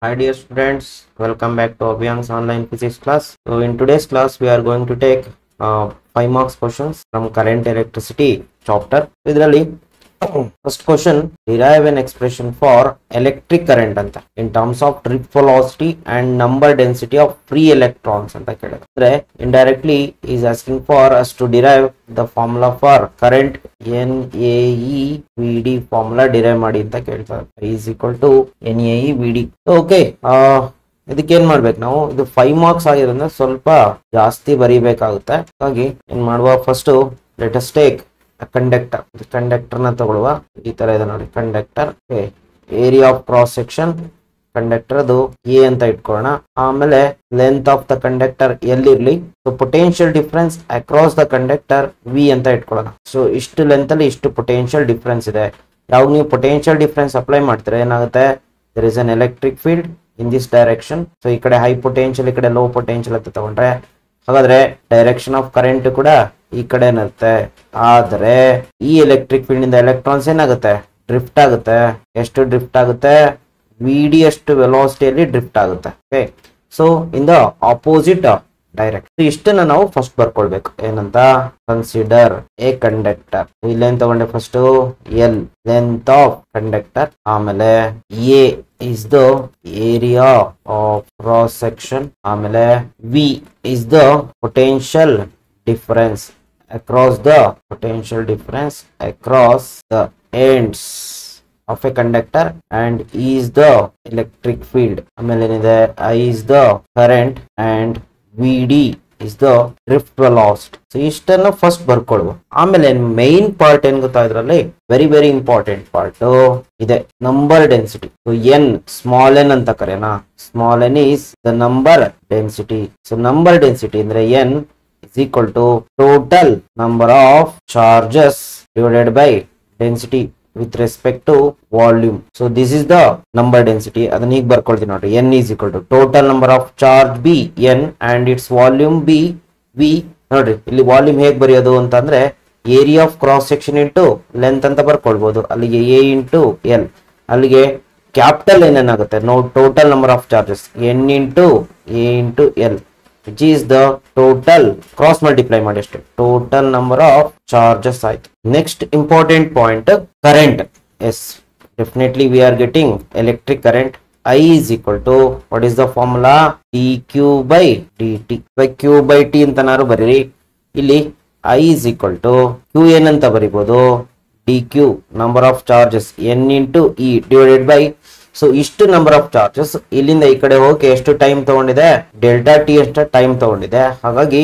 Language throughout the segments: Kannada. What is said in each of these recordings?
Hi dear students, welcome back to Abhyang's online physics class. So in today's class we are going to take 5 marks questions from current electricity chapter. ಇದರಲ್ಲಿ first question, derive an expression for electric current ಅಂತ in terms of drift velocity and number density of free electrons ಅಂತ ಕೇಳಿದ್ರೆ indirectly is asking for us to derive the formula for current NaeVd formula derive ಮಾಡಿ ಅಂತ ಕೇಳ್ತಾರೆ. is equal to NaeVd. Okay, ಇದಕ್ಕೆ ಏನ್ ಮಾಡ್ಬೇಕು ನಾವು, ಇದು 5 ಮಾರ್ಕ್ಸ್ ಆಗಿರೋದ್ರಿಂದ ಸ್ವಲ್ಪ ಜಾಸ್ತಿ ಬರೀಬೇಕಾಗುತ್ತೆ. ಹಾಗಾಗಿ ಏನ್ ಮಾಡುವ, first let us take conductor. Conductor ನ ತಗೊಳ್ಳುವ. ಈ ತರ ಇದೆ ನೋಡಿ conductor. Area of cross section conductor ಅದು ಎ ಅಂತ ಇಟ್ಕೊಳ್ಳೋಣ. ಆಮೇಲೆ ಲೆಂತ್ ಆಫ್ ದ ಕಂಡಕ್ಟರ್ ಎಲ್ಲಿರ್ಲಿ, so potential difference across the conductor V ಅಂತ ಇಟ್ಕೊಳ್ಳೋಣ. ಸೊ ಇಷ್ಟು ಲೆಂತ್ ಅಲ್ಲಿ ಇಷ್ಟು ಪೊಟೆನ್ಶಿಯಲ್ ಡಿಫರೆನ್ಸ್ ಇದೆ. ಯಾವಾಗ ನೀವು ಪೊಟೆನ್ಶಿಯಲ್ ಡಿಫರೆನ್ಸ್ ಅಪ್ಲೈ ಮಾಡ್ತೀರಾ ಏನಾಗುತ್ತೆ, there is an electric field in this direction. So ಈ ಕಡೆ ಹೈ ಪೊಟೆನ್ಶಿಯಲ್, ಈ ಕಡೆ ಲೋ ಪೊಟೆನ್ಶಿಯಲ್ ಅಂತ ತಗೊಂಡ್ರೆ ಹಾಗಾದ್ರೆ ಡೈರೆಕ್ಷನ್ ಆಫ್ ಕರೆಂಟ್ ಕೂಡ ಈ ಕಡೆ ಇರುತ್ತೆ. ಆದ್ರೆ ಈ ಎಲೆಕ್ಟ್ರಿಕ್ ಫೀಲ್ಡ್ ಇಂದ ಎಲೆಕ್ಟ್ರಾನ್ಸ್ ಏನಾಗುತ್ತೆ, ಡ್ರಿಫ್ಟ್ ಆಗುತ್ತೆ. ಎಷ್ಟು ಡ್ರಿಫ್ಟ್ ಆಗುತ್ತೆ, ವಿಡಿ ಅಷ್ಟು ವೆಲಾಸಿಟಿಯಲ್ಲಿ ಡ್ರಿಫ್ಟ್ ಆಗುತ್ತೆ. Okay, so in the opposite direction. ಇಷ್ಟನ್ನ ನಾವು ಫಸ್ಟ್ ಬರ್ಕೊಳ್ಬೇಕು. ಏನಂತ, ಕನ್ಸಿಡರ್ ಎ ಕಂಡಕ್ಟರ್. ಇಲ್ಲೇನ್ ತಗೊಂಡೆ first, L length of conductor, ಆಮೇಲೆ A is the area of cross section, ಆಮೇಲೆ V is the potential difference across the ends of a conductor, and E is the electric field. ಆಮೇಲೆ ಏನಿದೆ, I is the current and Vd is the drift velocity. So ಇಷ್ಟನ್ನು ಫಸ್ಟ್ ಬರ್ಕೊಳ್ವ. ಆಮೇಲೆ ಮೈನ್ ಪಾರ್ಟ್ ಏನ್ ಗೊತ್ತಾ, ಇದ್ರಲ್ಲಿ ವೆರಿ ವೆರಿ ಇಂಪಾರ್ಟೆಂಟ್ ಪಾರ್ಟ್ ಇದೆ, number density. So N small N ಅಂತ ಕರೆಯೋಣ. Small N is the number density. So number density ಅಂದ್ರೆ N is equal to total number of charges divided by density with respect to volume. So this is the number density. ಅದನ್ನ ಈಗ ಬರ್ಕೊಳ್ತೀನಿ ನೋಡಿ. n is equal to total number of charge b n and its volume b v. ನೋಡ್ರಿ ಇಲ್ಲಿ ವಾಲ್ಯೂಮ್ ಹೇಗೆ ಬರೆಯೋದು ಅಂತಂದ್ರೆ area of cross section into length ಅಂತ ಬರ್ಕೊಳ್ಬಹುದು. ಅಲ್ಲಿಗೆ a ಇಂಟು ಎಲ್, ಅಲ್ಲಿಗೆ ಕ್ಯಾಪಿಟಲ್ n ಏನಾಗುತ್ತೆ, no total number of charges n into a into L, which is the total cross multiply ಮಾಡಿ ಅಷ್ಟೇ, ಟೋಟಲ್ ನಂಬರ್ ಆಫ್ ಚಾರ್ಜಸ್ ಆಯ್ತು. Next important point, current. Yes, definitely we are getting electric current. I is equal to, what is the formula, dq by dt. q by t ಅಂತನಾರು ಬರೀರಿ. ಇಲ್ಲಿ I is equal to q ಏನಂತ ಬರಿಬಹುದು, dq number of charges n into e divided by. So ಇಷ್ಟು ನಂಬರ್ ಆಫ್ ಚಾರ್ಜಸ್ ಇಲ್ಲಿಂದ ಈ ಕಡೆ ಹೋಗಿ ಎಷ್ಟು ಟೈಮ್ ತಗೊಂಡಿದೆ, ಡೆಲ್ಟಾ ಟಿ ಅಷ್ಟು ಟೈಮ್ ತಗೊಂಡಿದೆ. ಹಾಗಾಗಿ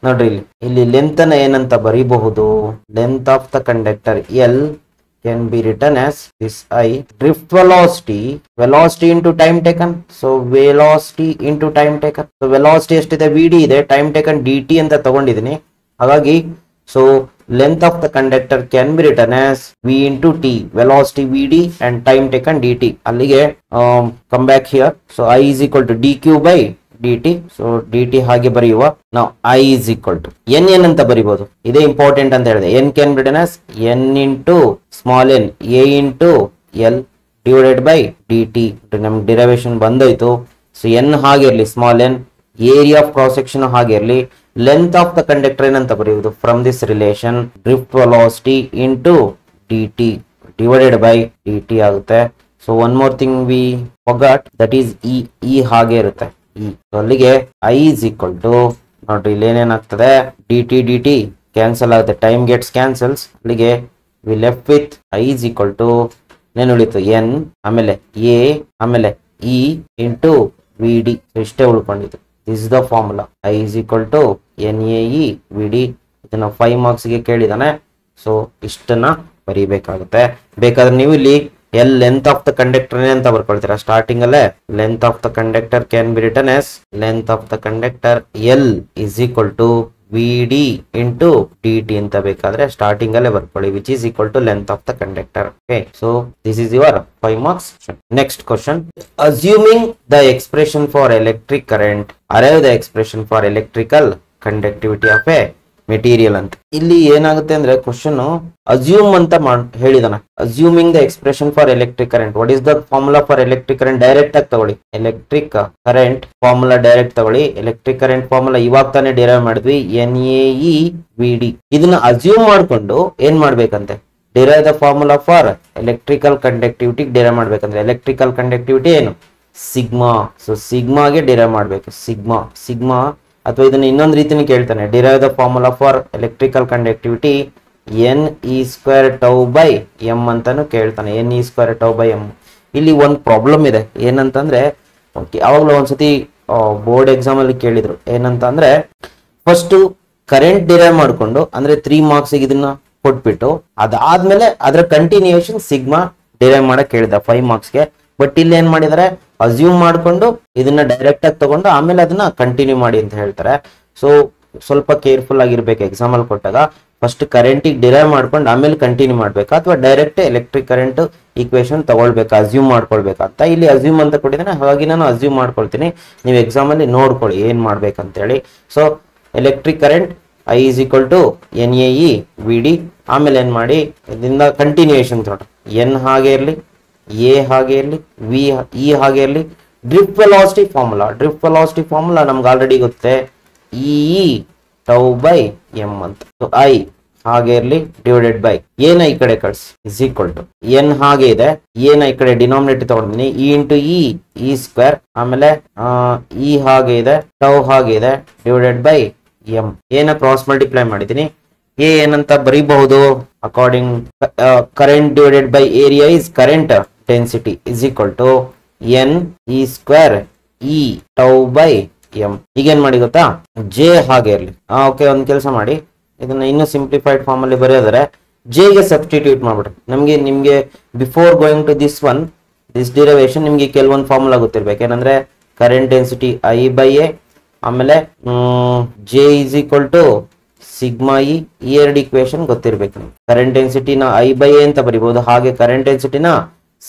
ನೋಡ್ರಿ ಇಲ್ಲಿ ಲೆಂತ್ ಅನ್ನ ಏನಂತ ಬರೀಬಹುದು, length of the conductor L can be written as this I. Drift velocity into time taken. So velocity into time taken. So velocity ಎಷ್ಟಿದೆ, vd ಇದೆ, time taken dt ಅಂತ ತಗೊಂಡಿದ್ದೀನಿ. ಹಾಗಾಗಿ so length of the conductor can be written as v into t, velocity vd and time taken dt. ಅಲ್ಲಿಗೆ come back here. So I is equal to dq by dt. So dt ಹಾಗೆ ಬರೆಯುವ. ನಾವು I is equal to n ಅಂತ ಬರಿಬಹುದು. ಇದೇ ಇಂಪಾರ್ಟೆಂಟ್ ಅಂತ ಹೇಳಿದೆ. n can be written as n into small n a into l divided by dt. ನಮ್ಗೆ ಡಿರೈವೇಶನ್ ಬಂದೋಯ್ತು. ಸೊ n ಹಾಗೆ ಇರಲಿ, small n, area of cross section ಹಾಗೆ ಇರಲಿ, ಲೆಂತ್ ಆಫ್ ದ ಕಂಡಕ್ಟರ್ ಏನಂತ ಬರೆಯುವುದು, from this relation drift velocity into dt divided by dt ಆಗುತ್ತೆ. So one more thing we forgot, that is e ಹಾಗೆ ಇರುತ್ತೆ. ಅಲ್ಲಿಗೆ I is equal to, ನೋಡ್ರಿ ಇಲ್ಲಿ ಏನೇನಾಗ್ತದೆ, dt ಕ್ಯಾನ್ಸಲ್ ಆಗುತ್ತೆ, ಟೈಮ್ ಗೆಟ್ಸ್ ಕ್ಯಾನ್ಸಲ್ಸ್. ಅಲ್ಲಿಗೆ we left with I is equal to ಏನ್ ಉಳಿತು, n ಆಮೇಲೆ a ಆಮೇಲೆ e ಇಂಟು vd. ಇಷ್ಟೇ ಉಳ್ಕೊಂಡಿತ್ತು. This is the formula. I is equal to NaeVd. ಇದನ್ನ 5 ಮಾರ್ಕ್ಸ್ ಗೆ ಕೇಳಿದಾನೆ. ಸೊ ಇಷ್ಟನ್ನ ಬರೀಬೇಕಾಗುತ್ತೆ. ಬೇಕಾದ್ರೆ ನೀವು ಇಲ್ಲಿ L length of the conductor ಅಂತ ಬರ್ಕೊಳ್ತೀರಾ. ಸ್ಟಾರ್ಟಿಂಗ್ ಅಲ್ಲೇ length of the conductor can be written as length of the conductor L is equal to vd into dt ಅಂತ ಬೇಕಾದ್ರೆ ಸ್ಟಾರ್ಟಿಂಗ್ ಅಲ್ಲೇ ಬರ್ಕೊಳ್ಳಿ, which is equal to length of the conductor. Okay, so this is your 5 marks. Next question, assuming the expression for electric current, arrive the expression for electrical conductivity of a material ಅಂತ. ಇಲ್ಲಿ ಏನಾಗುತ್ತೆ ಅಂದ್ರೆ ಕ್ವಶನ್ ಅಸ್ಯೂಮ್ ಅಂತ ಹೇಳಿದಾನ. Assuming the expression for electric current. What is the formula for electric current? Direct ಆಗಿ ತಗೊಳ್ಳಿ. ಎಲೆಕ್ಟ್ರಿಕ್ ಕರೆಂಟ್ ಫಾರ್ಮುಲಾ ಡೈರೆಕ್ಟ್ ತಗೊಳ್ಳಿ. ಎಲೆಕ್ಟ್ರಿಕ್ ಕರೆಂಟ್ ಫಾರ್ಮುಲಾ ಇವಾಗ ತಾನೇ ಡಿರೈವ್ ಮಾಡಿದ್ವಿ, NaE/Vd. ಇದನ್ನ ಅಸ್ಯೂಮ್ ಮಾಡ್ಕೊಂಡು ಏನ್ ಮಾಡ್ಬೇಕಂತೆ, derive the formula for electrical conductivity derive ಮಾಡ್ಬೇಕಂದ್ರೆ ಎಲೆಕ್ಟ್ರಿಕಲ್ ಕಂಡಕ್ಟಿವಿಟಿ ಏನು? ಸಿಗ್ಮಾ. ಸೊ ಸಿಗ್ಮಾಗೆ ಡಿರೈವ್ ಮಾಡ್ಬೇಕು. ಸಿಗ್ಮಾ ಅಥವಾ ಇದನ್ನ ಇನ್ನೊಂದು ರೀತಿನ ಕೇಳ್ತಾನೆ, derive the formula for electrical conductivity Ne²τ/m ಅಂತಾನು ಕೇಳ್ತಾನೆ. Ne²τ/m. ಇಲ್ಲಿ ಒಂದು ಪ್ರಾಬ್ಲಮ್ ಇದೆ, ಏನಂತಂದ್ರೆ ಯಾವಾಗಲೂ ಒಂದ್ಸತಿ ಬೋರ್ಡ್ ಎಕ್ಸಾಮ್ ಅಲ್ಲಿ ಕೇಳಿದ್ರು, ಏನಂತಂದ್ರೆ ಫಸ್ಟ್ ಕರೆಂಟ್ ಡಿರೈವ್ ಮಾಡ್ಕೊಂಡು ಅಂದ್ರೆ 3 ಮಾರ್ಕ್ಸ್ ಇದನ್ನ ಕೊಟ್ಬಿಟ್ಟು ಅದಾದ್ಮೇಲೆ ಅದರ ಕಂಟಿನ್ಯೂಯೇಷನ್ ಸಿಗ್ಮಾ ಡಿರೈವ್ ಮಾಡಕ್ ಕೇಳಿದ 5 ಮಾರ್ಕ್ಸ್ಗೆ. ಬಟ್ ಇಲ್ಲಿ ಏನ್ ಮಾಡಿದಾರೆ, ಅಸ್ಯೂಮ್ ಮಾಡ್ಕೊಂಡು ಇದನ್ನ ಡೈರೆಕ್ಟ್ ಆಗಿ ತಗೊಂಡು ಆಮೇಲೆ ಅದನ್ನ ಕಂಟಿನ್ಯೂ ಮಾಡಿ ಅಂತ ಹೇಳ್ತಾರೆ. ಸೊ ಸ್ವಲ್ಪ ಕೇರ್ಫುಲ್ ಆಗಿರ್ಬೇಕು ಎಕ್ಸಾಮ್ ಅಲ್ಲಿ ಕೊಟ್ಟಾಗ. ಫಸ್ಟ್ ಕರೆಂಟಿಗೆ ಡಿರೈವ್ ಮಾಡ್ಕೊಂಡು ಆಮೇಲೆ ಕಂಟಿನ್ಯೂ ಮಾಡ್ಬೇಕಾ ಅಥವಾ ಡೈರೆಕ್ಟ್ ಎಲೆಕ್ಟ್ರಿಕ್ ಕರೆಂಟ್ ಈಕ್ವೇಶನ್ ತಗೊಳ್ಬೇಕಾ, ಅಸ್ಯೂಮ್ ಮಾಡ್ಕೊಳ್ಬೇಕಂತ. ಇಲ್ಲಿ ಅಸ್ಯೂಮ್ ಅಂತ ಕೊಟ್ಟಿದ್ದಾನೆ, ಹಾಗಾಗಿ ನಾನು ಅಸ್ಯೂಮ್ ಮಾಡ್ಕೊಳ್ತೀನಿ. ನೀವು ಎಕ್ಸಾಮ್ ಅಲ್ಲಿ ನೋಡ್ಕೊಳ್ಳಿ ಏನ್ ಮಾಡ್ಬೇಕಂತೇಳಿ. So electric current I is equal to NaE/Vd. ಆಮೇಲೆ ಏನ್ ಮಾಡಿ ಇದರಿಂದ ಕಂಟಿನ್ಯೂಯೇಷನ್ ತಗೊಂಡು N ಹಾಗೆ ಇರಲಿ, A ಹಾಗೆ ಇರಲಿ, E ಹಾಗೆ ಇರಲಿ. ಡ್ರಿಫ್ಟ್ ವೆಲಾಸಿಟಿ ಫಾರ್ಮುಲಾ ನಮ್ಗೆ ಆಲ್ರೆಡಿ ಗೊತ್ತೆ, E/τ/m ಅಂತ. ಸೊ I ಹಾಗೆ ಇರಲಿ ಡಿವೈಡೆಡ್ ಬೈ ಏನ ಈ ಕಡೆ ಕಳ್ಸಿ ಇಸ್ ಈಕ್ವಲ್ ಟು N ಹಾಗೆ ಇದೆ, ಏನ ಈ ಕಡೆ ಡಿನಾಮಿನೇಟರ್ ತಗೊಂಡಿದ್ದೀನಿ, E/E². ಆಮೇಲೆ E ಹಾಗೆ ಇದೆ, ಟೌ ಹಾಗೆ ಇದೆ ಡಿವೈಡೆಡ್ ಬೈ m. ಏನ ಕ್ರಾಸ್ ಮಲ್ಟಿಪ್ಲೈ ಮಾಡಿದ್ದೀನಿ. ಎ ಏನಂತ ಬರೀಬಹುದು, according current divided by area is current density is equal to Ne²E/τ/m. ಈಗೇನ್ ಮಾಡಿ ಗೊತ್ತಾ, ಜೆ ಹಾಗೆ ಇರ್ಲಿ. ಓಕೆ, ಒಂದ್ ಕೆಲಸ ಮಾಡಿ, ಇದನ್ನ ಇನ್ನೂ ಸಿಂಪ್ಲಿಫೈಡ್ ಫಾರ್ಮ್ ಅಲ್ಲಿ ಬರೆಯೋದ್ರೆ ಜೆ ಗೆ ಸಬ್ಸ್ಟಿಟ್ಯೂಟ್ ಮಾಡ್ಬಿಡ್ರಿ. ನಿಮ್ಗೆ before going to this derivation ನಿಮ್ಗೆ ಕೆಲವೊಂದು ಫಾರ್ಮುಲಾ ಗೊತ್ತಿರ್ಬೇಕು. ಏನಂದ್ರೆ ಕರೆಂಟ್ ಡೆನ್ಸಿಟಿ I/A, ಆಮೇಲೆ J is equal to sigma E. ಈ ಎರಡು ಇಕ್ವೇಶನ್ ಗೊತ್ತಿರ್ಬೇಕು. ಕರೆಂಟ್ ಡೆನ್ಸಿಟಿನ I/A ಅಂತ ಬರಿಬಹುದು, ಹಾಗೆ ಕರೆಂಟ್ ಡೆನ್ಸಿಟಿನ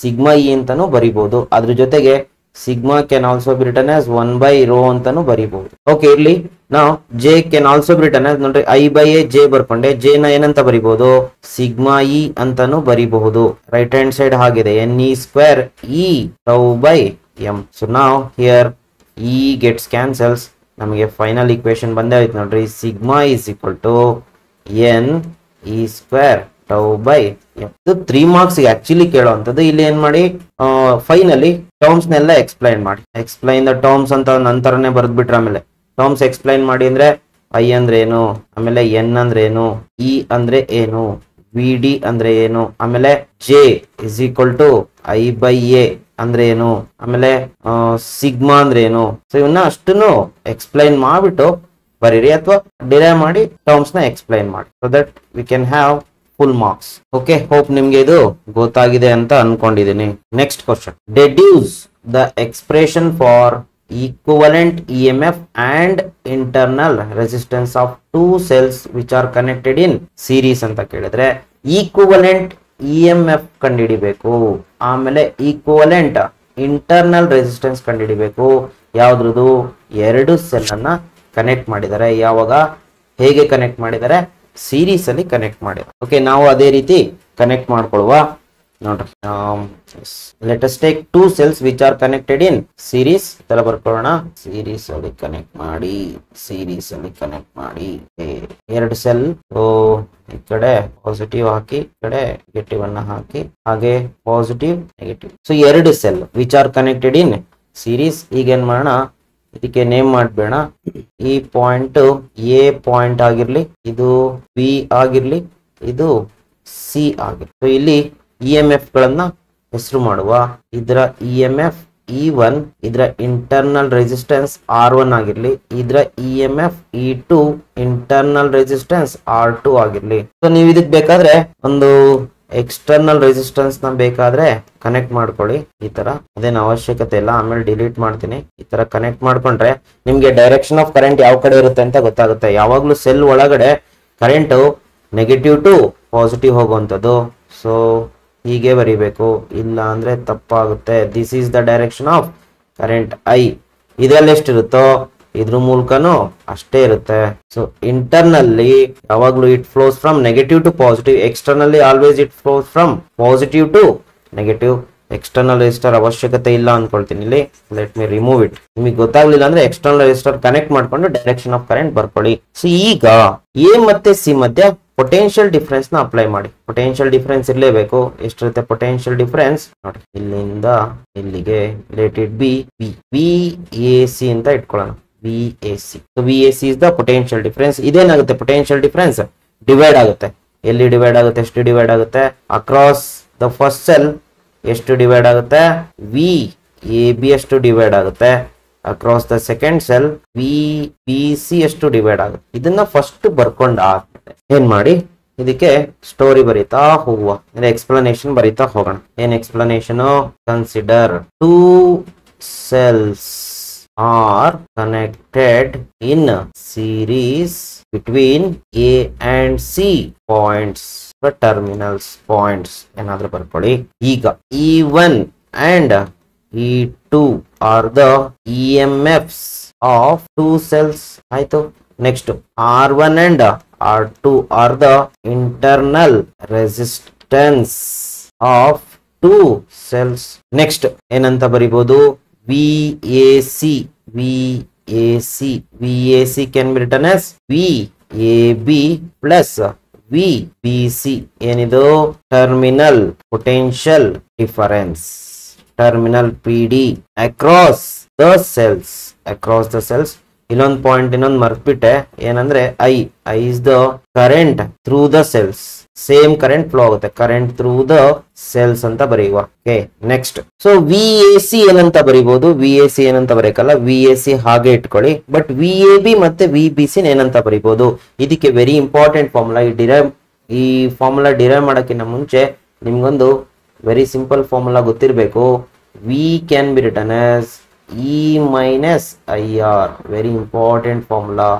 ಸಿಗ್ಮಾ ಇ ಅಂತಾನು ಬರಿಬಹುದು. ಅದ್ರ ಜೊತೆಗೆ sigma can also be written as 1/ρ ಅಂತಾನು ಬರಿಬಹುದು. ಓಕೆ, ಇರ್ಲಿ. ನಾವು J can also be written as, ನೋಡ್ರಿ I/A ಜೆ ಬರ್ಕೊಂಡೆ, ಜೆ ನ ಏನಂತ ಬರಿಬಹುದು, ಸಿಗ್ಮಾ ಇ ಅಂತಾನು ಬರಿಬಹುದು. ರೈಟ್ ಹ್ಯಾಂಡ್ ಸೈಡ್ ಹಾಗಿದೆ Ne²E/τ/m. ಸೊ ನಾವ್ ಹಿಯರ್ E ಗೆಟ್ಸ್ ಕ್ಯಾನ್ಸಲ್ಸ್. ನಮಗೆ ಫೈನಲ್ ಇಕ್ವೇಶನ್ ಬಂದೇ ಆಯ್ತು ನೋಡ್ರಿ, sigma is equal to Ne²τ/m. ಇದು 3 ಮಾರ್ಕ್ಸ್ ಆಕ್ಚುಲಿ ಕೇಳೋವಂಥದ್ದು. ಇಲ್ಲಿ ಏನ್ ಮಾಡಿ, ಫೈನಲಿ ಟರ್ಮ್ಸ್ ನೆಲ್ಲ ಎಕ್ಸ್ಪ್ಲೈನ್ ಮಾಡಿ. ಎಕ್ಸ್ಪ್ಲೈನ್ ದ ಟರ್ಮ್ಸ್ ಅಂತ ನಂತರನೇ ಬರೆದ್ಬಿಟ್ರೆ ಆಮೇಲೆ ಟರ್ಮ್ಸ್ ಎಕ್ಸ್ಪ್ಲೈನ್ ಮಾಡಿ ಅಂದ್ರೆ I ಅಂದ್ರೆ ಏನು, ಆಮೇಲೆ N ಅಂದ್ರೆ ಏನು, E ಅಂದ್ರೆ ಏನು, Vd ಅಂದ್ರೆ ಏನು, ಆಮೇಲೆ J is equal to I/A ಅಂದ್ರೆ ಏನು, ಆಮೇಲೆ ಸಿಗ್ಮಾ ಅಂದ್ರೆ ಏನು. ಸೊ ಇವನ್ನ ಅಷ್ಟನ್ನು ಎಕ್ಸ್ಪ್ಲೈನ್ ಮಾಡ್ಬಿಟ್ಟು ಬರೀರಿ, ಅಥವಾ ಡಿರೈವ್ ಮಾಡಿ ಟರ್ಮ್ಸ್ ನ ಎಕ್ಸ್ಪ್ಲೈನ್ ಮಾಡಿ, so that we can have full marks. Okay, hope ನಿಮ್ಗೆ ಇದು ಗೊತ್ತಾಗಿದೆ ಅಂತ ಅನ್ಕೊಂಡಿದ್ದೀನಿ. Next question, deduce the expression for equivalent EMF and internal resistance of two cells which are connected in series ಅಂತ ಕೇಳಿದ್ರೆ ಈಕ್ವಿವಲೆಂಟ್ EMF ಕಂಡುಹಿಡಿಬೇಕು, ಆಮೇಲೆ ಈಕ್ವಿವಲೆಂಟ್ ಇಂಟರ್ನಲ್ ರೆಸಿಸ್ಟೆನ್ಸ್ ಕಂಡುಹಿಡಿಬೇಕು. ಯಾವ್ದ್ರದ್ದು, ಎರಡು ಸೆಲ್ ಅನ್ನ ಕನೆಕ್ಟ್ ಮಾಡಿದ್ದಾರೆ. ಯಾವಾಗ, ಹೇಗೆ ಕನೆಕ್ಟ್ ಮಾಡಿದ್ದಾರೆ, ಸೀರೀಸ್ ಅಲ್ಲಿ ಕನೆಕ್ಟ್ ಮಾಡಿದ್ದಾರೆ. ಓಕೆ, ನಾವು ಅದೇ ರೀತಿ ಕನೆಕ್ಟ್ ಮಾಡ್ಕೊಳ್ಳುವ. ನೋಡ್ರಿ, let us take 2 cells which are connected in series. ತರ ಬರ್ಕೊಳ್ಳೋಣ, ಸೀರೀಸ್ ಅಲ್ಲಿ ಕನೆಕ್ಟ್ ಮಾಡಿ, ಎರಡು ಸೆಲ್. ಈ ಕಡೆ ಪಾಸಿಟಿವ್ ಹಾಕಿ, ಈ ಕಡೆ ನೆಗೆಟಿವ್ ಅನ್ನ ಹಾಕಿ, ಹಾಗೆ ಪಾಸಿಟಿವ್ ನೆಗೆಟಿವ್. ಸೊ ಎರಡು cell which are connected in series. ಈಗ ಏನ್ ಮಾಡೋಣ, ಇದಕ್ಕೆ ನೇಮ್ ಮಾಡ್ಬೇಡ. ಈ ಪಾಯಿಂಟ್ ಎ ಪಾಯಿಂಟ್ ಆಗಿರ್ಲಿ, ಇದು ಬಿ ಆಗಿರ್ಲಿ, ಇದು ಸಿ ಆಗಿರ್ಲಿ. ಸೊ ಇಲ್ಲಿ EMF ಗಳನ್ನ ಹೆಸರು ಮಾಡುವ. ಇದರ EMF E1, ಇದರ ಇಂಟರ್ನಲ್ ರೆಸಿಸ್ಟೆನ್ಸ್ R1 ಆಗಿರ್ಲಿ, ಇದರ EMF E2 internal resistance R2 ಆಗಿರ್ಲಿ. ಸೊ ನೀವು ಇದಕ್ಕೆ ಬೇಕಾದ್ರೆ ಒಂದು ಎಕ್ಸ್ಟರ್ನಲ್ ರೆಸಿಸ್ಟೆನ್ಸ್ ನ ಬೇಕಾದ್ರೆ ಕನೆಕ್ಟ್ ಮಾಡ್ಕೊಳ್ಳಿ. ಈ ತರ ಅದೇನು ಅವಶ್ಯಕತೆ ಇಲ್ಲ, ಆಮೇಲೆ ಡಿಲೀಟ್ ಮಾಡ್ತೀನಿ. ಈ ತರ ಕನೆಕ್ಟ್ ಮಾಡ್ಕೊಂಡ್ರೆ ನಿಮ್ಗೆ ಡೈರೆಕ್ಷನ್ ಆಫ್ ಕರೆಂಟ್ ಯಾವ ಕಡೆ ಇರುತ್ತೆ ಅಂತ ಗೊತ್ತಾಗುತ್ತೆ. ಯಾವಾಗ್ಲೂ ಸೆಲ್ ಒಳಗಡೆ ಕರೆಂಟ್ ನೆಗೆಟಿವ್ ಟು ಪಾಸಿಟಿವ್ ಹೋಗುವಂಥದ್ದು. ಸೊ ಹೀಗೆ ಬರಿಬೇಕು, ಇಲ್ಲ ಅಂದ್ರೆ ತಪ್ಪಾಗುತ್ತೆ. This is the direction of current I. ಇದರಲ್ಲಿ ಎಷ್ಟಿರುತ್ತೋ ಇದ್ರ ಮೂಲಕನೂ ಅಷ್ಟೇ ಇರುತ್ತೆ. ಸೊ ಇಂಟರ್ನಲ್ಲಿ ಯಾವಾಗ್ಲೂ it flows from negative to positive, ಎಕ್ಸ್ಟರ್ನಲ್ಲಿ always it flows from positive to negative. External resistor ಅವಶ್ಯಕತೆ ಇಲ್ಲ ಅನ್ಕೊಳ್ತೀನಿ ಇಲ್ಲಿ. Let me remove it. ನಿಮಗೆ ಗೊತ್ತಾಗ್ಲಿಲ್ಲ ಅಂದ್ರೆ ಎಕ್ಸ್ಟರ್ನಲ್ ರೆಸಿಸ್ಟರ್ ಕನೆಕ್ಟ್ ಮಾಡ್ಕೊಂಡು ಡೈರೆಕ್ಷನ್ ಆಫ್ ಕರೆಂಟ್ ಬರ್ಕೊಳ್ಳಿ. ಸೊ ಈಗ ಎ ಮತ್ತೆ ಸಿ ಮಧ್ಯೆ ಪೊಟೆನ್ಶಿಯಲ್ ಡಿಫರೆನ್ಸ್ ನ ಅಪ್ಲೈ ಮಾಡಿ. ಪೊಟೆನ್ಶಿಯಲ್ ಡಿಫರೆನ್ಸ್ ಇರಲೇಬೇಕು. ಎಷ್ಟಿರುತ್ತೆ ಪೊಟೆನ್ಶಿಯಲ್ ಡಿಫರೆನ್ಸ್ ನೋಡಿ, ಇಲ್ಲಿಂದ ಇಲ್ಲಿಗೆ let it be V A C ಅಂತ ಇಟ್ಕೊಳ್ಳೋಣ. V A C. So V A C is the potential difference. ಇದೇನಾಗುತ್ತೆ ಪೊಟೆನ್ಶಿಯಲ್ ಡಿಫರೆನ್ಸ್ ಡಿವೈಡ್ ಆಗುತ್ತೆ. ಎಲ್ಲಿ ಡಿವೈಡ್ ಆಗುತ್ತೆ? ಎಷ್ಟು ಡಿವೈಡ್ ಆಗುತ್ತೆ? ಅಕ್ರಾಸ್ ದ ಫಸ್ಟ್ ಸೆಲ್ ಎಷ್ಟು ಡಿವೈಡ್ ಆಗುತ್ತೆ? ವಿ ಎ ಬಿ ಎಷ್ಟು ಡಿವೈಡ್ ಆಗುತ್ತೆ. Across the second cell V B C ಎಷ್ಟು ಡಿವೈಡ್ ಆಗುತ್ತೆ. ಇದನ್ನ ಫಸ್ಟ್ ಬರ್ಕೊಂಡ ಏನ್ ಮಾಡಿ ಇದಕ್ಕೆ ಸ್ಟೋರಿ ಬರೀತಾ ಹೋಗುವ, ಎಕ್ಸ್ಪ್ಲನೇಷನ್ ಬರೀತಾ ಹೋಗೋಣ. ಏನ್ explanation? Consider two cells are connected in series between A and C points, terminals points ಏನಾದ್ರೂ ಬರ್ಕೊಳ್ಳಿ. ಈಗ E1 and E2 are the EMFs of two cells. ಆಯ್ತು. Next R1 and R2 are the internal resistance of two cells. Next ಏನಂತ ಬರಿಬಹುದು? VAC can be written as VAB plus VBC. ಏನಿದು? Terminal potential difference, terminal PD across the cells. ಇಲ್ಲೊಂದು ಪಾಯಿಂಟ್ ಇನ್ನೊಂದು ಮರ್ತ್ಬಿಟ್ಟೆ, ಏನಂದ್ರೆ I is the current through the cells. Same current flow ಆಗುತ್ತೆ, ಕರೆಂಟ್ ಥ್ರೂ ದ ಸೆಲ್ಸ್ ಅಂತ ಬರೆಯುವ. Okay, next. ಸೊ VAC ಏನಂತ ಬರೀಬಹುದು? VAC ಏನಂತ ಬರೆಯಕಲ್ಲ, VAC ಹಾಗೆ ಇಟ್ಕೊಳ್ಳಿ. ಬಟ್ VAB ಮತ್ತೆ VBC ಏನಂತ ಬರೀಬಹುದು? ಇದಕ್ಕೆ ವೆರಿ ಇಂಪಾರ್ಟೆಂಟ್ ಫಾರ್ಮುಲಾ. ಈ ಫಾರ್ಮುಲಾ ಡಿರೈವ್ ಮಾಡೋಕ್ಕಿಂತ ಮುಂಚೆ ನಿಮ್ಗೊಂದು ವೆರಿ ಸಿಂಪಲ್ ಫಾರ್ಮುಲಾ ಗೊತ್ತಿರಬೇಕು. V can be written as E minus IR. Very important formula.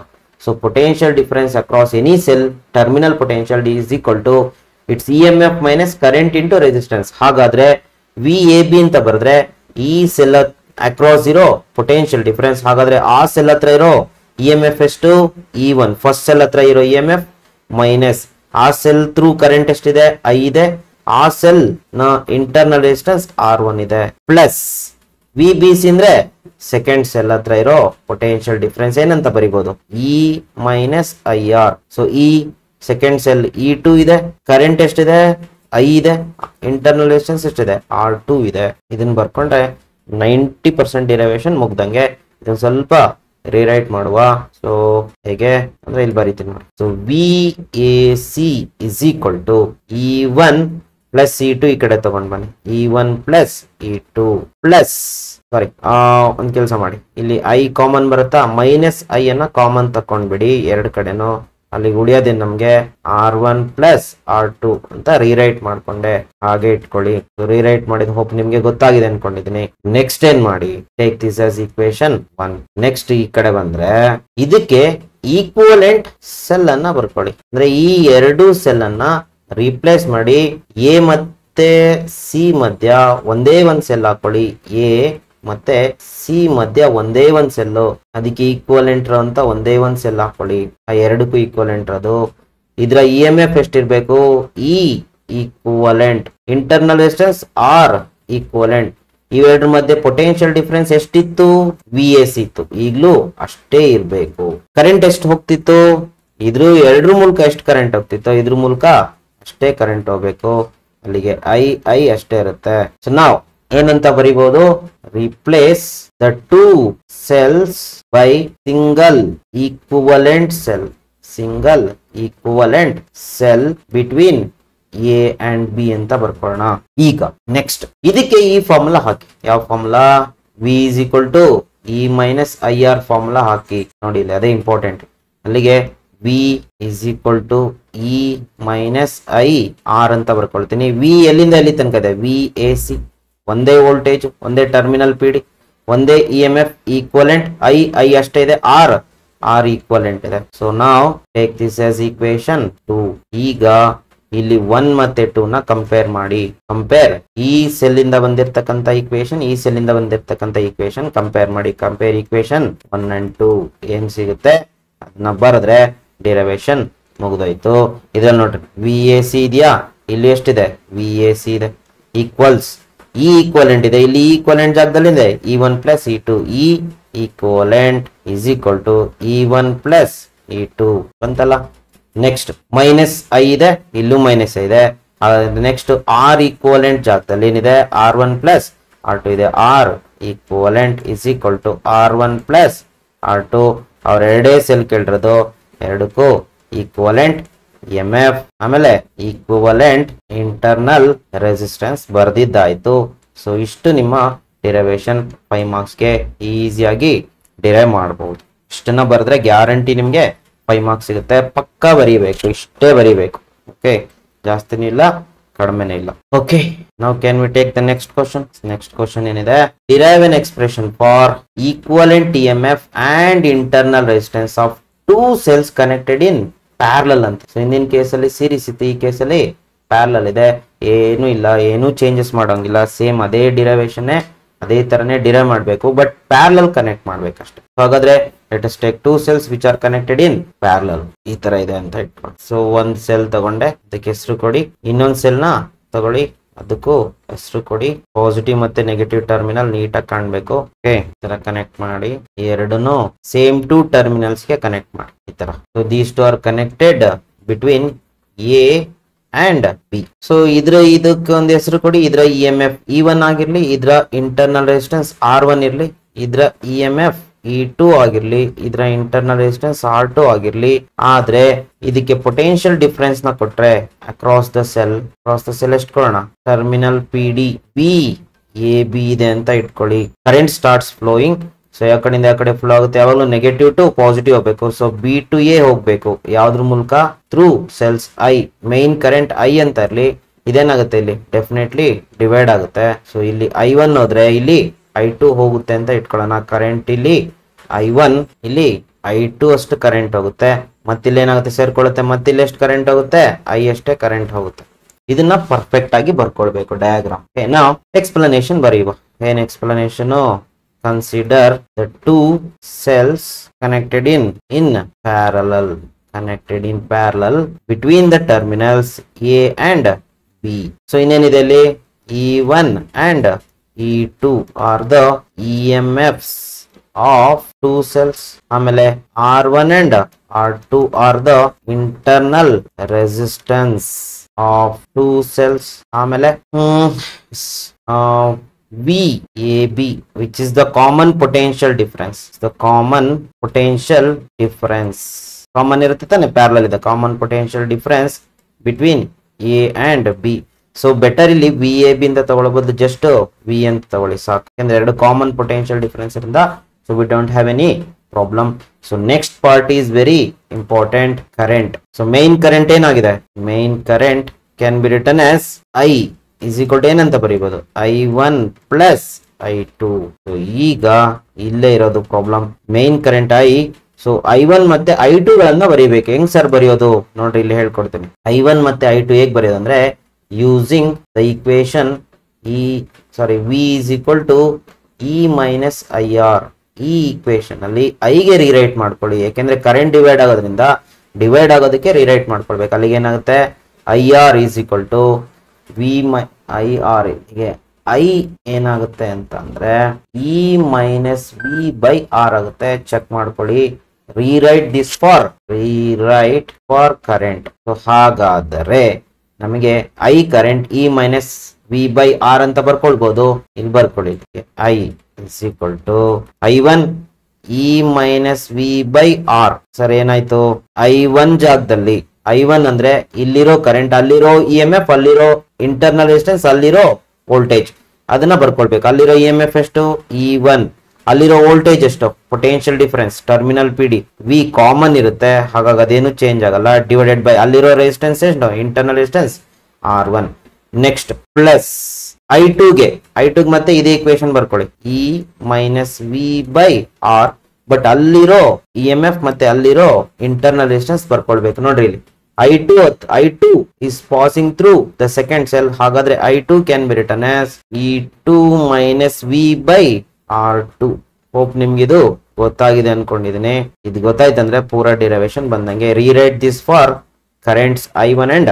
So potential difference across any cell, terminal potential is equal to its EMF minus current into resistance. ಹಾಗಾದ್ರೆ VAB ಅಂತ ಬರೆದ್ರೆ ಈ ಸೆಲ್ ಅಕ್ರಾಸ್ ಇರೋ ಪೊಟೆನ್ಶಿಯಲ್ ಡಿಫರೆನ್ಸ್, ಹಾಗಾದ್ರೆ ಆ ಸೆಲ್ ಹತ್ರ ಇರೋ EMF ಎಷ್ಟು? E1. ಫಸ್ಟ್ ಸೆಲ್ ಹತ್ರ ಇರೋ EMF ಮೈನಸ್ ಆ ಸೆಲ್ ಥ್ರೂ ಕರೆಂಟ್ ಎಷ್ಟಿದೆ? I ಇದೆ. ಆ ಸೆಲ್ ನ ಇಂಟರ್ನಲ್ ರೆಸಿಸ್ಟೆನ್ಸ್ R1 ಇದೆ. ಪ್ಲಸ್ VBC ಅಂದ್ರೆ ಸೆಕೆಂಡ್ ಸೆಲ್ ಹತ್ರ ಇರೋ ಪೊಟೆನ್ಶಿಯಲ್ ಡಿಫರೆನ್ಸ್ ಏನಂತ ಬರಿಬಹುದು? E minus IR. ಸೊ ಈ ಸೆಕೆಂಡ್ ಸೆಲ್ E2 ಇದೆ, ಕರೆಂಟ್ ಎಷ್ಟಿದೆ? I ಇದೆ, ಇಂಟರ್ನಲ್ ರೆಸಿಸ್ಟೆನ್ಸ್ ಎಷ್ಟಿದೆ? R2 ಇದೆ. ಇದನ್ನ ಬರ್ಕೊಂಡ್ರೆ 90% ಡಿರೈವೇಶನ್ ಮುಗ್ದಂಗೆ. ಇದನ್ನ ಸ್ವಲ್ಪ ರಿರೈಟ್ ಮಾಡುವ. ಸೊ ಹೇಗೆ ಅಂದ್ರೆ ಇಲ್ಲಿ ಬರೀತೀನಿ ನೋಡಿ. So VAC is equal to E1 plus E2 ಈ ಕಡೆ ತಗೊಂಡ್ ಬನ್ನಿ. E1 ಪ್ಲಸ್ E2 ಪ್ಲಸ್ ಸಾರಿ ಒಂದ್ ಕೆಲಸ ಮಾಡಿ, ಇಲ್ಲಿ I ಕಾಮನ್ ಬರುತ್ತಾ? ಮೈನಸ್ I ಅನ್ನ ಕಾಮನ್ ತಕೊಂಡ್ಬಿಡಿ ಎರಡು ಕಡೆನು. ಅಲ್ಲಿಗೆ ಉಳಿಯೋದೇನು ನಮ್ಗೆ? R1 ಪ್ಲಸ್ R2 ಅಂತ ರಿರೈಟ್ ಮಾಡ್ಕೊಂಡೆ. ಹಾಗೆ ಇಟ್ಕೊಳ್ಳಿ. ರಿರೈಟ್ ಮಾಡಿದ ಹೋಪ್ ನಿಮ್ಗೆ ಗೊತ್ತಾಗಿದೆ ಅನ್ಕೊಂಡಿದೀನಿ. ನೆಕ್ಸ್ಟ್ ಏನ್ ಮಾಡಿ? Take this as equation 1. Next ಈ ಕಡೆ ಬಂದ್ರೆ ಇದಕ್ಕೆ ಈಕ್ವಲೆಂಟ್ ಸೆಲ್ ಅನ್ನ ಬರ್ಕೊಳ್ಳಿ. ಅಂದ್ರೆ ಈ ಎರಡು ಸೆಲ್ ಅನ್ನ ರೀಪ್ಲೇಸ್ ಮಾಡಿ ಎ ಮತ್ತೆ ಸಿ ಮಧ್ಯ ಒಂದೇ ಒಂದ್ ಸೆಲ್ ಹಾಕೊಳ್ಳಿ. ಎ ಮತ್ತೆ ಸಿ ಮಧ್ಯ ಒಂದೇ ಒಂದ್ ಸೆಲ್ಲು, ಅದಕ್ಕೆ ಈಕ್ವಲೆಂಟ್ ಅಂತ ಒಂದೇ ಒಂದ್ ಸೆಲ್ ಹಾಕೊಳ್ಳಿ. ಆ ಎರಡಕ್ಕೂ ಈಕ್ವಲೆಂಟ್ ಅದು. ಇದ್ರ EMF ಎಷ್ಟಿರ್ಬೇಕು? E equivalent. Internal resistance R equivalent. ಇವೆರಡರ ಮಧ್ಯೆ ಪೊಟೆನ್ಶಿಯಲ್ ಡಿಫರೆನ್ಸ್ ಎಷ್ಟಿತ್ತು? VAC ಇತ್ತು. ಈಗ್ಲೂ ಅಷ್ಟೇ ಇರ್ಬೇಕು. ಕರೆಂಟ್ ಎಷ್ಟು ಹೋಗ್ತಿತ್ತು? ಎರಡ್ರ ಮೂಲಕ ಎಷ್ಟು ಕರೆಂಟ್ ಹೋಗ್ತಿತ್ತು? ಇದ್ರ ಮೂಲಕ ಅಷ್ಟೇ ಕರೆಂಟ್ ಹೋಗ್ಬೇಕು. ಅಲ್ಲಿಗೆ I ಅಷ್ಟೇ ಇರುತ್ತೆ. ಸೊ ನಾವು ಏನಂತ ಬರೀಬಹುದು? Replace the two cells by single equivalent cell. Single equivalent cell between A and B ಅಂತ ಬರ್ಕೊಳ್ಳೋಣ. ಈಗ ನೆಕ್ಸ್ಟ್ ಇದಕ್ಕೆ ಈ ಫಾರ್ಮುಲಾ ಹಾಕಿ. ಯಾವ formula? V is equal to E minus IR formula ಹಾಕಿ. ನೋಡಿ ಇಲ್ಲಿ ಅದೇ ಇಂಪಾರ್ಟೆಂಟ್. ಅಲ್ಲಿಗೆ V is equal to E minus IR ಅಂತ ಬರ್ಕೊಳ್ತೀನಿ. V ಎಲ್ಲಿಂದ ಎಲ್ಲಿ ತನಕ ಇದೆ? VAC. ಒಂದೇ ವೋಲ್ಟೇಜ್, ಒಂದೇ ಟರ್ಮಿನಲ್ PD, ಒಂದೇ EMF, ಈಕ್ವಲೆಂಟ್. I ಅಷ್ಟೇ ಇದೆ. R ಈಕ್ವಲೆಂಟ್ ಇದೆ. ಸೊ ನಾವು ಟೇಕ್ ದಿಸ್ ಆಸ್ ಈಕ್ವೇಶನ್ 2. ಈಗ ಇಲ್ಲಿ 1 ಮತ್ತೆ 2 ನ ಕಂಪೇರ್ ಮಾಡಿ. ಕಂಪೇರ್ ಈ ಸೆಲ್ ಇಂದ ಬಂದಿರತಕ್ಕಂತ ಈಕ್ವೇಶನ್, ಈ ಸೆಲ್ ಇಂದ ಬಂದಿರತಕ್ಕಂತ ಈಕ್ವೇಶನ್ ಕಂಪೇರ್ ಮಾಡಿ. ಕಂಪೇರ್ ಈಕ್ವೇಶನ್ 1 and 2 ಏನ್ ಸಿಗುತ್ತೆ ಅದನ್ನ ಬರೆದ್ರೆ ಡಿರೈವೇಶನ್ ಮುಗಿದೋಯ್ತು. ಇದ್ರಲ್ಲಿ ನೋಡ್ರಿ VAC ಇದೆಯಾ, ಇಲ್ಲಿ ಎಷ್ಟಿದೆ VAC ಇದೆ, ಈಕ್ವಲ್ಸ್ ಈ ಈಕ್ವಲೆಂಟ್ ಇದೆ, ಇಲ್ಲಿ ಈಕ್ವಲೆಂಟ್ ಜಾಗದಲ್ಲಿ ಇದೆ E1 plus E2. E equivalent is equal to E1 plus E2 ಬಂತಲ್ಲ. ನೆಕ್ಸ್ಟ್ ಮೈನಸ್ ಐ ಇದೆ, ಇಲ್ಲೂ ಮೈನಸ್ ಇದೆ. ನೆಕ್ಸ್ಟ್ ಆರ್ ಈಕ್ವಲೆಂಟ್ ಜಾಗದಲ್ಲಿ ಏನಿದೆ R1 plus R2 ಇದೆ. R equivalent is equal to R1 plus R2. ಅವ್ರ ಎರಡೇ ಸೆಲ್ ಕೇಳಿರೋದು, ಎರಡಕ್ಕೂ ಈಕ್ವಲೆಂಟ್ MF ಆಮೇಲೆ ಈಕ್ವಲೆಂಟ್ ಇಂಟರ್ನಲ್ ರೆಸಿಸ್ಟೆನ್ಸ್ ಬರ್ದಿದ್ದಾಯ್ತು. ಸೊ ಇಷ್ಟು ನಿಮ್ಮ ಡಿರೈವೇಶನ್ 5 ಮಾರ್ಕ್ಸ್ಗೆ ಈಸಿಯಾಗಿ ಡಿರೈವ್ ಮಾಡಬಹುದು. ಇಷ್ಟನ್ನ ಬರೆದ್ರೆ ಗ್ಯಾರಂಟಿ ನಿಮ್ಗೆ 5 ಮಾರ್ಕ್ಸ್ ಸಿಗುತ್ತೆ. ಪಕ್ಕಾ ಬರೀಬೇಕು, ಇಷ್ಟೇ ಬರೀಬೇಕು. ಓಕೆ, ಜಾಸ್ತಿನೂ ಇಲ್ಲ ಕಡಿಮೆನೇ ಇಲ್ಲ. ಓಕೆ, ನಾವು can we take the next question. Next question ಏನಿದೆ, derive an expression for equivalent EMF and internal resistance of 2 cells connected in parallel ಅಂತ. ಸೊ ಹಿಂದಿನ ಕೇಸಲ್ಲಿ ಸೀರೀಸ್ ಇತ್ತು, ಈ ಕೇಸಲ್ಲಿ ಪ್ಯಾರಲಲ್ ಇದೆ. ಏನು ಇಲ್ಲ, ಏನು ಚೇಂಜಸ್ ಮಾಡೋಂಗಿಲ್ಲ, ಸೇಮ್ ಅದೇ ಡಿರೈವೇಶನ್ ಅದೇ ತರನೇ ಡಿರೈವ್ ಮಾಡಬೇಕು, ಬಟ್ ಪ್ಯಾರಲಲ್ ಕನೆಕ್ಟ್ ಮಾಡ್ಬೇಕಷ್ಟೇ. ಹಾಗಾದ್ರೆ let us take 2 cells which are connected in parallel. ಈ ತರ ಇದೆ ಅಂತ ಇಟ್ಕೊಂಡು, ಸೊ ಒಂದ್ ಸೆಲ್ ತಗೊಂಡೆ, ಅದಕ್ಕೆ ಹೆಸರು ಕೊಡಿ. ಇನ್ನೊಂದ್ ಸೆಲ್ ನ ತಗೊಳ್ಳಿ, ಅದಕ್ಕೂ ಹೆಸರು ಕೊಡಿ. ಪಾಸಿಟಿವ್ ಮತ್ತೆ ನೆಗೆಟಿವ್ ಟರ್ಮಿನಲ್ ನೀಟಾಗಿ ಕಾಣ್ಬೇಕು. ಓಕೆ, ಈ ತರ ಕನೆಕ್ಟ್ ಮಾಡಿ. ಎರಡನ್ನು ಸೇಮ್ 2 terminals ಗೆ ಕನೆಕ್ಟ್ ಮಾಡಿ ಈ ತರ. So these 2 are connected between A and B. So ಇದಕ್ಕೆ ಒಂದು ಹೆಸರು ಕೊಡಿ. ಇದ್ರ EMF E1 ಆಗಿರ್ಲಿ, ಇದ್ರ ಇಂಟರ್ನಲ್ ರೆಸಿಸ್ಟೆನ್ಸ್ R1 ಇರ್ಲಿ, ಇದ್ರ EMF E2 ಆಗಿರ್ಲಿ, ಇದ್ರ ಇಂಟರ್ನಲ್ ರೆಸಿಸ್ಟೆನ್ಸ್ R2 ಆಗಿರ್ಲಿ. ಆದ್ರೆ ಇದಕ್ಕೆ ಪೊಟೆನ್ಶಿಯಲ್ ಡಿಫರೆನ್ಸ್ ನ ಕೊಟ್ರೆ ಅಕ್ರಾಸ್ ದ ಸೆಲ್ ಎಷ್ಟು ಕೊಡೋಣ, ಟರ್ಮಿನಲ್ PD B AB ಇದೆ ಅಂತ ಇಟ್ಕೊಳ್ಳಿ. Current starts flowing. ಸೊ ಯಾವ ಕಡೆಯಿಂದ ಯಾವ ಕಡೆ ಫ್ಲೋ ಆಗುತ್ತೆ, ಯಾವಾಗಲೂ ನೆಗೆಟಿವ್ ಟು ಪಾಸಿಟಿವ್ ಹೋಗ್ಬೇಕು. ಸೊ B to A ಹೋಗ್ಬೇಕು. ಯಾವ್ದ್ರ ಮೂಲಕ, through cells I. Main current I ಅಂತ ಇರ್ಲಿ, ಇದೇನಾಗುತ್ತೆ ಇಲ್ಲಿ ಡೆಫಿನೆಟ್ಲಿ ಡಿವೈಡ್ ಆಗುತ್ತೆ. ಸೊ ಇಲ್ಲಿ I1 ಹೋದ್ರೆ ಇಲ್ಲಿ I2 ಹೋಗುತ್ತೆ ಅಂತ ಇಟ್ಕೊಳ್ಳೋಣ. ಕರೆಂಟ್ ಇಲ್ಲಿ I1, ಇಲ್ಲಿ I2 ಅಷ್ಟು ಕರೆಂಟ್ ಹೋಗುತ್ತೆ. ಮತ್ತಿಲ್ಲಿ ಏನಾಗುತ್ತೆ, ಸೇರ್ಕೊಳ್ಳುತ್ತೆ. ಮತ್ತಿಲ್ಲಿ ಎಷ್ಟು ಕರೆಂಟ್ ಹೋಗುತ್ತೆ, I ಅಷ್ಟೇ ಕರೆಂಟ್ ಹೋಗುತ್ತೆ. ಇದನ್ನ ಪರ್ಫೆಕ್ಟ್ ಆಗಿ ಬರ್ಕೊಳ್ಬೇಕು ಡಯಾಗ್ರಾಮ್. ನಾವು ಎಕ್ಸ್ಪ್ಲನೇಷನ್ ಬರೆಯುವ. ಏನ್ explanation, consider the 2 cells connected in parallel between the terminals A and B. So ಇನ್ನೇನಿದೆ ಇಲ್ಲಿ, E1 and E2 are the EMFs of 2 cells. ಆಮೇಲೆ R1 and R2 are the internal resistance of 2 cells. ಆಮೇಲೆ VAB, which is the common potential difference. The common potential difference. Common ಇರುತ್ತೆ ತಾನೆ, ಪ್ಯಾರಲಲ್ ಇದೆ. Common potential difference between A and B. So better ಇಲ್ಲಿ VAB ಅಂತ ತಗೊಳ್ಳೋ ಬದಲು ಜಸ್ಟ್ V ಅಂತ ತಗೊಳ್ಳಿ ಸಾಕು. ಯಾಕಂದ್ರೆ ಎರಡು ಕಾಮನ್ ಪೊಟೆನ್ಶಿಯಲ್ ಡಿಫರೆನ್ಸ್ ಇರಿಂದ, so we don't have any problem. So next part is very important, current. So main current ಏನಾಗಿದೆ, main current can be written as I is equal to ಏನಂತ ಬರೀಬಹುದು, I1 plus I2. ಸೊ ಈಗ ಇಲ್ಲೇ ಇರೋದು problem, main current I. So I1 ಮತ್ತೆ I2 ಗಳನ್ನ ಬರೀಬೇಕು. ಹೆಂಗ್ ಸರ್ ಬರೆಯೋದು ನೋಡ್ರಿ, ಇಲ್ಲಿ ಹೇಳ್ಕೊಡ್ತೀನಿ. I1 ಮತ್ತೆ I2 ಹೇಗ್ ಬರೆಯೋದು ಅಂದ್ರೆ, using the equation V is equal to E minus IR. ಈ ಈಕ್ವೇಶನ್ ಅಲ್ಲಿ I ಗೆ ರಿರೈಟ್ ಮಾಡ್ಕೊಳ್ಳಿ. ಯಾಕೆಂದ್ರೆ ಕರೆಂಟ್ ಡಿವೈಡ್ ಆಗೋದ್ರಿಂದ, ಡಿವೈಡ್ ಆಗೋದಕ್ಕೆ ರಿರೈಟ್ ಮಾಡ್ಕೊಳ್ಬೇಕು. ಅಲ್ಲಿಗೆ ಏನಾಗುತ್ತೆ, IR is equal to IR. ಹೀಗೆ I ಏನಾಗುತ್ತೆ ಅಂತ ಅಂದ್ರೆ E minus V by R ಆಗುತ್ತೆ. ಚೆಕ್ ಮಾಡ್ಕೊಳ್ಳಿ. rewrite for current. ಸೊ ಹಾಗಾದರೆ ನಮಗೆ I current E minus V by R ಅಂತ ಬರ್ಕೊಳ್ಬಹುದು. ಇಲ್ಲಿ ಬರ್ಕೊಳ್ಳಿ, I is equal to I1 E minus V by R. Sir ಏನಾಯ್ತು, I1 ಜಾಗದಲ್ಲಿ, I1 ಅಂದ್ರೆ ಇಲ್ಲಿರೋ ಕರೆಂಟ್, ಅಲ್ಲಿರೋ EMF, ಅಲ್ಲಿರೋ ಇಂಟರ್ನಲ್ ರೆಸಿಸ್ಟೆನ್ಸ್, ಅಲ್ಲಿರೋ ವೋಲ್ಟೇಜ್, ಅದನ್ನ ಬರ್ಕೊಳ್ಬೇಕು. ಅಲ್ಲಿರೋ EMF ಎಷ್ಟು, E1. ಅಲ್ಲಿರೋ ವೋಲ್ಟೇಜ್ ಎಷ್ಟು, potential difference terminal PD. V common ಇರುತ್ತೆ, ಹಾಗಾಗಿ ಅದೇನು ಚೇಂಜ್ ಆಗಲ್ಲ. ಡಿವೈಡೆಡ್ ಬೈ ಅಲ್ಲಿರೋ ರೆಸಿಸ್ಟೆನ್ಸ್ ಎಷ್ಟು, internal resistance R1. Next plus I2 ಗೆ ಮತ್ತೆ ಇದೇ ಇಕ್ವೇಶನ್ ಬರ್ಕೊಳ್ಳಿ, E minus V by R. But ಅಲ್ಲಿರೋ EMF ಮತ್ತೆ ಅಲ್ಲಿರೋ ಇಂಟರ್ನಲ್ ರೆಸಿಸ್ಟೆನ್ಸ್ ಬರ್ಕೊಳ್ಬೇಕು. ನೋಡ್ರಿ ಇಲ್ಲಿ I2 is passing through the second cell. ಹಾಗಾದ್ರೆ I2 can be written as E2 minus V by R2. Hope ನಿಮ್ಗಿದು ಗೊತ್ತಾಗಿದೆ ಅನ್ಕೊಂಡಿದ್ದೀನಿ. ಇದು ಗೊತ್ತಾಯ್ತಂದ್ರೆ ಪೂರಾ ಡಿರೈವೇಶನ್ ಬಂದಂಗೆ. Rewrite this for currents I1 and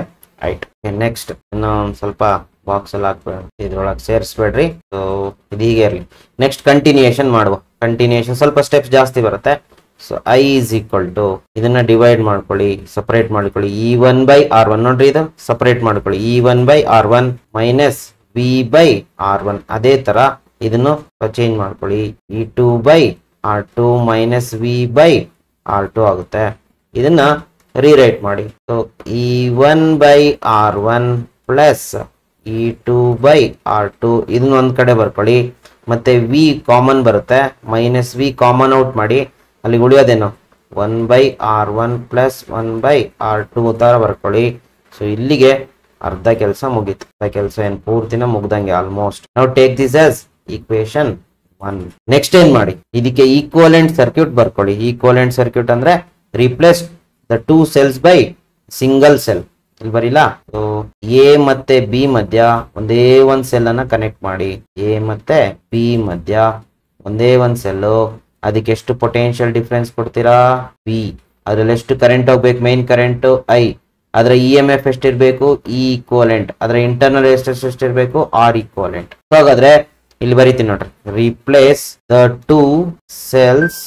I2. Next ಇನ್ನು ಸ್ವಲ್ಪ ಬಾಕ್ಸ್ ಎಲ್ಲ ಹಾಕ್ಬೇಡ, ಇದ್ರೊಳಗೆ ಸೇರಿಸ್ಬೇಡ್ರಿ. ಸೊ ಇದು ಹೀಗೆ ಇರಲಿ. ನೆಕ್ಸ್ಟ್ ಕಂಟಿನ್ಯೂಯೇಷನ್ ಮಾಡುವ. ಕಂಟಿನ್ಯೂಯೇಷನ್ ಸ್ವಲ್ಪ ಸ್ಟೆಪ್ಸ್ ಜಾಸ್ತಿ ಬರುತ್ತೆ. So I is equal to ಇದನ್ನ ಡಿವೈಡ್ ಮಾಡ್ಕೊಳ್ಳಿ, ಸಪರೇಟ್ ಮಾಡ್ಕೊಳ್ಳಿ. E1 by R1 ನೋಡ್ರಿ, ಇದು ಸಪರೇಟ್ ಮಾಡ್ಕೊಳ್ಳಿ. E1 by R1 minus V by R1. ಅದೇ ತರ ಇದನ್ನು ಚೇಂಜ್ ಮಾಡ್ಕೊಳ್ಳಿ. E2 by R2 minus V by R2 ಆಗುತ್ತೆ. ಇದನ್ನ ರೀರೈಟ್ ಮಾಡಿ. So E1 by R1 plus E2 by R2 ಇದನ್ನ ಒಂದ್ ಕಡೆ ಬರ್ಕೊಳ್ಳಿ. ಮತ್ತೆ V ಕಾಮನ್ ಬರುತ್ತೆ, ಮೈನಸ್ V ಕಾಮನ್ ಔಟ್ ಮಾಡಿ. ಅಲ್ಲಿ ಉಳಿಯೋದೇನು 1 by R1 plus 1 by R2 ತರ ಬರ್ಕೊಳ್ಳಿ. ಸೊ ಇಲ್ಲಿಗೆ ಅರ್ಧ ಕೆಲಸ ಮುಗೀತು. ಅರ್ಧ ಕೆಲಸ ಏನ್ ಪೂರ್ತಿನ ಮುಗ್ದಂಗೆ ಆಲ್ಮೋಸ್ಟ್. ನಾವು take this as equation 1. Next ಏನ್ ಮಾಡಿ, ಇದಕ್ಕೆ ಈಕ್ವಲೆಂಟ್ ಸರ್ಕ್ಯೂಟ್ ಬರ್ಕೊಳ್ಳಿ. ಈಕ್ವಲೆಂಟ್ ಸರ್ಕ್ಯೂಟ್ ಅಂದ್ರೆ replace the 2 cells by single cell. ಇಲ್ಲಿ ಬರಿಲ್ಲ. ಎ ಮತ್ತೆ ಬಿ ಮಧ್ಯ ಒಂದೇ ಒಂದ್ ಸೆಲ್ ಅನ್ನ ಕನೆಕ್ಟ್ ಮಾಡಿ. ಎ ಮತ್ತೆ ಬಿ ಮಧ್ಯ ಒಂದೇ ಒಂದ್ ಸೆಲ್ಲು. ಅದಕ್ಕೆ ಎಷ್ಟು ಪೊಟೆನ್ಶಿಯಲ್ ಡಿಫರೆನ್ಸ್ ಕೊಡ್ತೀರಾ? ಬಿ. ಅದ್ರಲ್ಲಿ ಎಷ್ಟು ಕರೆಂಟ್ ಹೋಗ್ಬೇಕು? Main current I. ಅದರ EMF ಎಷ್ಟಿರ್ಬೇಕು? E equivalent. ಅದರ ಇಂಟರ್ನಲ್ ರೆಸಿಸ್ಟೆನ್ಸ್ ಎಷ್ಟಿರ್ಬೇಕು? R equivalent. ಹಾಗಾದ್ರೆ ಇಲ್ಲಿ ಬರೀತೀನಿ ನೋಡ್ರಿ. Replace the 2 cells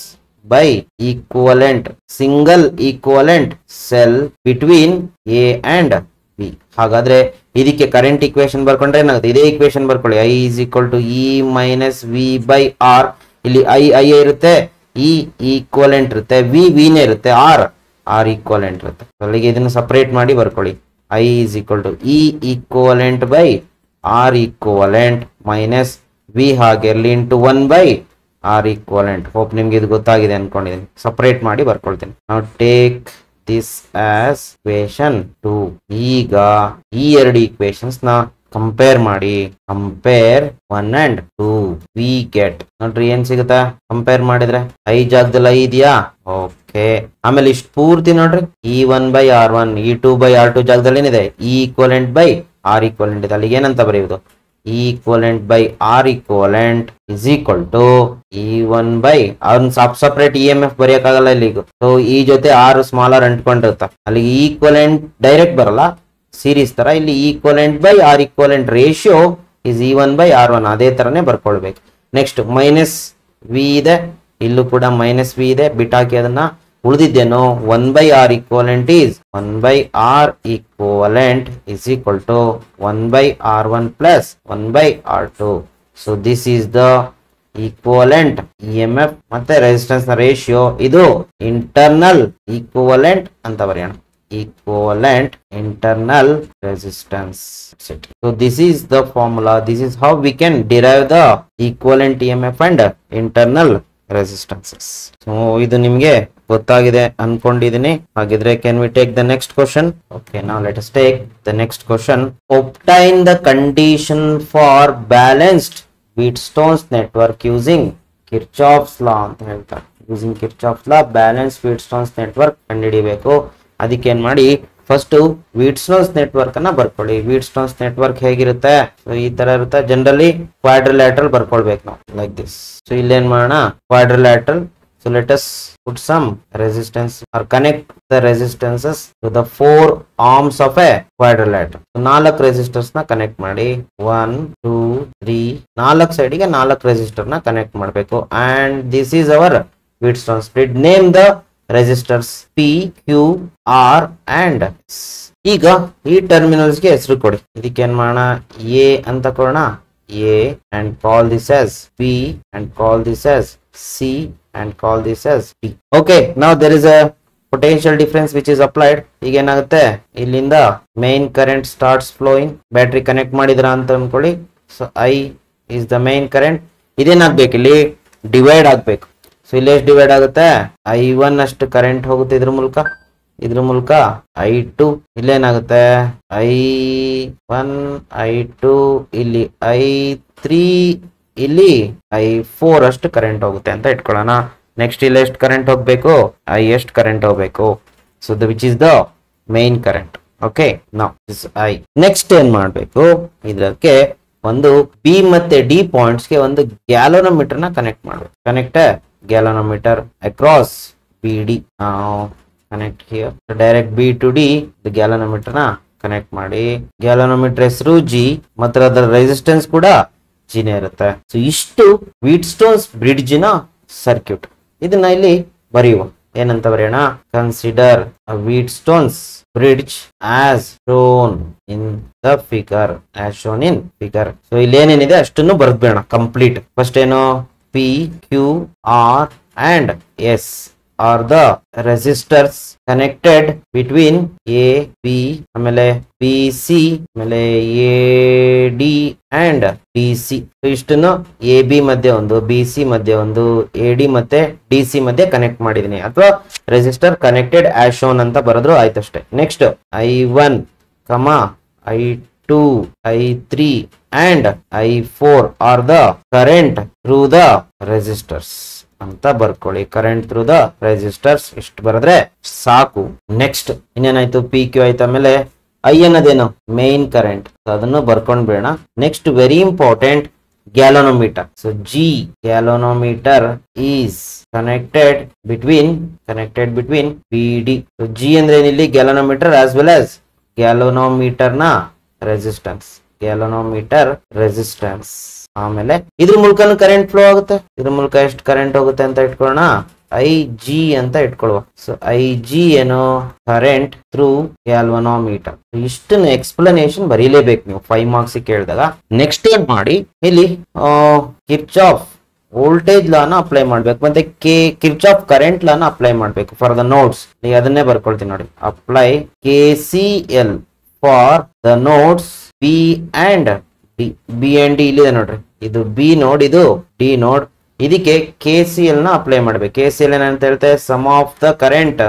by equivalent single equivalent cell between A and B. ಹಾಗಾದ್ರೆ ಇದಕ್ಕೆ ಕರೆಂಟ್ ಇಕ್ವೇಶನ್ ಬರ್ಕೊಂಡ್ರೆ ಏನಾಗುತ್ತೆ? ಇದೇ ಇಕ್ವೇಶನ್ ಬರ್ಕೊಳ್ಳಿ. I is equal to E minus V by R. ಇಲ್ಲಿ I ಇರುತ್ತೆ, E ಈಕ್ವಲೆಂಟ್ ಇರುತ್ತೆ, V ನೇ ಇರುತ್ತೆ, R ಈಕ್ವಲೆಂಟ್ ಇರುತ್ತೆ. ಅಲ್ಲಿಗೆ ಇದನ್ನ ಸಪರೇಟ್ ಮಾಡಿ ಬರ್ಕೊಳ್ಳಿ. I is equal to E equivalent by R equivalent minus V ಹಾಗೆ ಇರಲಿ into 1 by R equivalent. Hope ನಿಮ್ಗೆ ಇದು ಗೊತ್ತಾಗಿದೆ ಅನ್ಕೊಂಡಿದ್ದೀನಿ. ಸಪರೇಟ್ ಮಾಡಿ ಬರ್ಕೊಳ್ತೀನಿ. ನಾವು ಟೇಕ್ ದಿಸ್ ಆಸ್ ಇಕ್ವೇಶನ್ 2. ಈಗ ಈ ಎರಡು ಈಕ್ವೇಶನ್ಸ್ ನ ಕಂಪೇರ್ ಮಾಡಿ. Compare 1 and 2. ವಿ ಗೆಟ್ ನೋಡ್ರಿ ಏನ್ ಸಿಗುತ್ತಾ ಕಂಪೇರ್ ಮಾಡಿದ್ರೆ? I ಜಾಗದಲ್ಲಿ I ಇದೆಯಾ? ಓಕೆ. ಆಮೇಲೆ ಇಷ್ಟು ಪೂರ್ತಿ ನೋಡ್ರಿ. E1 by R1 E2 by R2 ಜಾಗದಲ್ಲಿ ಏನಿದೆ? E equivalent by R equivalent ಇದೆ. ಅಲ್ಲಿಗೆ ಏನಂತ ಬರೆಯುವುದು? E equivalent by R equivalent is equal to E1 by ಅವ್ರನ್ನ ಸಪರೇಟ್ EMF ಬರೆಯಕ್ಕಾಗಲ್ಲ ಇಲ್ಲಿಗೂ. ಸೊ ಈ ಜೊತೆ R ಸ್ಮಾಲರ್ ಅಂಟ್ಕೊಂಡಿರುತ್ತ. ಅಲ್ಲಿ ಈಕ್ವಲೆಂಟ್ ಡೈರೆಕ್ಟ್ ಬರಲ್ಲ, ಸೀರೀಸ್ ತರ. ಇಲ್ಲಿ equivalent by R equivalent ratio is E1 by R1. ಅದೇ ತರನೇ ಬರ್ಕೊಳ್ಬೇಕು. ನೆಕ್ಸ್ಟ್ ಮೈನಸ್ V ಇದೆ, ಇಲ್ಲೂ ಕೂಡ ಮೈನಸ್ V ಇದೆ. ಬಿಟ್ಟಾಕಿ ಅದನ್ನ. ಉಳಿದಿದ್ದೇನು? 1 by R equivalent is 1 by R equivalent is equal to 1 by R1 plus 1 by R2. So this is the equivalent EMF ಮತ್ತೆ resistance ನ ರೇಷಿಯೋ. ಇದು internal equivalent ಅಂತ ಬರೆಯೋಣ. Equivalent internal resistance. So this is the formula. This is how we can derive the equivalent EMF and internal resistances. So ಇದು ನಿಮಗೆ ಗೊತ್ತಾಗಿದೆ ಅನ್ಕೊಂಡಿದ್ದೀನಿ. ಹಾಗಿದ್ರೆ can we take the next question? Okay, now let us take the next question. Obtain the condition for balanced Wheatstone's network using Kirchhoff's law ಅಂತ ಹೇಳ್ತಾರೆ. Using Kirchhoff's law balanced Wheatstone's network ಕಂಡುಹಿಡಿಬೇಕು. ಅದಕ್ಕೆ ಏನ್ ಮಾಡಿ, ಫಸ್ಟ್ Wheatstone's ನೆಟ್ವರ್ಕ್ ಅನ್ನ ಬರ್ಕೊಳ್ಳಿ. Wheatstone's ನೆಟ್ವರ್ಕ್ ಹೇಗಿರುತ್ತೆ? ಸೊ ಈ ತರ ಇರುತ್ತೆ. ಜನರಲಿ ಕ್ವಾಡ್ರಿಲ್ಯಾಟ್ರಲ್ ಬರ್ಕೊಳ್ಬೇಕು ನಾವು, ಲೈಕ್ ದಿಸ್. ಸೊ ಇಲ್ಲೇನ್ ಮಾಡೋಣ? Quadrilateral. So let us put some resistance or connect the resistances to the 4 arms of a quadrilateral. So 4 resistors na connect ಮಾಡಿ. 1 2 3 4 side ಗೆ 4 resistor na connect ಮಾಡಬೇಕು. And this is our Wheatstone split. Name the resistors P, Q, R and S. ಈಗ ಈ ಟರ್ಮಿನಲ್ಸ್ ಗೆ ಹೆಸರು ಕೊಡಿ. ಇದಕ್ಕೆ ಏನ್ ಮಾಡೋಣ? A ಅಂತ ಕೊಡೋಣ. A and call this as B and call this as C and call this as T. Okay, now there is a potential difference which is applied. ಈಗ ಏನಾಗುತ್ತೆ? ಇಲ್ಲಿಂದ main current starts flowing. Battery connect ಮಾಡಿದ್ರ ಅಂತ ಅನ್ಕೊಳ್ಳಿ. So I is the main current. ಇದೇನಾಗ್ಬೇಕು? ಇಲ್ಲಿ ಡಿವೈಡ್ ಆಗ್ಬೇಕು. ಸೊ ಇಲ್ಲಿ ಎಷ್ಟು ಡಿವೈಡ್ ಆಗುತ್ತೆ? I1 ಅಷ್ಟು ಕರೆಂಟ್ ಹೋಗುತ್ತೆ ಇದ್ರ ಮೂಲಕ. ಇದ್ರ ಮೂಲಕ I2 ಇಲ್ಲೇನಾಗುತ್ತೆ? I1 I2 ಇಲ್ಲಿ I3 ಇಲ್ಲಿ I4 ಅಷ್ಟು ಕರೆಂಟ್ ಹೋಗುತ್ತೆ ಅಂತ ಇಟ್ಕೊಳ್ಳೋಣ. ನೆಕ್ಸ್ಟ್ ಇಲ್ಲಿ ಎಷ್ಟು ಕರೆಂಟ್ ಹೋಗ್ಬೇಕು? I ಎಷ್ಟು ಕರೆಂಟ್ ಹೋಗ್ಬೇಕು? So which is the main current. Okay, now this I. Next ಏನ್ ಮಾಡ್ಬೇಕು, ಇದಕ್ಕೆ ಒಂದು ಬಿ ಮತ್ತೆ ಡಿ ಪಾಯಿಂಟ್ಸ್ ಗೆ ಒಂದು ಗ್ಯಾಲೋನೋಮೀಟರ್ ನ ಕನೆಕ್ಟ್ ಮಾಡ್ಬೇಕು. Connect galvanometer across B D. Connect here direct B to D galvanometer ನ ಕನೆಕ್ಟ್ ಮಾಡಿ. ಗ್ಯಾಲೋನೋಮೀಟರ್ ಹೆಸರು ಜಿ ಮತ್ತು ಅದರ ರೆಸಿಸ್ಟೆನ್ಸ್ ಕೂಡ ಜಿನೇ ಇರುತ್ತೆ. ಸೊ ಇಷ್ಟು ವೀಟ್ ಸ್ಟೋನ್ಸ್ ಬ್ರಿಡ್ಜ್ ನ ಸರ್ಕ್ಯೂಟ್. ಇದನ್ನ ಇಲ್ಲಿ ಬರೆಯುವ. ಏನಂತ ಬರೆಯೋಣ, consider Wheatstone's bridge as shown in the figure. As shown in figure. So ಇಲ್ಲಿ ಏನೇನಿದೆ ಅಷ್ಟನ್ನು ಬರ್ದ್ಬೇಡ ಕಂಪ್ಲೀಟ್. ಫಸ್ಟ್ ಏನು, P Q R and S are the resistors connected between A, B, ಆಮೇಲೆ BC, ಆಮೇಲೆ AD and DC. ಇಷ್ಟನ್ನು AB ಮಧ್ಯೆ ಒಂದು, BC ಮಧ್ಯೆ ಒಂದು, AD ಮತ್ತೆ DC ಮಧ್ಯೆ ಕನೆಕ್ಟ್ ಮಾಡಿದೀನಿ. ಅಥವಾ ರೆಸಿಸ್ಟರ್ ಕನೆಕ್ಟೆಡ್ ಆಸ್ ಶೋನ್ ಅಂತ ಬರೆದ್ರು ಆಯ್ತಷ್ಟೇ. Next I1, I2, I3 and I4 are the current through the resistors ಅಂತ ಬರ್ಕೊಳ್ಳಿ. ಕರೆಂಟ್ ಥ್ರೂ ದ ರೆಸಿಸ್ಟರ್ಸ್ ಇಷ್ಟು ಬರೆದ್ರೆ ಸಾಕು. ನೆಕ್ಸ್ಟ್ ಇನ್ನೇನಾಯ್ತು, ಪಿ ಕ್ಯೂ ಆಯ್ತು. ಆಮೇಲೆ ಐ ಅನ್ನೋದೇನು, ಮೇನ್ ಕರೆಂಟ್, ಅದನ್ನು ಬರ್ಕೊಂಡ್ ಬೇಡ. Next very important, galvanometer. So G galvanometer is connected between P D. G ಅಂದ್ರೆ ಏನಿಲ್ಲಿ galvanometer as well as galvanometer ನ ರೆಸಿಸ್ಟೆನ್ಸ್. Galvanometer resistance. ಆಮೇಲೆ ಇದ್ರ ಮೂಲಕ ಕರೆಂಟ್ ಫ್ಲೋ ಆಗುತ್ತೆ. ಇದ್ರ ಮೂಲಕ ಎಷ್ಟು ಕರೆಂಟ್ ಹೋಗುತ್ತೆ ಅಂತ ಇಟ್ಕೊಳ್ಳೋಣ, ಐ ಜಿ ಅಂತ ಇಟ್ಕೊಳ್ಳುವ. ಸೊ ಐ ಜಿ ಏನು, ಕರೆಂಟ್ ಥ್ರೂ ಗ್ಯಾಲ್ವನೋಮೀಟರ್. ಇಷ್ಟನ್ನು ಎಕ್ಸ್ಪ್ಲನೇಷನ್ ಬರೀಲೇಬೇಕು ನೀವು 5 ಮಾರ್ಕ್ಸ್ ಕೇಳಿದಾಗ. ನೆಕ್ಸ್ಟ್ ಏನ್ ಮಾಡಿ, ಇಲ್ಲಿ ಕಿರ್ಚಾಫ್ ವೋಲ್ಟೇಜ್ ಲಾನ ಅಪ್ಲೈ ಮಾಡ್ಬೇಕು, ಮತ್ತೆ ಕಿರ್ಚಾಫ್ ಕರೆಂಟ್ ಲಾನ ಅಪ್ಲೈ ಮಾಡ್ಬೇಕು ಫಾರ್ ದ ನೋಡ್ಸ್. ಅದನ್ನೇ ಬರ್ಕೊಳ್ತೀನಿ ನೋಡಿ. Apply KCL for the notes B and D. B and D ಇಲ್ಲಿದೆ ನೋಡ್ರಿ, ಇದು ಬಿ ನೋಡ್, ಇದು ಡಿ ನೋಡ್. ಇದಕ್ಕೆ KCL ನ ಅಪ್ಲೈ ಮಾಡ್ಬೇಕು. KCL ಏನಂತ ಹೇಳ್ತೆ, sum of the current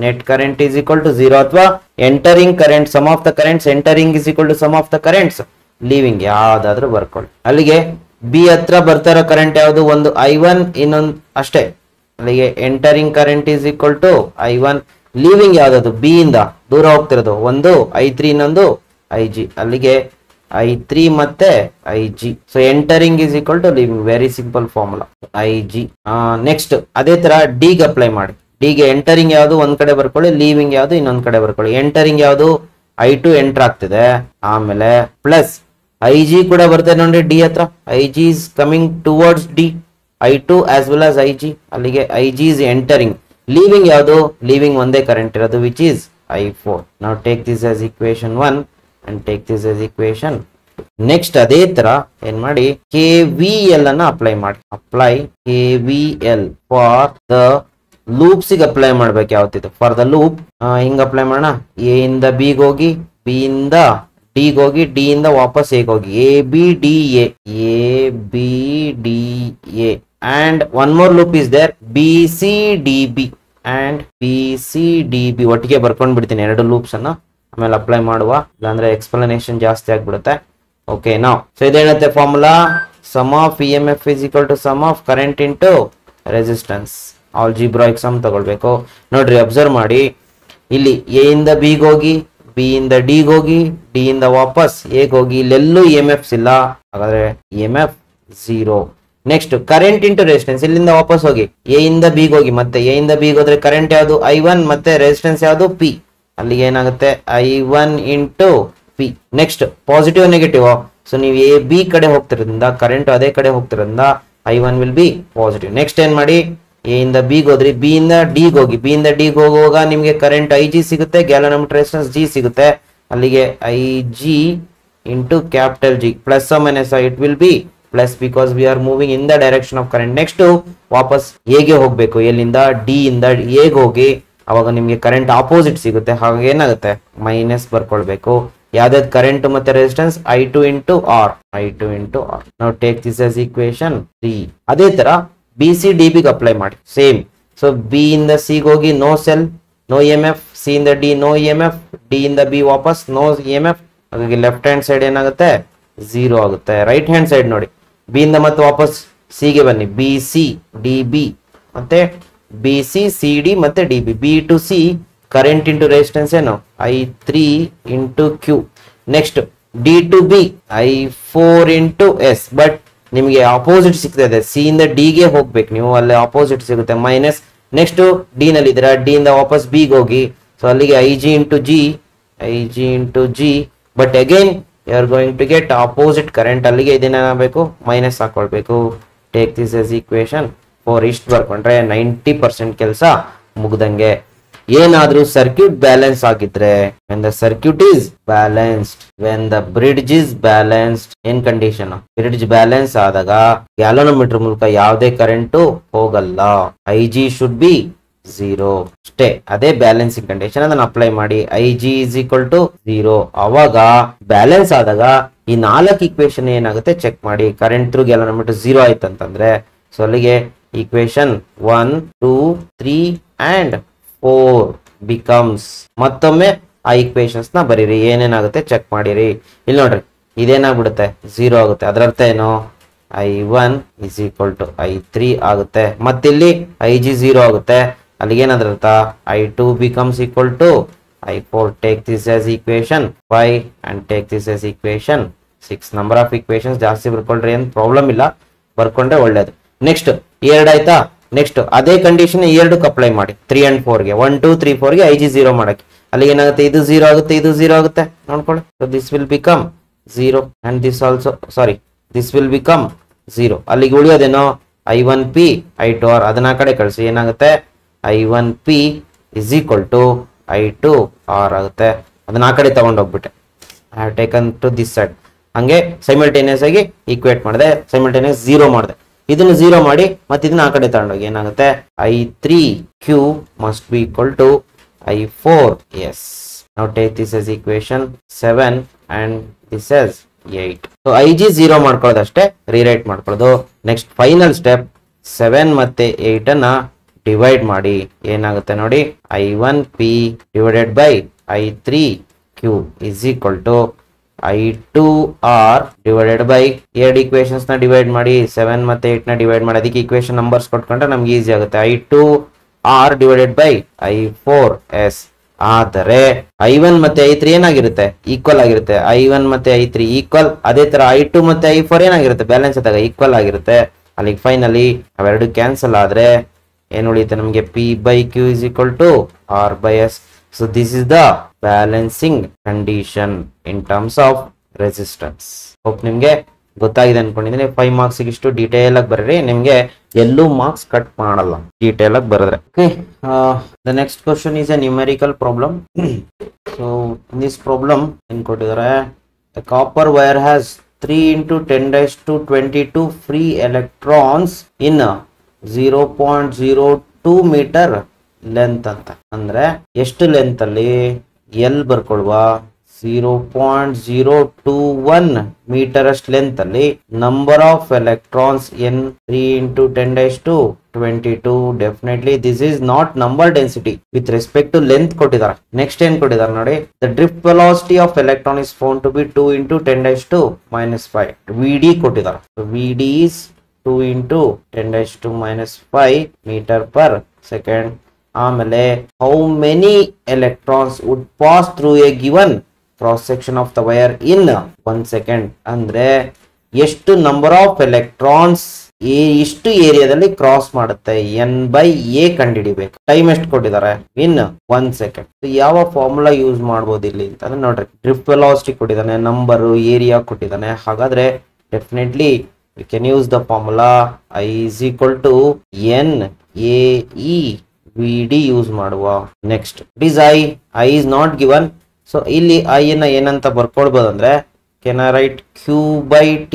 net current is equal to 0, ಅಥವಾ entering current sum of the currents entering is equal to sum of the currents leaving, ಯಾವ್ದಾದ್ರು ಬರ್ಕೊಳ್ಳಿ. ಅಲ್ಲಿಗೆ ಬಿ ಹತ್ರ ಬರ್ತಾ ಇರೋ ಕರೆಂಟ್ ಯಾವುದು, ಒಂದು I1, ಇನ್ನೊಂದು ಅಷ್ಟೇ. ಅಲ್ಲಿಗೆ entering current is equal to I1, leaving ಯಾವ್ದು, ಬಿ ಇಂದ ದೂರ ಹೋಗ್ತಿರೋದು ಒಂದು I3, ಇನ್ನೊಂದು IG. ಅಲ್ಲಿಗೆ I3 ಮತ್ತೆ IG. So entering is equal to leaving, very simple formula IG. Next ಅದೇ ತರ ಡಿ ಗೆ ಅಪ್ಲೈ ಮಾಡಿ. ಡಿ ಗೆ ಎಂಟರಿಂಗ್ ಯಾವುದು ಒಂದ್ ಕಡೆ ಬರ್ಕೊಳ್ಳಿ, ಲೀವಿಂಗ್ ಯಾವುದು ಇನ್ನೊಂದ್ ಕಡೆ ಬರ್ಕೊಳ್ಳಿ. ಎಂಟರಿಂಗ್ ಯಾವುದು, I2 ಎಂಟರ್ ಆಗ್ತಿದೆ. ಆಮೇಲೆ ಪ್ಲಸ್ IG ಕೂಡ ಬರ್ತದೆ ನೋಡಿ ಡಿ ಹತ್ರ. IG is coming towards D, I2 as well as IG. ಅಲ್ಲಿಗೆ IG ಇಸ್ ಎಂಟರಿಂಗ್. ಲೀವಿಂಗ್ ಯಾವುದು, ಲೀವಿಂಗ್ ಒಂದೇ ಕರೆಂಟ್ ಇರೋದು, ವಿಚ್ ಈಸ್ I4. ನಾವು take this as equation 1 and take this as equation 2. Next ಅದೇ ತರ ಏನ್ ಮಾಡಿ, KVL ಅನ್ನ ಅಪ್ಲೈ ಮಾಡಿ. Apply KVL for the loops ಗೆ ಅಪ್ಲೈ ಮಾಡ್ಬೇಕು. ಯಾವತ್ತಿದು ಫಾರ್ ದ ಲೂಪ್ ಹಿಂಗ್ ಅಪ್ಲೈ ಮಾಡೋಣ. ಎ ಇಂದ ಬಿ ಹೋಗಿ, ಬಿ ಇಂದ ಡಿ ಹೋಗಿ, ಡಿ ಇಂದ ವಾಪಸ್ ಎ ಹೋಗಿ, ABDA and one more loop is there, BCDB and BCDB. ಒಟ್ಟಿಗೆ ಬರ್ಕೊಂಡ್ ಬಿಡ್ತೀನಿ ಎರಡು ಲೂಪ್ಸ್ ಅನ್ನ, ಆಮೇಲೆ ಅಪ್ಲೈ ಮಾಡುವ, ಇಲ್ಲಾಂದ್ರೆ ಎಕ್ಸ್ಪ್ಲನೇಷನ್ ಜಾಸ್ತಿ ಆಗ್ಬಿಡುತ್ತೆ. ಓಕೆ, ನಾವು ಸೊ ಇದೇನತ್ತೆ formula, sum of EMF is equal to sum of current into resistance. Algebraic sum ತಗೊಳ್ಬೇಕು. ನೋಡ್ರಿ, ಅಬ್ಸರ್ವ್ ಮಾಡಿ, ಇಲ್ಲಿ ಎ ಇಂದ ಬಿ ಹೋಗಿ, ಬಿ ಇಂದ ಡಿ ಹೋಗಿ, ಡಿ ಇಂದ ವಾಪಸ್ ಎ ಹೋಗಿ, ಇಲ್ಲೆಲ್ಲೂ EMFs ಇಲ್ಲ, ಹಾಗಾದ್ರೆ EMF 0. Next current into resistance, ಇಲ್ಲಿಂದ ವಾಪಸ್ ಹೋಗಿ ಎ ಇಂದ ಬಿ ಹೋಗಿ, ಮತ್ತೆ ಎ ಇಂದ ಬಿ ಹೋದ್ರೆ ಕರೆಂಟ್ ಯಾವುದು I1, ಮತ್ತೆ ರೆಸಿಸ್ಟೆನ್ಸ್ ಯಾವುದು P. ಅಲ್ಲಿಗೆ ಏನಾಗುತ್ತೆ I1 into P. Next positive negative. So ನೀವು ಎ ಬಿ ಕಡೆ ಹೋಗ್ತಿರೋದ್ರಿಂದ ಕರೆಂಟ್ ಅದೇ ಕಡೆ ಹೋಗ್ತಿರೋದ್ರಿಂದ I1 will be positive. Next ಏನ್ ಮಾಡಿ, ಎ ಇಂದ ಬಿ ಹೋದ್ರಿ, ಬಿ ಇಂದ ಡಿ ಹೋಗಿ, ಬಿ ಇಂದ ಡಿ ಹೋಗುವಾಗ ನಿಮ್ಗೆ ಕರೆಂಟ್ IG ಸಿಗುತ್ತೆ, ಗ್ಯಾಲೋನೋಮೀಟರ್ ರೆಸಿಸ್ಟೆನ್ಸ್ G ಸಿಗುತ್ತೆ. ಅಲ್ಲಿಗೆ IG into capital G plus minus it will B plus, because we are moving in the direction of current. Next ವಾಪಸ್ ಎಗೆ ಹೋಗ್ಬೇಕು, ಎಲ್ಲಿಂದ ಡಿ ಇಂದ ಎಗೆ ಹೋಗಿ, ಅವಾಗ ನಿಮ್ಗೆ ಕರೆಂಟ್ ಆಪೋಸಿಟ್ ಸಿಗುತ್ತೆ. ಹಾಗೆ ಏನಾಗುತ್ತೆ, ಮೈನಸ್ ಬರ್ಕೊಳ್ಬೇಕು. ಯಾವ್ದಾದ್ ಕರೆಂಟ್ ಮತ್ತೆ ರೆಸಿಸ್ಟೆನ್ಸ್, I2 ಇಂಟು ಆರ್. ನಾವು ಟೇಕ್ ದಿಸ್ ಆಸ್ ಇಕ್ವೇಶನ್ 3. ಅದೇ ತರ BCDB ಗೆ ಅಪ್ಲೈ ಮಾಡಿ ಸೇಮ್. ಸೊ ಬಿ ಇಂದ ಸಿ ಹೋಗಿ no cell, no EMF, C ಇಂದ ಡಿ ನೋ EMF, ಡಿ ಇಂದ ಬಿ ವಾಪಸ್ ನೋ EMF. ಹಾಗಾಗಿ ಲೆಫ್ಟ್ ಹ್ಯಾಂಡ್ ಸೈಡ್ ಏನಾಗುತ್ತೆ, 0 ಆಗುತ್ತೆ. ರೈಟ್ ಹ್ಯಾಂಡ್ ಸೈಡ್ ನೋಡಿ, ಬಿ ಇಂದ ಮತ್ತೆ ವಾಪಸ್ ಸಿ ಗೆ ಬನ್ನಿ, BCDB ಮತ್ತೆ BCCD ಮತ್ತೆ DB, B to C current into resistance ಏನು I3 into Q. Next D to B I4 into S. But ನಿಮಗೆ ಆಪೋಸಿಟ್ ಸಿಗ್ತದೆ, ಸಿ ಇಂದ ಡಿ ಗೆ ಹೋಗ್ಬೇಕು ನೀವು, ಅಲ್ಲಿ ಆಪೋಸಿಟ್ ಸಿಗುತ್ತೆ ಮೈನಸ್. ನೆಕ್ಸ್ಟ್ ಡಿ ನಲ್ಲಿ ಇದ್ದೀರಾ, ಡಿ ಇಂದ ವಾಪಸ್ ಬಿಗೆ ಹೋಗಿ, ಸೊ ಅಲ್ಲಿಗೆ I G into G. But again you are going to get opposite current, ಅಲ್ಲಿಗೆ ಇದನ್ನೇನಾಗಬೇಕು ಮೈನಸ್ ಹಾಕೊಳ್ಬೇಕು. Take this as equation 4. ಇಷ್ಟು ಬರ್ಕೊಂಡ್ರೆ 90% ಕೆಲಸ ಮುಗ್ದಂಗೆ. ಏನಾದ್ರೂ ಸರ್ಕ್ಯೂಟ್ ಬ್ಯಾಲೆನ್ಸ್ ಆಗಿದ್ರೆ, when the circuit is balanced, when the bridge is balanced, ಏನ್ ಕಂಡೀಷನ್, ಬ್ರಿಡ್ಜ್ ಬ್ಯಾಲೆನ್ಸ್ ಆದಾಗ ಗ್ಯಾಲೋನೋಮೀಟರ್ ಮೂಲಕ ಯಾವುದೇ ಕರೆಂಟು ಹೋಗಲ್ಲ. ಐ ಜಿ ಶುಡ್ ಬಿ 0 ಅಷ್ಟೇ. ಅದೇ ಬ್ಯಾಲೆನ್ಸಿಂಗ್ ಕಂಡೀಷನ್, ಅದನ್ನ ಅಪ್ಲೈ ಮಾಡಿ. I G is equal to 0. ಅವಾಗ ಬ್ಯಾಲೆನ್ಸ್ ಆದಾಗ ಈ 4 ಈಕ್ವೇಶನ್ ಏನಾಗುತ್ತೆ ಚೆಕ್ ಮಾಡಿ. ಕರೆಂಟ್ ಥ್ರೂ ಗ್ಯಾಲೋನೋಮೀಟರ್ 0 ಆಯ್ತಂತಂದ್ರೆ, ಸೊ ಅಲ್ಲಿಗೆ ಈಕ್ವೇಶನ್ 1, 2, 3 and 4 ಬಿಕಮ್ಸ್. ಮತ್ತೊಮ್ಮೆ ಆ ಈಕ್ವೇಶನ್ಸ್ ನ ಬರೀರಿ, ಏನೇನಾಗುತ್ತೆ ಚೆಕ್ ಮಾಡಿರಿ. ಇಲ್ಲಿ ನೋಡ್ರಿ, ಇದೇನಾಗ್ಬಿಡುತ್ತೆ 0 ಆಗುತ್ತೆ. ಅದರ ಅರ್ಥ ಏನು, I1 is equal to I3 ಆಗುತ್ತೆ. ಮತ್ತಿಲ್ಲಿ ಐ ಜಿ 0 ಆಗುತ್ತೆ. ಅಲ್ಲಿಗೆ ಏನಾದ್ರ ಅರ್ಥ, I2 becomes equal to I4. Take this as equation 5 and take this as equation 6. Number of equations ಜಾಸ್ತಿ ಬರ್ಕೊಳ್ರಿ, ಏನ್ ಪ್ರಾಬ್ಲಮ್ ಇಲ್ಲ, ಬರ್ಕೊಂಡ್ರೆ ಒಳ್ಳೇದು. ನೆಕ್ಸ್ಟ್ 2 ಆಯ್ತಾ. ನೆಕ್ಸ್ಟ್ ಅದೇ ಕಂಡೀಷನ್ 2ಕ್ಕೆ ಅಪ್ಲೈ ಮಾಡಿ. 3 and 4 ಗೆ, 1, 2, 3, 4 ಗೆ ಐ ಜಿ 0 ಮಾಡಕ್ಕೆ. ಅಲ್ಲಿಗೆ ಏನಾಗುತ್ತೆ, ಇದು 0 ಆಗುತ್ತೆ, ಇದು 0 ಆಗುತ್ತೆ ನೋಡ್ಕೊಳ್ಳಿ. So this will become 0 and this also, sorry, this will become 0. ಅಲ್ಲಿಗೆ ಉಳಿಯೋದೇನೋ I1P I2R. ಅದನ್ನ ಕಡೆ ಕಳಿಸಿ, ಏನಾಗುತ್ತೆ I1P is equal to I2R ಆಗುತ್ತೆ. ಅದನ್ನ ಆ ಕಡೆ ತಗೊಂಡೋಗ್ಬಿಟ್ಟೆ. I have taken to this side. ಹಂಗೆ ಸೈಮಲ್ಟೇನಿಯಸ್ ಆಗಿ ಈಕ್ವೇಟ್ ಮಾಡಿದೆ, ಸೈಮಲ್ಟೇನಿಯಸ್ 0 ಮಾಡಿದೆ. ಇದನ್ನು 0 ಮಾಡಿ ಮತ್ತೆ ಇದನ್ನ ಆ ಕಡೆ ತಗೊಂಡೋಗಿ, ಏನಾಗುತ್ತೆ I3Q must be equal to I4S. Now take this as equation 7 and this as 8. So IG 0 ಮಾಡ್ಕೊಳ್ಳೋದಷ್ಟೇ, ರೀರೈಟ್ ಮಾಡ್ಕೊಳ್ಳೋದು. ನೆಕ್ಸ್ಟ್ ಫೈನಲ್ ಸ್ಟೆಪ್ 7 ಮತ್ತೆ 8 ಅನ್ನ ಡಿವೈಡ್ ಮಾಡಿ. ಏನಾಗುತ್ತೆ ನೋಡಿ, I1P divided by I3Q is equal to I2R divided by 2 equations ನ ಡಿವೈಡ್ ಮಾಡಿ, 7 ಮತ್ತೆ 8 ನ ಡಿವೈಡ್ ಮಾಡಿ. ಅದಕ್ಕೆ ಈಕ್ವೇಶನ್ ನಂಬರ್ಸ್ ಕೊಟ್ಕೊಂಡ್ರೆ ನಮ್ಗೆ ಈಸಿ ಆಗುತ್ತೆ. I2R divided by I4S. ಆದರೆ I1 ಮತ್ತೆ I3 ಏನಾಗಿರುತ್ತೆ, ಈಕ್ವಲ್ ಆಗಿರುತ್ತೆ. I1 ಮತ್ತೆ I3 ಈಕ್ವಲ್. ಅದೇ ತರ I2 ಮತ್ತೆ I4 ಏನಾಗಿರುತ್ತೆ, ಬ್ಯಾಲೆನ್ಸ್ ಆದಾಗ ಈಕ್ವಲ್ ಆಗಿರುತ್ತೆ. ಅಲ್ಲಿಗೆ ಫೈನಲಿ ಅವೆರಡು ಕ್ಯಾನ್ಸಲ್ ಆದ್ರೆ ಏನ್ ಉಳಿಯುತ್ತೆ ನಮಗೆ, P by Q is equal to R by S. So this is the balancing condition in terms of resistance. Hope ನಿಮ್ಗೆ ಗೊತ್ತಾಗಿದೆ ಅನ್ಕೊಂಡಿದ್ದೀನಿ. 5 ಮಾರ್ಕ್ಸ್ ಇಷ್ಟು ಡೀಟೇಲ್ ಆಗಿ ಬರೀರಿ, ನಿಮ್ಗೆ ಎಲ್ಲೂ ಮಾರ್ಕ್ಸ್ ಕಟ್ ಮಾಡಲ್ಲ ಡೀಟೇಲ್ ಆಗಿ ಬರೆದ್ರೆ. Okay, the next question is A numerical problem. So in this problem ಏನ್ ಕೊಟ್ಟಿದ್ದಾರೆ, a copper wire has 3 into 10⁻22 free electrons in 0.02 metre length ಅಂತ. ಅಂದ್ರೆ ಎಷ್ಟು ಲೆಂತ್ ಅಲ್ಲಿ ಎಲ್ ಬರ್ಕೊಳ್ವ, 0.021 ಮೀಟರ್ ಅಷ್ಟು ಲೆಂತ್ ಅಲ್ಲಿ number of electrons N 3 into 10⁻22. Definitely this is not number density with respect to length ಕೊಟ್ಟಿದ್ದಾರೆ. ನೆಕ್ಸ್ಟ್ ಏನ್ ಕೊಟ್ಟಿದ್ದಾರೆ ನೋಡಿ, the drift velocity of electron is found to be 2 into 10⁻⁵. VD ಕೊಟ್ಟಿದ್ದಾರೆ. VD is 2 into 10⁻⁵ metre per second. ಆಮೇಲೆ how many electrons would pass through A given cross section of the wire in 1 second. ಅಂದ್ರೆ ಎಷ್ಟು ನಂಬರ್ ಆಫ್ ಎಲೆಕ್ಟ್ರಾನ್ಸ್ ಇಷ್ಟು ಏರಿಯಾದಲ್ಲಿ ಕ್ರಾಸ್ ಮಾಡುತ್ತೆ, N/A ಕಂಡುಹಿಡಿಬೇಕು. ಟೈಮ್ ಎಷ್ಟು ಕೊಟ್ಟಿದ್ದಾರೆ, ಇನ್ 1 second. ಯಾವ ಫಾರ್ಮುಲಾ ಯೂಸ್ ಮಾಡ್ಬೋದು ಇಲ್ಲಿ ಅಂತಂದ್ರೆ ನೋಡ್ರಿ, ಡ್ರಿಫ್ಟ್ ವೆಲಾಸಿಟಿ ಕೊಟ್ಟಿದ್ದಾನೆ, ನಂಬರ್, ಏರಿಯಾ ಕೊಟ್ಟಿದ್ದಾನೆ. ಹಾಗಾದ್ರೆ definitely we can use the formula I is equal to NAE VD use ಮಾಡುವ. Next it is I is not given. ಸೊ ಇಲ್ಲಿ I ನ ಏನಂತ ಬರ್ಕೊಳ್ಬಹುದು ಅಂದ್ರೆ, can I write Q by T.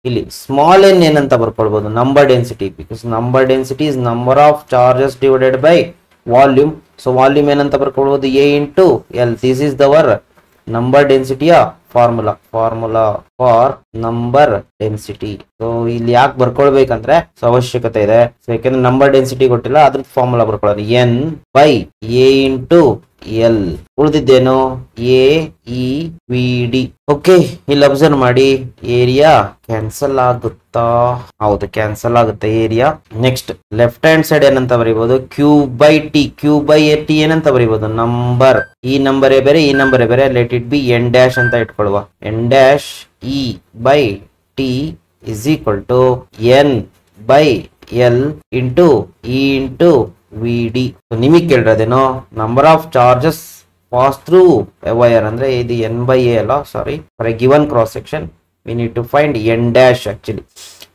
ಇಲ್ಲಿ ಸ್ಮಾಲ್ n ಏನಂತ ಬರ್ಕೊಳ್ಬಹುದು, number density, because number density is number of charges divided by volume. So volume ಏನಂತ ಬರ್ಕೊಳ್ಬಹುದು, A into L. This is ದವರ್ ನಂಬರ್ ಡೆನ್ಸಿಟಿಯ formula for number density. So ಇಲ್ಲಿ ಯಾಕೆ ಬರ್ಕೊಳ್ಬೇಕಂದ್ರೆ ಅವಶ್ಯಕತೆ ಇದೆ. ಸೊ ಯಾಕಂದ್ರೆ ನಂಬರ್ ಡೆನ್ಸಿಟಿ ಕೊಟ್ಟಿಲ್ಲ, ಅದ್ರ ಫಾರ್ಮುಲಾ ಬರ್ಕೊಳ್ಳೋದು N by A into L. ಉಳಿದಿದ್ದೇನು A E V D. Okay, ಇಲ್ಲಿ ಅಬ್ಸರ್ವ್ ಮಾಡಿ ಏರಿಯಾ ಕ್ಯಾನ್ಸಲ್ ಆಗುತ್ತಾ? ಹೌದು, ಕ್ಯಾನ್ಸಲ್ ಆಗುತ್ತೆ area. Next left hand side ಏನಂತ ಬರೀಬಹುದು? Q by T. Q by T ಏನಂತ ಬರೀಬಹುದು? ನಂಬರ್. ಈ ನಂಬರೇ ಬೇರೆ, ಈ ನಂಬರೇ ಬೇರೆ. Let it be N dash ಅಂತ ಇಟ್ಕೊಳ್ಳುವ. N dash E by T is equal to N by L into E into V D. ನಿಮಗೆ ಕೇಳಿರೋದೇನೋ number of charges pass through a wire ಅಂದ್ರೆ ಇದು ಎನ್ ಬೈ ಎ ಅಲ್ಲ, sorry, for a given cross section we need to find N dash. Actually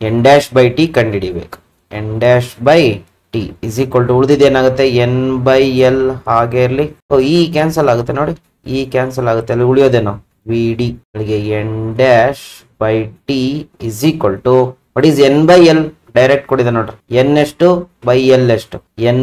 N dash by T ಕಂಡುಹಿಡಿಬೇಕು. N dash by T is equal to ಉಳಿದಿದ್ದು ಏನಾಗುತ್ತೆ? ಎನ್ ಬೈ ಎಲ್ ಹಾಗೆ ಇರಲಿ. ಈ ಕ್ಯಾನ್ಸಲ್ ಆಗುತ್ತೆ ನೋಡಿ, ಈ ಕ್ಯಾನ್ಸಲ್ ಆಗುತ್ತೆ. ಅಲ್ಲಿ ಉಳಿಯೋದೇನೋ ವಿ ಡಿ. ಅಲ್ಲಿಗೆ N dash by T is equal to what is N by L? Direct ಕೊಡಿದೆ ನೋಡ್ರಿ. ಎನ್ ಎಷ್ಟು ಬೈ ಎಲ್ ಎಷ್ಟು? N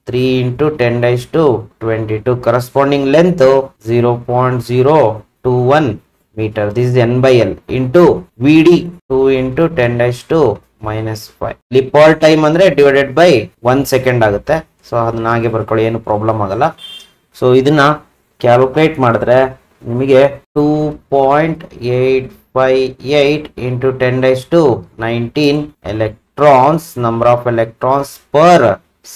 3 into 10⁻22. Corresponding length 0.021 metre. This N by L into V D 2 into 10⁻⁻5. ಲಿಪಾಲ್ ಟೈಮ್ ಅಂದ್ರೆ ಡಿವೈಡೆಡ್ ಬೈ 1 ಸೆಕೆಂಡ್ ಆಗುತ್ತೆ. ಸೊ ಅದನ್ನ ಹಾಗೆ ಬರ್ಕೊಳ್ಳಿ, ಏನು ಪ್ರಾಬ್ಲಮ್ ಆಗಲ್ಲ. ಸೊ ಇದನ್ನ ಕ್ಯಾಲ್ಕುಲೇಟ್ ಮಾಡಿದ್ರೆ ನಿಮಗೆ 2.858 into 10⁻19 electrons, number of electrons per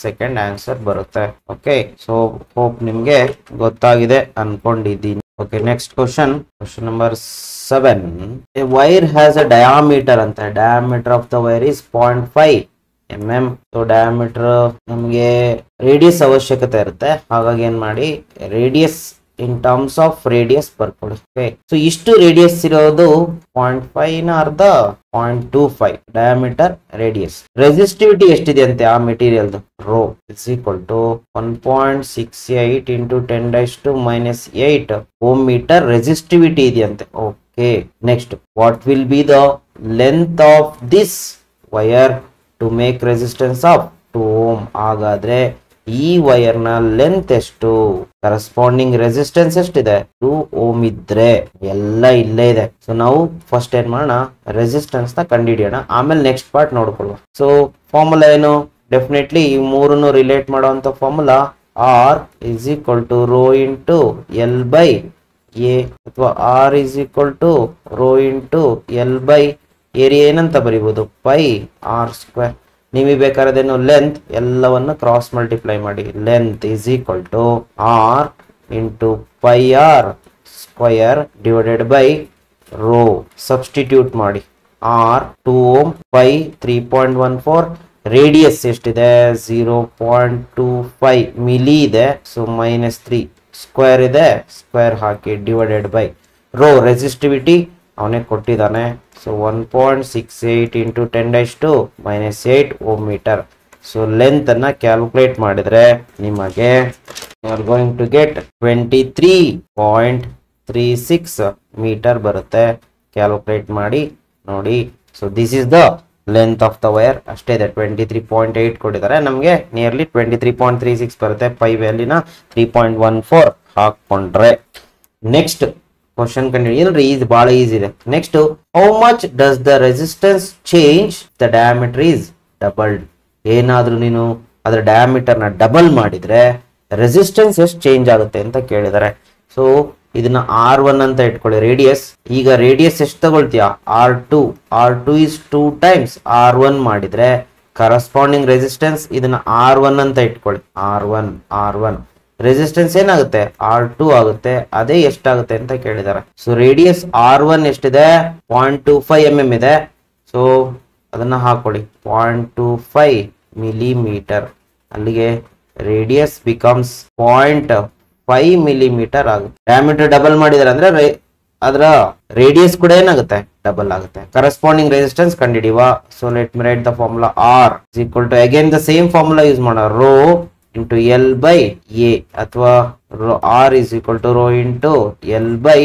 second answer ಬರುತ್ತೆ. ಓಕೆ, ಸೊ ಹೋಪ್ ನಿಮ್ಗೆ ಗೊತ್ತಾಗಿದೆ ಅನ್ಕೊಂಡಿದ್ದೀನಿ. Okay, next question number 7. A wire has a diameter ಅಂತ. diameter of the wire is 0.5 mm. So diameter ನಮಗೆ ರೇಡಿಯಸ್ ಅವಶ್ಯಕತೆ ಇರುತ್ತೆ. ಹಾಗಾಗಿ ಏನ್ ಮಾಡಿ, radius in terms of radius ಬರ್ಕೊಳ್ಳಿ. ಸೊ ಇಷ್ಟು ರೇಡಿಯಸ್ ಇರೋದು 0.5 ನ ಅರ್ಧ 0.25 ಡಯಾಮೀಟರ್ ರೇಡಿಯಸ್. ರೆಸಿಸ್ಟಿವಿಟಿ ಎಷ್ಟಿದೆ ಅಂತೆ ಆ material? Rho is equal to 1.68 into 10⁻⁻8 ohm metre resistivity ಇದೆಯಂತೆ. Okay, next what will be the length of this wire to make resistance of 2 ohm? ಹಾಗಾದ್ರೆ ಈ ವೈರ್ ನ ಲೆಂತ್ ಎಷ್ಟು? ಕರೆಸ್ಪಾಂಡಿಂಗ್ ರೆಸಿಸ್ಟೆನ್ಸ್ ಎಷ್ಟಿದೆ? 2 ohm ಇದ್ರೆ ಎಲ್ಲ ಇಲ್ಲೇ ಇದೆ. ಸೊ ನಾವು ಫಸ್ಟ್ ಏನ್ ಮಾಡೋಣ, ರೆಸಿಸ್ಟೆನ್ಸ್ ನ ಕಂಡುಹಿಡಿಯೋಣ, ಆಮೇಲೆ ನೆಕ್ಸ್ಟ್ ಪಾರ್ಟ್ ನೋಡ್ಕೊಳ್ಳುವ. ಸೊ ಫಾರ್ಮುಲಾ ಏನು? ಡೆಫಿನೆಟ್ಲಿ ಈ ಮೂರನ್ನು ರಿಲೇಟ್ ಮಾಡುವಂತ formula R is equal to rho into L by A, ಅಥವಾ R is equal to rho into L by area ಏನಂತ ಬರೀಬಹುದು? Pi R square. ನಿಮಗೆ ಬೇಕಾದರೇನು? ಲೆಂತ್. ಎಲ್ಲವನ್ನು ಕ್ರಾಸ್ ಮಲ್ಟಿಪ್ಲೈ ಮಾಡಿ. Length is equal to R into pi R square divided by rho. Substitute ಮಾಡಿ. ಆರ್ 2 ohm, ಪೈ 3.14, ರೇಡಿಯಸ್ ಎಷ್ಟಿದೆ? 0.25 ಮಿಲಿ ಇದೆ. ಸೊ -3 ಸ್ಕ್ವೇರ್ ಇದೆ, ಸ್ಕ್ವೇರ್ ಹಾಕಿ ಡಿವೈಡೆಡ್ ಬೈ ರೋ. ರೆಸಿಸ್ಟಿವಿಟಿ ಅವನೇ ಕೊಟ್ಟಿದ್ದಾನೆ. So 1.68 into 10⁻⁻8 ohm metre. So length ಅನ್ನ ಕ್ಯಾಲ್ಕುಲೇಟ್ ಮಾಡಿದ್ರೆ ನಿಮಗೆ you are going to get 23.36 metre ಬರುತ್ತೆ. ಕ್ಯಾಲ್ಕುಲೇಟ್ ಮಾಡಿ ನೋಡಿ. So this is the length of the wire. ಅಷ್ಟೇ ಇದೆ, 23.8 ಕೊಟ್ಟಿದ್ದಾರೆ. ನಮಗೆ ನಿಯರ್ಲಿ 23.36 ಬರುತ್ತೆ. ಪೈ ವ್ಯಾಲ್ಯೂನ 3.14 ಹಾಕೊಂಡ್ರೆ. ನೆಕ್ಸ್ಟ್ ಕ್ವಶನ್ ಕಂಡುಹಿಡಿಯಿರಿ, ಇದು ಬಹಳ ಈಸಿ ಇದೆ. Next, how much does the resistance change the diameter is doubled? ಏನಾದ್ರೂ ನೀನು ಅದರ ಡಯಾಮೀಟರ್ ನ ಡಬಲ್ ಮಾಡಿದ್ರೆ ರೆಸಿಸ್ಟೆನ್ಸ್ ಎಷ್ಟು ಚೇಂಜ್ ಆಗುತ್ತೆ ಅಂತ ಕೇಳಿದ್ದಾರೆ. ಸೊ ಇದನ್ನ R1 ಅಂತ ಇಟ್ಕೊಳ್ಳಿ, ರೇಡಿಯಸ್. ಈಗ ರೇಡಿಯಸ್ ಎಷ್ಟು ತಗೊಳ್ತೀಯಾ? R2. R2 is 2 times R1 ಮಾಡಿದ್ರೆ ಕರೆಸ್ಪಾಂಡಿಂಗ್ ರೆಸಿಸ್ಟೆನ್ಸ್ ಇದನ್ನ R1 ಅಂತ ಇಟ್ಕೊಳ್ಳಿ. R1 ರೆಸಿಸ್ಟೆನ್ಸ್ ಏನಾಗುತ್ತೆ? R2 ಆಗುತ್ತೆ. ಅದೇ ಎಷ್ಟಾಗುತ್ತೆ ಅಂತ ಕೇಳಿದ್ದಾರೆ. ಸೊ ರೇಡಿಯಸ್ R1 ಎಷ್ಟಿದೆ? 0.25 mm ಇದೆ. ಸೊ ಅದನ್ನ ಹಾಕೊಳ್ಳಿ, 0.25 ಮಿಲಿಮೀಟರ್. ಅಲ್ಲಿಗೆ ರೇಡಿಯಸ್ ಬಿಕಮ್ಸ್ 0.5 ಮಿಲಿಮೀಟರ್ ಆಗುತ್ತೆ. ಡಯಾಮೀಟರ್ ಡಬಲ್ ಮಾಡಿದಾರೆ ಅಂದ್ರೆ ಅದರ ರೇಡಿಯಸ್ ಕೂಡ ಏನಾಗುತ್ತೆ? ಡಬಲ್ ಆಗುತ್ತೆ. ಕರೆಸ್ಪಾಂಡಿಂಗ್ ರೆಸಿಸ್ಟೆನ್ಸ್ ಕಂಡುಹಿಡಿಯುವ. So let me write the formula. R is equal to again the same formula use ಮಾಡೋಣ. Rho into L by A, ಅಥವಾ R is equal to rho into L by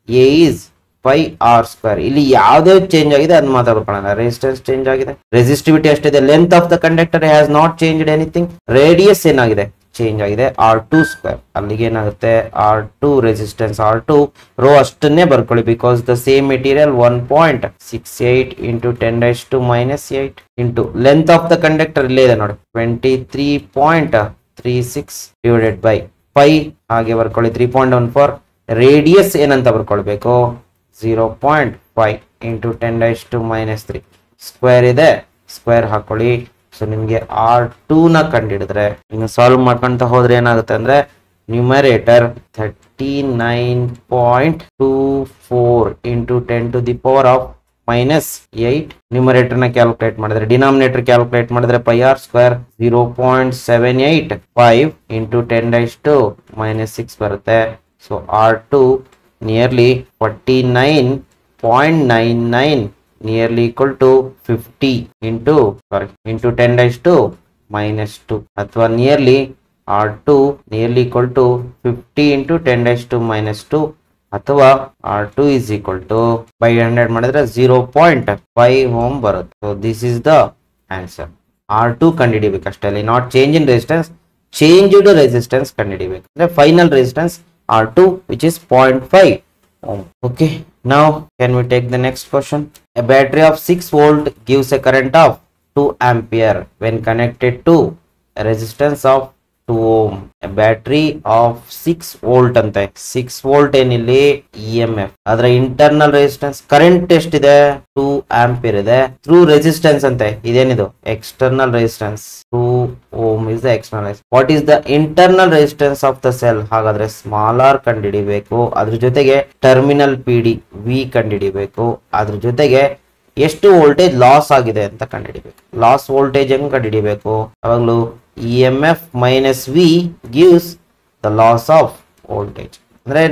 A is pi R square. ಇಲ್ಲಿ ಯಾವ್ದೇ ಚೇಂಜ್ ಆಗಿದೆ ಅದನ್ನ ಮಾತಾಡ್ಕೊಳ್ಳೋಣ. ರೆಸಿಸ್ಟೆನ್ಸ್ ಚೇಂಜ್ ಆಗಿದೆ, ರೆಸಿಸ್ಟಿವಿಟಿ ಅಷ್ಟಿದೆ. Length of the conductor has not changed anything. Radius ಏನಾಗಿದೆ? ಚೇಂಜ್ ಆಗಿದೆ, R2 ಸ್ಕ್ವೇರ್. ಅಲ್ಲಿಗೆ ಏನಾಗುತ್ತೆ? R2 resistance R2. ರೋ ಅಷ್ಟನ್ನೇ ಬರ್ಕೊಳ್ಳಿ, because the same material. 1.68 into 10⁻⁻8 into length of the conductor ಇಲ್ಲೇ ಇದೆ ನೋಡಿ, 23.36 ಡಿವೈಡೆಡ್ ಬೈ ಹಾಗೆ ಬರ್ಕೊಳ್ಳಿ 3.14. ರೇಡಿಯಸ್ ಏನಂತ ಬರ್ಕೊಳ್ಬೇಕು 0.5 ಇಂಟು 10⁻⁻³ ಸ್ಕ್ವೇರ್ ಇದೆ, ಸ್ಕ್ವೇರ್ ಹಾಕೊಳ್ಳಿ. ಸೊ ನಿಮಗೆ R2 ನ ಕಂಡಿಡಿದ್ರೆ ಇನ್ನು ಸಾಲ್ವ್ ಮಾಡ್ಕೊಂತ ಹೋದ್ರೆ ಏನಾಗುತ್ತೆ ಅಂದ್ರೆ ನ್ಯೂಮರೇಟರ್ 39.24 ಇಂಟು 10⁻⁻⁸ ನ್ಯೂಮರೇಟರ್ ನ ಕ್ಯಾಲ್ಕುಲೇಟ್ ಮಾಡಿದ್ರೆ, ಡಿನಾಮಿನೇಟರ್ ಕ್ಯಾಲ್ಕುಲೇಟ್ ಮಾಡಿದ್ರೆ πr² 0.785 ಇಂಟು 10⁻⁻6 ಬರುತ್ತೆ. So R2 nearly 49.99 nearly equal to 50 into 10⁻⁻² ಅಥವಾ nearly R2 nearly equal to 50 into 10⁻⁻² ಅಥವಾ R2 is equal to by 100 ಮಾಡಿದ್ರೆ 0.5 ohm ಬರುತ್ತೆ. So this is the answer. R2 ಕಂಡುಹಿಡಿಬೇಕು ಅಷ್ಟೇ, ಅಲ್ಲಿ not change in resistance, changed resistance ಕಂಡುಹಿಡಿಬೇಕು. ಅಂದ್ರೆ final resistance R2 which is 0.5 ohm. Okay, now can we take the next question? A battery of 6 volt gives a current of 2 ampere when connected to a resistance of 2 ohm. A battery of 6 volt ante 6 volt ಏನಿಲ್ಲಿ EMF, ಅದರ ಇಂಟರ್ನಲ್ ರೆಸಿಸ್ಟೆನ್ಸ್ ಕರೆಂಟ್ ಎಷ್ಟಿದೆ 2 ಆಂಪಿಯರ್ ಇದೆ, ಥ್ರೂ ರೆಸಿಸ್ಟೆನ್ಸ್ ಅಂತೆ ಇದೇನಿದು external resistance 2 ohm is the external resistance. What is the internal resistance of the cell? ಹಾಗಾದ್ರೆ ಸ್ಮಾಲ್ r ಕಂಡುಹಿಡಿಬೇಕು, ಅದ್ರ ಜೊತೆಗೆ ಟರ್ಮಿನಲ್ PD V ಕಂಡುಹಿಡಿಬೇಕು, ಅದ್ರ ಜೊತೆಗೆ ಎಷ್ಟು ವೋಲ್ಟೇಜ್ ಲಾಸ್ ಆಗಿದೆ ಅಂತ ಕಂಡುಹಿಡಿಬೇಕು. ಲಾಸ್ ವೋಲ್ಟೇಜ್ ಹೆಂಗ್ ಕಂಡುಹಿಡಿಬೇಕು, ಅವಾಗಲೂ EMF minus V gives the loss of voltage. ಅಂದ್ರೆ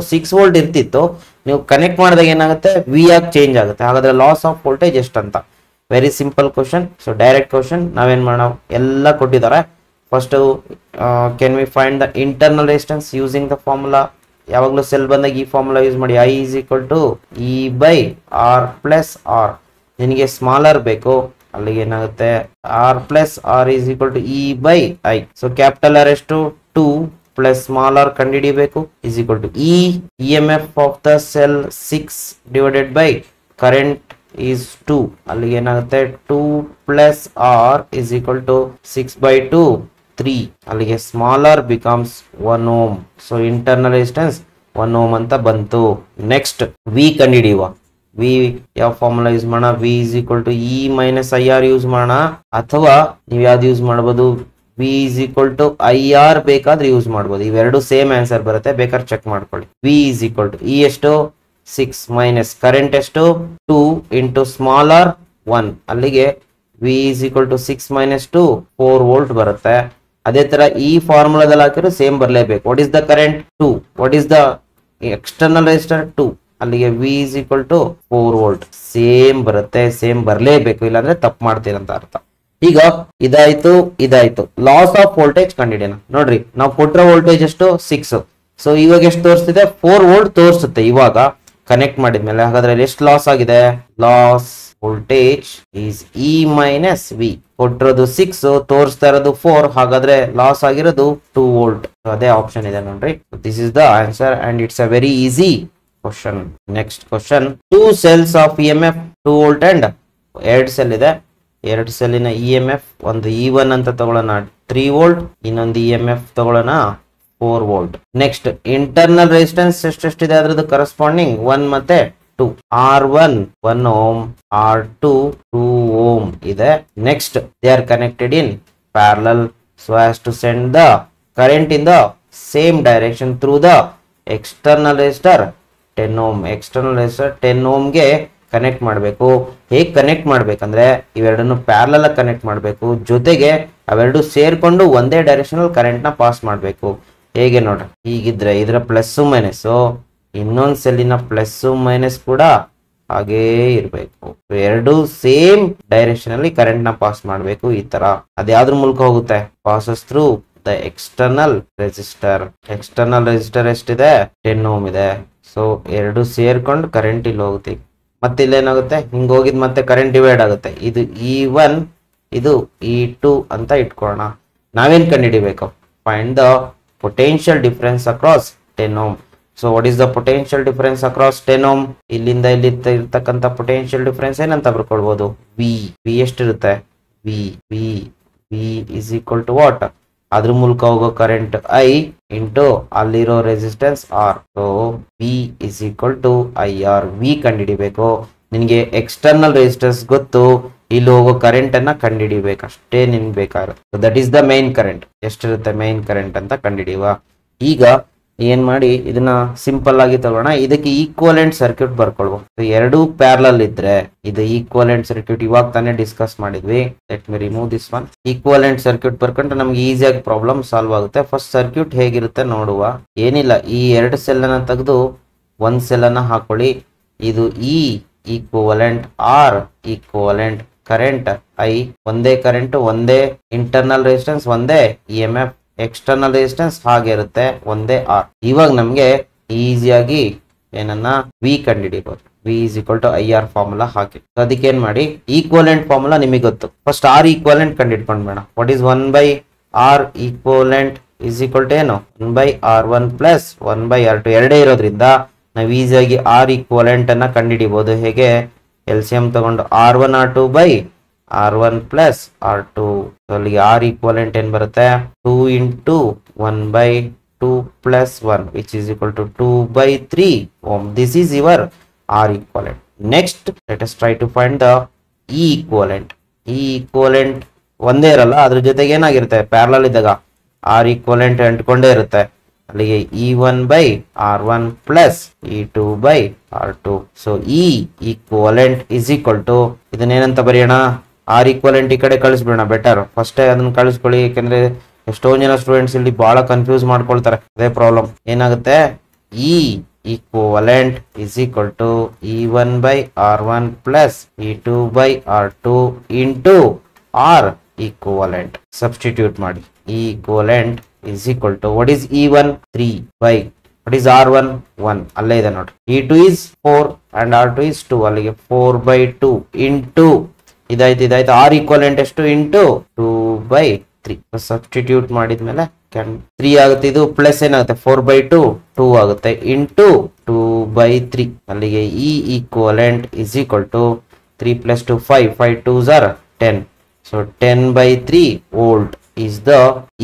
6 ವೋಲ್ಟ್ ಇರ್ತಿತ್ತು, ನೀವು ಕನೆಕ್ಟ್ ಮಾಡಿದಾಗ ಏನಾಗುತ್ತೆ V ಆಗಿ ಚೇಂಜ್ ಆಗುತ್ತೆ. ಹಾಗಾದ್ರೆ ಲಾಸ್ ಆಫ್ ವೋಲ್ಟೇಜ್ ಎಷ್ಟಂತ. Very simple question. So direct question ನಾವೇನ್ ಮಾಡೋಣ, ಎಲ್ಲ ಕೊಟ್ಟಿದ್ದಾರೆ. First can we find the internal resistance using the formula. ಯಾವಾಗಲೂ ಸೆಲ್ ಬಂದಾಗ ಈ ಫಾರ್ಮುಲಾ ಯೂಸ್ ಮಾಡಿ, I is equal to E/R plus R. ನಿನಗೆ ಸ್ಮಾಲರ್ ಬೇಕು, ಅಲ್ಲಿಗೆ ಏನಾಗುತ್ತೆ R+R is equal to E/I. So capital R ಎಷ್ಟು 2 ಪ್ಲಸ್ ಸ್ಮಾಲ್ r ಕಂಡುಹಿಡಿಯಬೇಕು is equal to EMF of the cell 6 divided by current is 2. ಅಲ್ಲಿಗೆ ಏನಾಗುತ್ತೆ 2 plus R is equal to 6/2 3. ಅಲ್ಲಿಗೆ small r becomes 1 ohm. So internal resistance 1 ohm ಅಂತ ಬಂತು. ನೆಕ್ಸ್ಟ್ V ಕಂಡುಹಿಡಿಯುವ. V ಯಾವ ಫಾರ್ಮುಲಾ ಯೂಸ್ ಮಾಡೋಣ, V is equal to E minus IR use ಮಾಡೋಣ, ಅಥವಾ ನೀವು ಯಾವ್ದು ಯೂಸ್ ಮಾಡಬಹುದು V is equal to IR ಬೇಕಾದ್ರೆ ಯೂಸ್ ಮಾಡಬಹುದು. ಇವೆರಡು ಸೇಮ್ ಆನ್ಸರ್ ಬರುತ್ತೆ, ಬೇಕಾದ್ರೆ ಚೆಕ್ ಮಾಡ್ಕೊಳ್ಳಿ. V is equal to E ಎಷ್ಟು 6 ಮೈನಸ್ ಕರೆಂಟ್ ಎಷ್ಟು 2 ಇಂಟು ಸ್ಮಾಲ್ r 1. ಅಲ್ಲಿಗೆ V is equal to 6 minus 2 4 volt ಬರುತ್ತೆ. ಅದೇ ತರ ಈ ಫಾರ್ಮುಲಾದಲ್ಲಿ ಹಾಕಿದ್ರೆ ಸೇಮ್ ಬರಲೇಬೇಕು. What is the current 2, what is the external resistor 2. ಅಲ್ಲಿಗೆ V is equal to 4 volt same ಬರುತ್ತೆ, ಸೇಮ್ ಬರಲೇಬೇಕು, ಇಲ್ಲಾಂದ್ರೆ ತಪ್ಪು ಮಾಡ್ತೀರಂತ ಅರ್ಥ. ಈಗ ಇದಾಯ್ತು ಲಾಸ್ ಆಫ್ ವೋಲ್ಟೇಜ್ ಕಂಡಿಡಿಯೋಣ. ನೋಡ್ರಿ ನಾವು ಕೊಟ್ಟಿರೋ ವೋಲ್ಟೇಜ್ ಎಷ್ಟು 6. ಸೊ ಇವಾಗ ಎಷ್ಟು ತೋರಿಸ್ತಿದೆ 4 ವೋಲ್ಟ್ ತೋರಿಸುತ್ತೆ ಇವಾಗ ಕನೆಕ್ಟ್ ಮಾಡಿದ್ಮೇಲೆ. ಹಾಗಾದ್ರೆ ಎಷ್ಟು ಲಾಸ್ ಆಗಿದೆ, loss voltage is E minus V. ಕೊಟ್ಟಿರೋದು 6, ತೋರಿಸ್ತಾ ಇರೋದು 4, ಹಾಗಾದ್ರೆ ಲಾಸ್ ಆಗಿರೋದು 2 ವೋಲ್ಟ್. ಅದೇ ಆಪ್ಷನ್ ಇದೆ ನೋಡ್ರಿ. This is the answer and it's a very easy question. Next question, 2 cells of EMF 2 volt and 2 cell ಇದೆ. 2 ಸೆಲ್ಲಿನ EMF ಒಂದು E1 ಅಂತ ತಗೊಳ್ಳೋಣ 3 ವೋಲ್ಟ್, ಇನ್ನೊಂದು EMF ತಗೊಳ್ಳೋಣ 4 ವೋಲ್ಟ್. ನೆಕ್ಸ್ಟ್ ಇಂಟರ್ನಲ್ ರೆಸಿಸ್ಟೆನ್ಸ್ ಎಷ್ಟೆಷ್ಟಿದೆ ಅದ್ರದ್ದು ಕರೆಸ್ಪಾಂಡಿಂಗ್ 1 ಮತ್ತೆ 2. R1 1 ohm, R2 2 ohm ಇದೆ. Next they are connected in parallel so as to send the current in the same direction through the external resistor 10 ohm. External resistor 10 ohm ಗೆ ಕನೆಕ್ಟ್ ಮಾಡಬೇಕು. ಹೇಗೆ ಕನೆಕ್ಟ್ ಮಾಡ್ಬೇಕಂದ್ರೆ ಇವೆರಡನ್ನು ಪ್ಯಾರಲಲ್ ಆಗಿ ಕನೆಕ್ಟ್ ಮಾಡಬೇಕು, ಜೊತೆಗೆ ಅವೆರಡು ಸೇರ್ಕೊಂಡು ಒಂದೇ ಡೈರೆಕ್ಷನ್ ಕರೆಂಟ್ ನ ಪಾಸ್ ಮಾಡಬೇಕು. ಹೇಗೆ ನೋಡ್ರಿ, ಹೀಗಿದ್ರೆ ಇದರ ಪ್ಲಸ್ ಮೈನಸ್, ಇನ್ನೊಂದು ಸೆಲ್ಲಿನ ಪ್ಲಸ್ ಮೈನಸ್ ಕೂಡ ಹಾಗೇ ಇರಬೇಕು. ಎರಡು ಸೇಮ್ ಡೈರೆಕ್ಷನ್ ಅಲ್ಲಿ ಕರೆಂಟ್ ನ ಪಾಸ್ ಮಾಡಬೇಕು. ಈ ತರ ಅದ್ಯಾವ್ದ್ರ ಮೂಲಕ ಹೋಗುತ್ತೆ, passes through the external resistor. External resistor ಎಷ್ಟಿದೆ 10 ohm ಇದೆ. ಸೊ ಎರಡು ಸೇರ್ಕೊಂಡು ಕರೆಂಟ್ ಇಲ್ಲಿ ಹೋಗುತ್ತೆ. ಮತ್ತೆ ಇಲ್ಲೇನಾಗುತ್ತೆ, ಹಿಂಗ ಹೋಗಿದ್ ಮತ್ತೆ ಕರೆಂಟ್ ಡಿವೈಡ್ ಆಗುತ್ತೆ. ಇದು E1 ಇದು E2 ಅಂತ ಇಟ್ಕೊಳ್ಳೋಣ. ನಾವೇನ್ ಕಂಡುಹಿಡಿಬೇಕು, find the potential difference across 10 ohm. So what is the potential difference across 10 ohm? ಇಲ್ಲಿಂದ ಇಲ್ಲಿ ಇರ್ತಕ್ಕಂಥ ಪೊಟೆನ್ಷಿಯಲ್ ಡಿಫರೆನ್ಸ್ ಏನಂತ ಬರ್ಕೊಳ್ಬಹುದು, V ಎಷ್ಟಿರುತ್ತೆ, V is equal to what, ಅದ್ರ ಮೂಲಕ ಹೋಗೋ ಕರೆಂಟ್ ಐ ಇಂಟು ಅಲ್ಲಿರೋ resistance R. So V is equal to I R. V ಕಂಡುಹಿಡಿಬೇಕು. ನಿನಗೆ ಎಕ್ಸ್ಟರ್ನಲ್ ರೆಸಿಸ್ಟೆನ್ಸ್ ಗೊತ್ತು, ಇಲ್ಲಿ ಹೋಗೋ ಕರೆಂಟ್ ಅನ್ನ ಕಂಡುಹಿಡಿಬೇಕು ಅಷ್ಟೇ ನಿನ್ಗೆ ಬೇಕಾಗುತ್ತೆ. That is the main current. ಎಷ್ಟಿರುತ್ತೆ ಮೈನ್ ಕರೆಂಟ್ ಅಂತ ಕಂಡುಹಿಡಿಯುವ. ಈಗ ಏನ್ ಮಾಡಿ ಇದನ್ನ ಸಿಂಪಲ್ ಆಗಿ ತಗೋಣ. ಇದಕ್ಕೆ ಈಕ್ವಲೆಂಟ್ ಸರ್ಕ್ಯೂಟ್ ಬರ್ಕೊಳ್ಬಹುದು. ಎರಡು ಪ್ಯಾರಲಲ್ ಇದ್ರೆ ಇದು ಈಕ್ವಲೆಂಟ್ ಸರ್ಕ್ಯೂಟ್ ಇವಾಗ ತಾನೇ ಡಿಸ್ಕಸ್ ಮಾಡಿದ್ವಿ. Let me remove this one. Equivalent circuit ಬರ್ಕೊಂಡ್ರೆ ನಮ್ಗೆ ಈಸಿಯಾಗಿ ಪ್ರಾಬ್ಲಮ್ ಸಾಲ್ವ್ ಆಗುತ್ತೆ. ಫಸ್ಟ್ ಸರ್ಕ್ಯೂಟ್ ಹೇಗಿರುತ್ತೆ ನೋಡುವ. ಏನಿಲ್ಲ, ಈ ಎರಡು ಸೆಲ್ ಅನ್ನ ತೆಗೆದು ಒಂದ್ ಸೆಲ್ ಅನ್ನ ಹಾಕೊಳ್ಳಿ. ಇದು E equivalent R equivalent current I. ಒಂದೇ ಕರೆಂಟ್, ಒಂದೇ ಇಂಟರ್ನಲ್ ರೆಸಿಸ್ಟೆನ್ಸ್, ಒಂದೇ E M F. External resistance ಹಾಗೆ ಇರುತ್ತೆ, ಒಂದೇ ಆರ್. ಇವಾಗ ನಮ್ಗೆ ಈಸಿಯಾಗಿ ಏನನ್ನ ವಿ ಕಂಡುಹಿಡಿಬಹುದು. V is equal to I R formula ಹಾಕಿ. ಅದಕ್ಕೆ ಏನ್ ಮಾಡಿ, ಈಕ್ವಲೆಂಟ್ ಫಾರ್ಮುಲಾ ನಿಮಗೆ ಗೊತ್ತು. ಫಸ್ಟ್ ಆರ್ ಈಕ್ವಲೆಂಟ್ ಕಂಡುಹಿಡ್ಕೊಂಡ್ಬೇಡ. What is 1/r equivalent is equal to ಏನು, 1/r1 ಪ್ಲಸ್ 1/r2 ಎರಡೇ ಇರೋದ್ರಿಂದ ನಾವು ಈಸಿಯಾಗಿ ಆರ್ ಈಕ್ವಲೆಂಟ್ ಅನ್ನ ಕಂಡುಹಿಡಿಬಹುದು. ಹೇಗೆ, ಎಲ್ಸಿಎಂ ತಗೊಂಡು r1 r2 by r1 plus r2. ಅಲ್ಲಿಗೆ ಆರ್ ಈಕ್ವಲೆಂಟ್ ಏನ್ ಬರುತ್ತೆ, 2 into 1/2 plus 1 which is equal to 2/3 ohm. This is your R equivalent. Next let us try to find the E equivalent. E equivalent ಒಂದೇ ಇರಲ್ಲ, ಅದ್ರ ಜೊತೆಗೆ ಏನಾಗಿರುತ್ತೆ, ಪ್ಯಾರಲಲ್ ಇದ್ದಾಗ ಆರ್ ಈಕ್ವಲೆಂಟ್ ಅಂಟ್ಕೊಂಡೇ ಇರುತ್ತೆ. ಅಲ್ಲಿಗೆ E1/R1 plus E2/R2. So E equivalent is equal to, ಇದನ್ನೇನಂತ ಬರೆಯೋಣ, ಆರ್ ಈಕ್ವಲೆಂಟ್ ಈ ಕಡೆ ಕಳಿಸ್ಬಿಡೋಣ. ಬೆಟರ್ ಫಸ್ಟ್ ಅದನ್ನ ಕಳಿಸ್ಕೊಳ್ಳಿ, ಯಾಕಂದ್ರೆ ಎಷ್ಟೋ ಜನ ಸ್ಟೂಡೆಂಟ್ಸ್ ಇಲ್ಲಿ ಬಹಳ ಕನ್ಫ್ಯೂಸ್ ಮಾಡ್ಕೊಳ್ತಾರೆ. ಅದೇ ಪ್ರಾಬ್ಲಮ್. ಏನಾಗುತ್ತೆ, E equivalent is equal to E1/R1 plus E2/R2 into R equivalent. Substitute ಮಾಡಿ. E equivalent is equal to, what is E1? 3 by, what is R1? 1. ಅಲ್ಲೇ ಇದೆ ನೋಡಿ. E2 is 4 and R2 is 2. ಅಲ್ಲಿಗೆ 4/2 ಇಂಟು ಇದಾಯ್ತು. R ಈಕ್ವಲೆಂಟ್ ಎಷ್ಟು, ಇಂಟು 2/3. ಸಬ್ಸ್ಟಿಟ್ಯೂಟ್ ಮಾಡಿದ್ಮೇಲೆ 3 ಆಗುತ್ತೆ. ಇದು ಪ್ಲಸ್ ಏನಾಗುತ್ತೆ, 4/2 2 ಆಗುತ್ತೆ, ಇಂಟು 2/3. ಅಲ್ಲಿಗೆ E equivalent is equal to 3 plus 2 5, 5 2s are 10. So 10/3 volt is the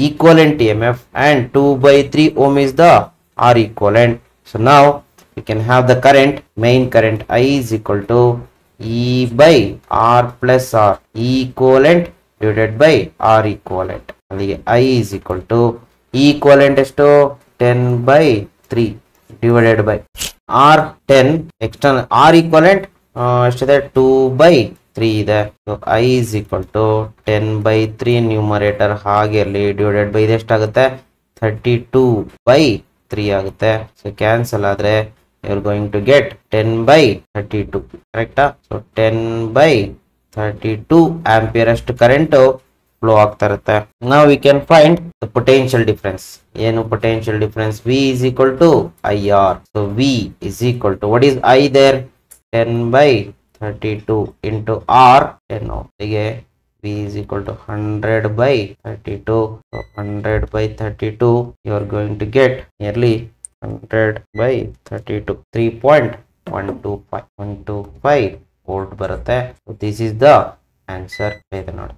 equivalent EMF and 2/3 ohm is the R equivalent. So now we can have the current, main current I is equal to E by R plus R. E equivalent divided by R equivalent. I is equal to E equivalent is to 10/3 divided by R 10 external R equivalent ಎಷ್ಟಿದೆ 2/3 ಇದೆ. So I is equal to 10/3 numerator ಹಾಗೆ ಇರಲಿ, ಡಿವೈಡೆಡ್ ಬೈ ಇದೆಷ್ಟಾಗುತ್ತೆ 32/3 ಆಗುತ್ತೆ. ಸೊ ಕ್ಯಾನ್ಸಲ್ ಆದ್ರೆ you are going to get 10/32. ಕರೆಕ್ಟಾ? ಸೊ 10/32 ಆಂಪಿಯರ್ ಅಷ್ಟು ಕರೆಂಟ್ ಫ್ಲೋ ಆಗ್ತಾ ಇರುತ್ತೆ. ನಾವು we can find the potential difference. ಏನು potential difference? V is equal to IR. So V is equal to, what is I there? 10/32 into R 10 ohm. ಹೀಗೆ V is equal to 100/32. So 100/32 you are going to get nearly 100/32, 3.125 volt ಬರುತ್ತೆ. So this is the answer. ಬೇಗ ನೋಡಿ.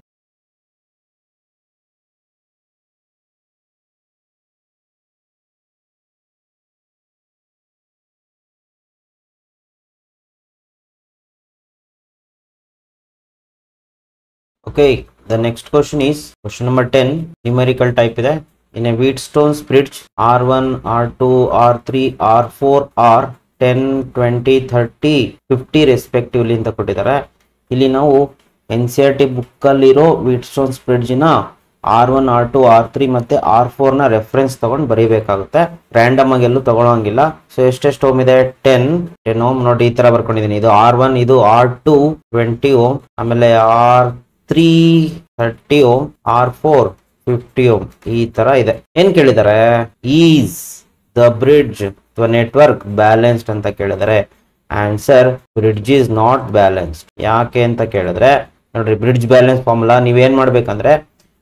Okay, the next question is question number 10. Numerical type ಇದೆ. In a Wheatstone's bridge, R1, R2, R3, R4 are 10, 20, 30, 50 respectively ಅಂತ ಕೊಟ್ಟಿದ್ದಾರೆ. ಇಲ್ಲಿ ನಾವು NCERT ಬುಕ್ ಅಲ್ಲಿರೋ Wheatstone's bridge ನ R1, R2, R3 ಮತ್ತೆ R4 ನ ರೆಫರೆನ್ಸ್ ತಗೊಂಡು ಬರೀಬೇಕಾಗುತ್ತೆ. ರ್ಯಾಂಡಮ್ ಆಗಿ ಎಲ್ಲೂ ತಗೊಳ್ಳೋಂಗಿಲ್ಲ. ಸೊ ಎಷ್ಟೆಷ್ಟು ಓಮ್ ಇದೆ? 10 ಓಮ್ ನೋಡಿ, ಈ ತರ ಬರ್ಕೊಂಡಿದ್ದೀನಿ. ಇದು R1, ಇದು R2 20 ಓಮ್, ಆಮೇಲೆ R3 30 ಓಮ್, R4 50 ಓಮ್, ಈ ತರ ಇದೆ. ಏನ್ ಕೇಳಿದ್ದಾರೆ? ಈಸ್ ದ ಬ್ರಿಡ್ಜ್ ಅಥವಾ ನೆಟ್ವರ್ಕ್ ಬ್ಯಾಲೆನ್ಸ್ಡ್ ಅಂತ ಕೇಳಿದರೆ answer bridge is not balanced. ಯಾಕೆ ಅಂತ ಕೇಳಿದ್ರೆ ನೋಡ್ರಿ, ಬ್ರಿಡ್ಜ್ ಬ್ಯಾಲೆನ್ಸ್ ಫಾರ್ಮುಲಾ ನೀವೇನ್ ಮಾಡ್ಬೇಕಂದ್ರೆ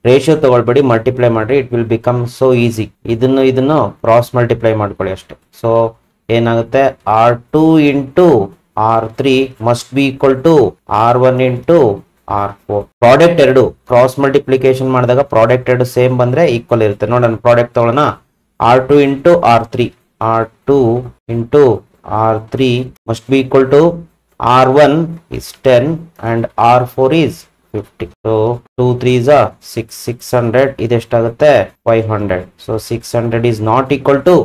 ರೇಷಿಯೋ ತಗೊಳ್ಬೇಡಿ, ಮಲ್ಟಿಪ್ಲೈ ಮಾಡ್ರಿ, it will become so easy. ಇದನ್ನು ಕ್ರಾಸ್ ಮಲ್ಟಿಪ್ಲೈ ಮಾಡ್ಕೊಳ್ಳಿ ಅಷ್ಟೇ. ಸೊ ಏನಾಗುತ್ತೆ, R2 into R3 must be equal to R1 into R4. Product ಎರಡು ಕ್ರಾಸ್ ಮಲ್ಟಿಪ್ಲಿಕೇಶನ್ ಮಾಡಿದಾಗ ಪ್ರಾಡಕ್ಟ್ ಎರಡು ಸೇಮ್ ಬಂದ್ರೆ ಈಕ್ವಲ್ ಇರುತ್ತೆ. ನೋಡೋಣ ಪ್ರಾಡಕ್ಟ್ ತಗೊಳ್ಳೋಣ. R2 into R3. R2 into R3 must be equal to R1 is 10 and R4 is 50. So 2 3s are 600. ಇದೆಷ್ಟಾಗುತ್ತೆ 500. So 600 is not equal to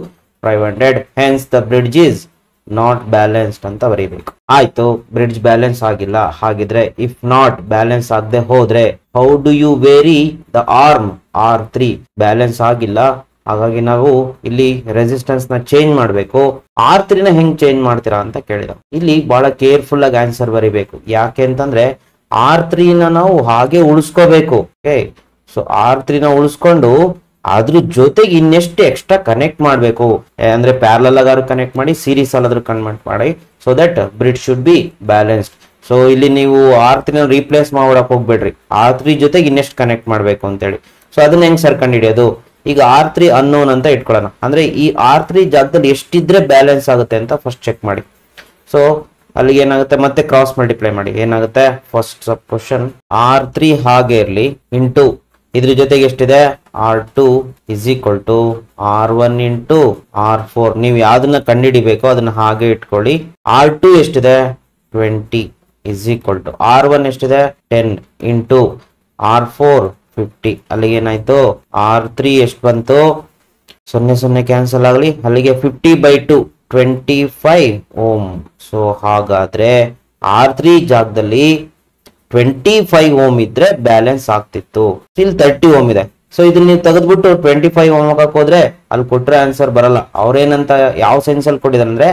500. Hence the bridge is not balanced ಅಂತ ಬರೀಬೇಕು. ಆಯ್ತು, ಬ್ರಿಡ್ಜ್ ಬ್ಯಾಲೆನ್ಸ್ ಆಗಿಲ್ಲ. ಹಾಗಿದ್ರೆ ಇಫ್ ನಾಟ್ ಬ್ಯಾಲೆನ್ಸ್ ಆಗದೆ ಹೋದ್ರೆ how do you vary the arm? R3 balance ಆಗಿಲ್ಲ, ಹಾಗಾಗಿ ನಾವು ಇಲ್ಲಿ ರೆಸಿಸ್ಟೆನ್ಸ್ ನ ಚೇಂಜ್ ಮಾಡಬೇಕು. R3 ನ ಹೆಂಗ್ ಚೇಂಜ್ ಮಾಡ್ತೀರಾ ಅಂತ ಕೇಳಿದ. ಇಲ್ಲಿ ಬಹಳ ಕೇರ್ಫುಲ್ ಆಗಿ ಆನ್ಸರ್ ಬರೀಬೇಕು. ಯಾಕೆ ಅಂತಂದ್ರೆ R3 ನ ನಾವು ಹಾಗೆ ಉಳಿಸ್ಕೋಬೇಕು. ಓಕೆ, ಸೊ R3 ನ ಉಳಿಸ್ಕೊಂಡು ಅದ್ರ ಜೊತೆಗೆ ಇನ್ನೆಷ್ಟು ಎಕ್ಸ್ಟ್ರಾ ಕನೆಕ್ಟ್ ಮಾಡಬೇಕು ಅಂದ್ರೆ ಪ್ಯಾರಲಲ್ ಆಗಾರು ಕನೆಕ್ಟ್ ಮಾಡಿ, ಸೀರೀಸ್ ಅಲ್ಲಾದ್ರೂ ಕನ್ವರ್ಟ್ ಮಾಡಿ, so that bridge should be balanced. So ಇಲ್ಲಿ ನೀವು R3 ರೀಪ್ಲೇಸ್ ಮಾಡಕ್ ಹೋಗ್ಬೇಡ್ರಿ, R3 ಜೊತೆಗೆ ಇನ್ನೆಷ್ಟು ಕನೆಕ್ಟ್ ಮಾಡಬೇಕು ಅಂತೇಳಿ. ಸೊ ಅದನ್ನ ಹೆಂಗ್ ಸರ್ ಕಂಡು ಹಿಡಿಯೋದು? ಈಗ R3 ಅನ್ನೋನ್ ಅಂತ ಇಟ್ಕೊಳ್ಳೋಣ. ಅಂದ್ರೆ ಈ R3 ಜಾಗದಲ್ಲಿ ಎಷ್ಟಿದ್ರೆ ಬ್ಯಾಲೆನ್ಸ್ ಆಗುತ್ತೆ ಅಂತ ಫಸ್ಟ್ ಚೆಕ್ ಮಾಡಿ. ಸೊ ಅಲ್ಲಿಗೆ ಏನಾಗುತ್ತೆ, ಮತ್ತೆ ಕ್ರಾಸ್ ಮಲ್ಟಿಪ್ಲೈ ಮಾಡಿ. ಏನಾಗುತ್ತೆ, ಫಸ್ಟ್ ಸಬ್ ಕ್ವಶನ್ R3 ಹಾಗೆ ಇರ್ಲಿ ಇಂಟು ಇದ್ರ ಜೊತೆಗೆ ಎಷ್ಟಿದೆ R2 is equal to R1 into R4. ನೀವು ಯಾವ್ದನ್ನ ಕಂಡುಹಿಡಿಬೇಕು ಅದನ್ನ ಹಾಗೆ ಇಟ್ಕೊಳ್ಳಿ. R2 ಎಷ್ಟಿದೆ 20 ಇಸ್ ಈಕ್ವಲ್ ಟು R1 ಎಷ್ಟಿದೆ 10 ಇಂಟು R4 50. ಅಲ್ಲಿಗೆ ಏನಾಯ್ತು, R3 ಎಷ್ಟು ಬಂತು, 0 ಕ್ಯಾನ್ಸಲ್ ಆಗಲಿ, ಅಲ್ಲಿಗೆ 50/2 25 ಓಮ್. ಸೊ ಹಾಗಾದ್ರೆ R3 ಜಾಗದಲ್ಲಿ 25 ಓಮ್ ಇದ್ರೆ ಬ್ಯಾಲೆನ್ಸ್ ಆಗ್ತಿತ್ತು. ಇಲ್ಲಿ 30 ಓಮ್ ಇದೆ. ಸೊ ಇದನ್ನ ನೀವು ತೆಗೆದ್ಬಿಟ್ಟು 25 ಓಮ್ ಹಾಕಕ್ ಹೋದ್ರೆ ಅಲ್ಲಿ ಕೊಟ್ರೆ ಆನ್ಸರ್ ಬರಲ್ಲ. ಅವ್ರೇನಂತ ಯಾವ ಸೆನ್ಸ್ ಅಲ್ಲಿ ಕೊಟ್ಟಿದ್ದಾರೆ ಅಂದ್ರೆ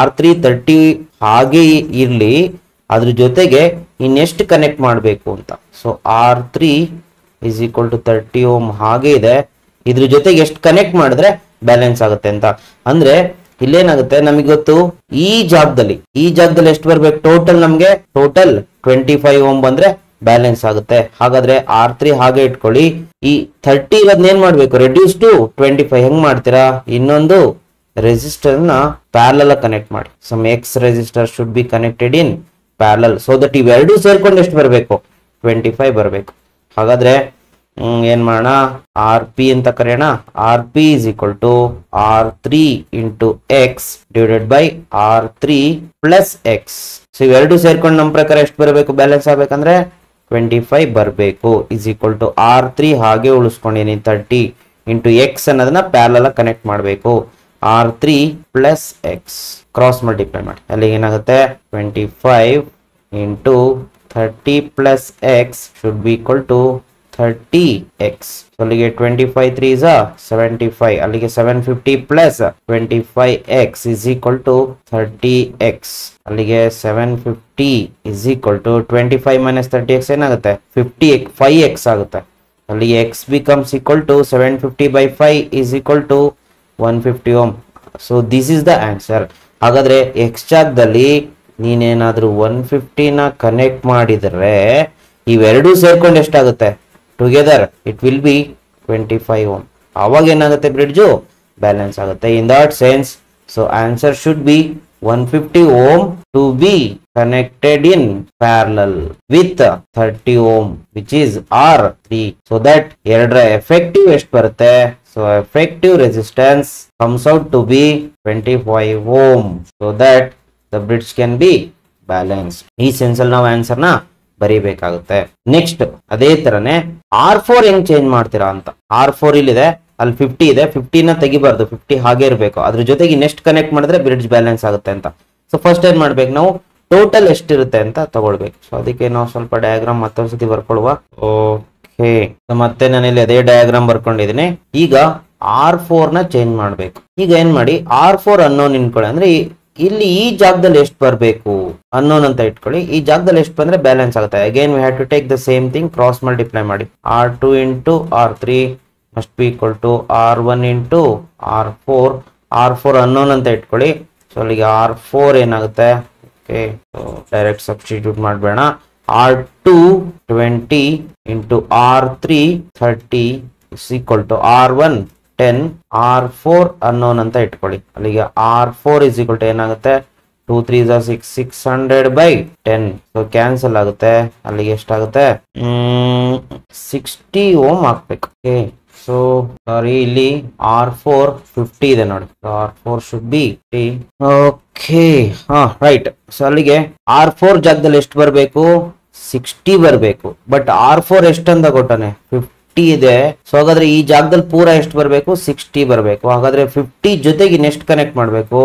R3 30 ಹಾಗೆ ಇರ್ಲಿ, ಅದ್ರ ಜೊತೆಗೆ ಇನ್ನೆಷ್ಟು ಕನೆಕ್ಟ್ ಮಾಡಬೇಕು ಅಂತ. So R3 is equal to 30 ohm ಹಾಗೆ ಇದೆ, ಇದ್ರ ಜೊತೆಗೆ ಎಷ್ಟು ಕನೆಕ್ಟ್ ಮಾಡಿದ್ರೆ ಬ್ಯಾಲೆನ್ಸ್ ಆಗುತ್ತೆ ಅಂತ. ಅಂದ್ರೆ ಇಲ್ಲೇನಾಗುತ್ತೆ, ನಮಗೆ ಗೊತ್ತು ಈ ಜಾಗದಲ್ಲಿ ಎಷ್ಟು ಬರ್ಬೇಕು ಟೋಟಲ್, ನಮ್ಗೆ ಟೋಟಲ್ 25 ಓಮ್ ಬಂದ್ರೆ ಬ್ಯಾಲೆನ್ಸ್ ಆಗುತ್ತೆ. ಹಾಗಾದ್ರೆ R3 ಹಾಗೆ ಇಟ್ಕೊಳ್ಳಿ. ಈ 30 ಇರೋದನ್ನ ಏನ್ ಮಾಡ್ಬೇಕು, ರೆಡ್ಯೂಸ್ ಟು 25. ಹೆಂಗ್ ಮಾಡ್ತೀರಾ, ಇನ್ನೊಂದು ರೆಸಿಸ್ಟರ್ ನ ಪ್ಯಾರಲಲ್ ಕನೆಕ್ಟ್ ಮಾಡಿ. Some X resistor should be connected in parallel, so that ಇವೆರಡು ಸೇರ್ಕೊಂಡು ಎಷ್ಟು ಬರಬೇಕು 25 ಬರಬೇಕು. ಹಾಗಾದ್ರೆ ಏನ್ ಮಾಡೋಣ, RP ಅಂತ ಕರೆಯೋಣ. RP is equal to R3 into X divided by R3 plus X. So ಇವೆರಡು ಸೇರ್ಕೊಂಡು ನಮ್ಮ ಪ್ರಕಾರ ಎಷ್ಟು ಬರಬೇಕು, ಬ್ಯಾಲೆನ್ಸ್ ಆಗ್ಬೇಕಂದ್ರೆ 25 ಬರಬೇಕು. ಇಸ್ ಈಕ್ವಲ್ ಟು R3 ಹಾಗೆ ಉಳಿಸ್ಕೊಂಡಿನಿ 30 ಇಂಟು X ಅನ್ನೋದನ್ನ ಪ್ಯಾರಲಲ್ ಕನೆಕ್ಟ್ ಮಾಡಬೇಕು. R3 plus X cross multiply ಮಾಡಿ. ಅಲ್ಲಿ ಏನಾಗುತ್ತೆ 25 into 30 plus X should be equal to 30x. So ಅಲ್ಲಿಗೆ 25 3s are 75. ಅಲ್ಲಿಗೆ 750 plus 25x is equal to 30x. ಅಲ್ಲಿಗೆ 750 is equal to 25 minus 30x ಏನಾಗುತ್ತೆ 5x ಆಗುತ್ತೆ. ಅಲ್ಲಿಗೆ x becomes equal to 750 by 5 is equal to 150 ohm. So this is the answer. ಹಾಗಾದ್ರೆ x ಜಾಗದಲ್ಲಿ ನೀನೇನಾದ್ರೂ 150 ನ ಕನೆಕ್ಟ್ ಮಾಡಿದ್ರೆ ಇವೆರಡು ಸೇರ್ಕೊಂಡು ಎಷ್ಟಾಗುತ್ತೆ, together it will be 25 ohm. ಅವಾಗ ಏನಾಗುತ್ತೆ, ಬ್ರಿಡ್ಜು ಬ್ಯಾಲೆನ್ಸ್ ಆಗುತ್ತೆ. In that sense, so answer should be 150 ohm to be connected in parallel with 30 ohm which is R3. So that ಎರಡರ ಎಫೆಕ್ಟಿವ್ ಎಷ್ಟು ಬರುತ್ತೆ, so effective resistance comes out to be 25 ohm. So that the bridge can be balance. ಈ ಸೆನ್ಸ್ ಅಲ್ಲಿ ನಾವು ಆನ್ಸರ್ ನ ಬರೀಬೇಕಾಗುತ್ತೆ. ನೆಕ್ಸ್ಟ್ ಅದೇ ತರನೇ R4 ಹೆಂಗ್ ಚೇಂಜ್ ಮಾಡ್ತೀರಾ ಅಂತ. R4 ಇಲ್ಲಿದೆ, ಅಲ್ಲಿ 50 ಇದೆ, 50 ನ ತೆಗಿಬಾರ್ದು, 50 ಹಾಗೆ ಇರಬೇಕು. ಅದ್ರ ಜೊತೆಗೆ ಇನ್ನೆಷ್ಟು ಕನೆಕ್ಟ್ ಮಾಡಿದ್ರೆ ಬ್ರಿಡ್ಜ್ ಬ್ಯಾಲೆನ್ಸ್ ಆಗುತ್ತೆ ಅಂತ. ಸೊ ಫಸ್ಟ್ ಏನ್ ಮಾಡ್ಬೇಕು, ನಾವು ಟೋಟಲ್ ಎಷ್ಟಿರುತ್ತೆ ಅಂತ ತಗೊಳ್ಬೇಕು. ಸೊ ಅದಕ್ಕೆ ನಾವು ಸ್ವಲ್ಪ ಡಯಾಗ್ರಾಮ್ ಮತ್ತೊಂದ್ಸತಿ ಬರ್ಕೊಳ್ಳುವ. ಓಕೆ, ಮತ್ತೆ ನಾನು ಇಲ್ಲಿ ಅದೇ ಡಯಾಗ್ರಾಮ್ ಬರ್ಕೊಂಡಿದ್ದೀನಿ. ಈಗ R4 ನ ಚೇಂಜ್ ಮಾಡ್ಬೇಕು. ಈಗ ಏನ್ ಮಾಡಿ, R4 ಅನ್ನೋನ್ ಇನ್ಕೊಳ್ಳಿ. ಅಂದ್ರೆ ಇಲ್ಲಿ ಈ ಜಾಗದಲ್ಲಿ ಎಷ್ಟು ಬರಬೇಕು ಅನ್ನೋನ್ ಅಂತ ಇಟ್ಕೊಳ್ಳಿ. ಈ ಜಾಗದಲ್ಲಿ ಎಷ್ಟು ಬಂದ್ರೆ ಬ್ಯಾಲೆನ್ಸ್ ಆಗುತ್ತೆ. Again we have to take the same thing, cross multiply ಮಾಡಿ. R2 into R3 must be equal to R1 into R4. R4 unknown ಅಂತ ಇಟ್ಕೊಳ್ಳಿ. ಸೊ ಅಲ್ಲಿಗೆ R4 ಏನಾಗುತ್ತೆ, ಓಕೆ, ಡೈರೆಕ್ಟ್ ಸಬ್ಸ್ಟಿಟ್ಯೂಟ್ ಮಾಡಬೇಡ. R2 20 into R3 30 is equal to R1 10. R4 unknown ಅಂತ ಇಟ್ಕೊಳ್ಳಿ. ಅಲ್ಲಿಗೆ R4 ಇಸ್ ಈಕ್ವಲ್ ಟು ಏನಾಗುತ್ತೆ 2 3s are 6 600 by 10 so cancel ಆಗುತ್ತೆ ಅಲ್ಲಿಗೆ ಎಷ್ಟಾಗುತ್ತೆ 60 ಓಮ್ ಹಾಕ್ಬೇಕು ಓಕೆ ಸೊ ಸಾರಿ ಇಲ್ಲಿ R4 50 ಇದೆ ನೋಡಿ R4 ಶುಡ್ ಬಿ ಓಕೆ ಹಾ ರೈಟ್ ಸೊ ಅಲ್ಲಿಗೆ R4 ಜಾಗದಲ್ಲಿ ಎಷ್ಟು ಬರಬೇಕು 60 ಬರಬೇಕು ಬಟ್ R4 ಎಷ್ಟಂತ ಕೊಟ್ಟಾನೆ 50 ಇದೆ ಸೊ ಹಾಗಾದ್ರೆ ಈ ಜಾಗದಲ್ಲಿ ಪೂರ ಎಷ್ಟು ಬರಬೇಕು 60 ಬರಬೇಕು ಹಾಗಾದ್ರೆ 50 ಜೊತೆಗೆ ನೆಕ್ಸ್ಟ್ ಕನೆಕ್ಟ್ ಮಾಡಬೇಕು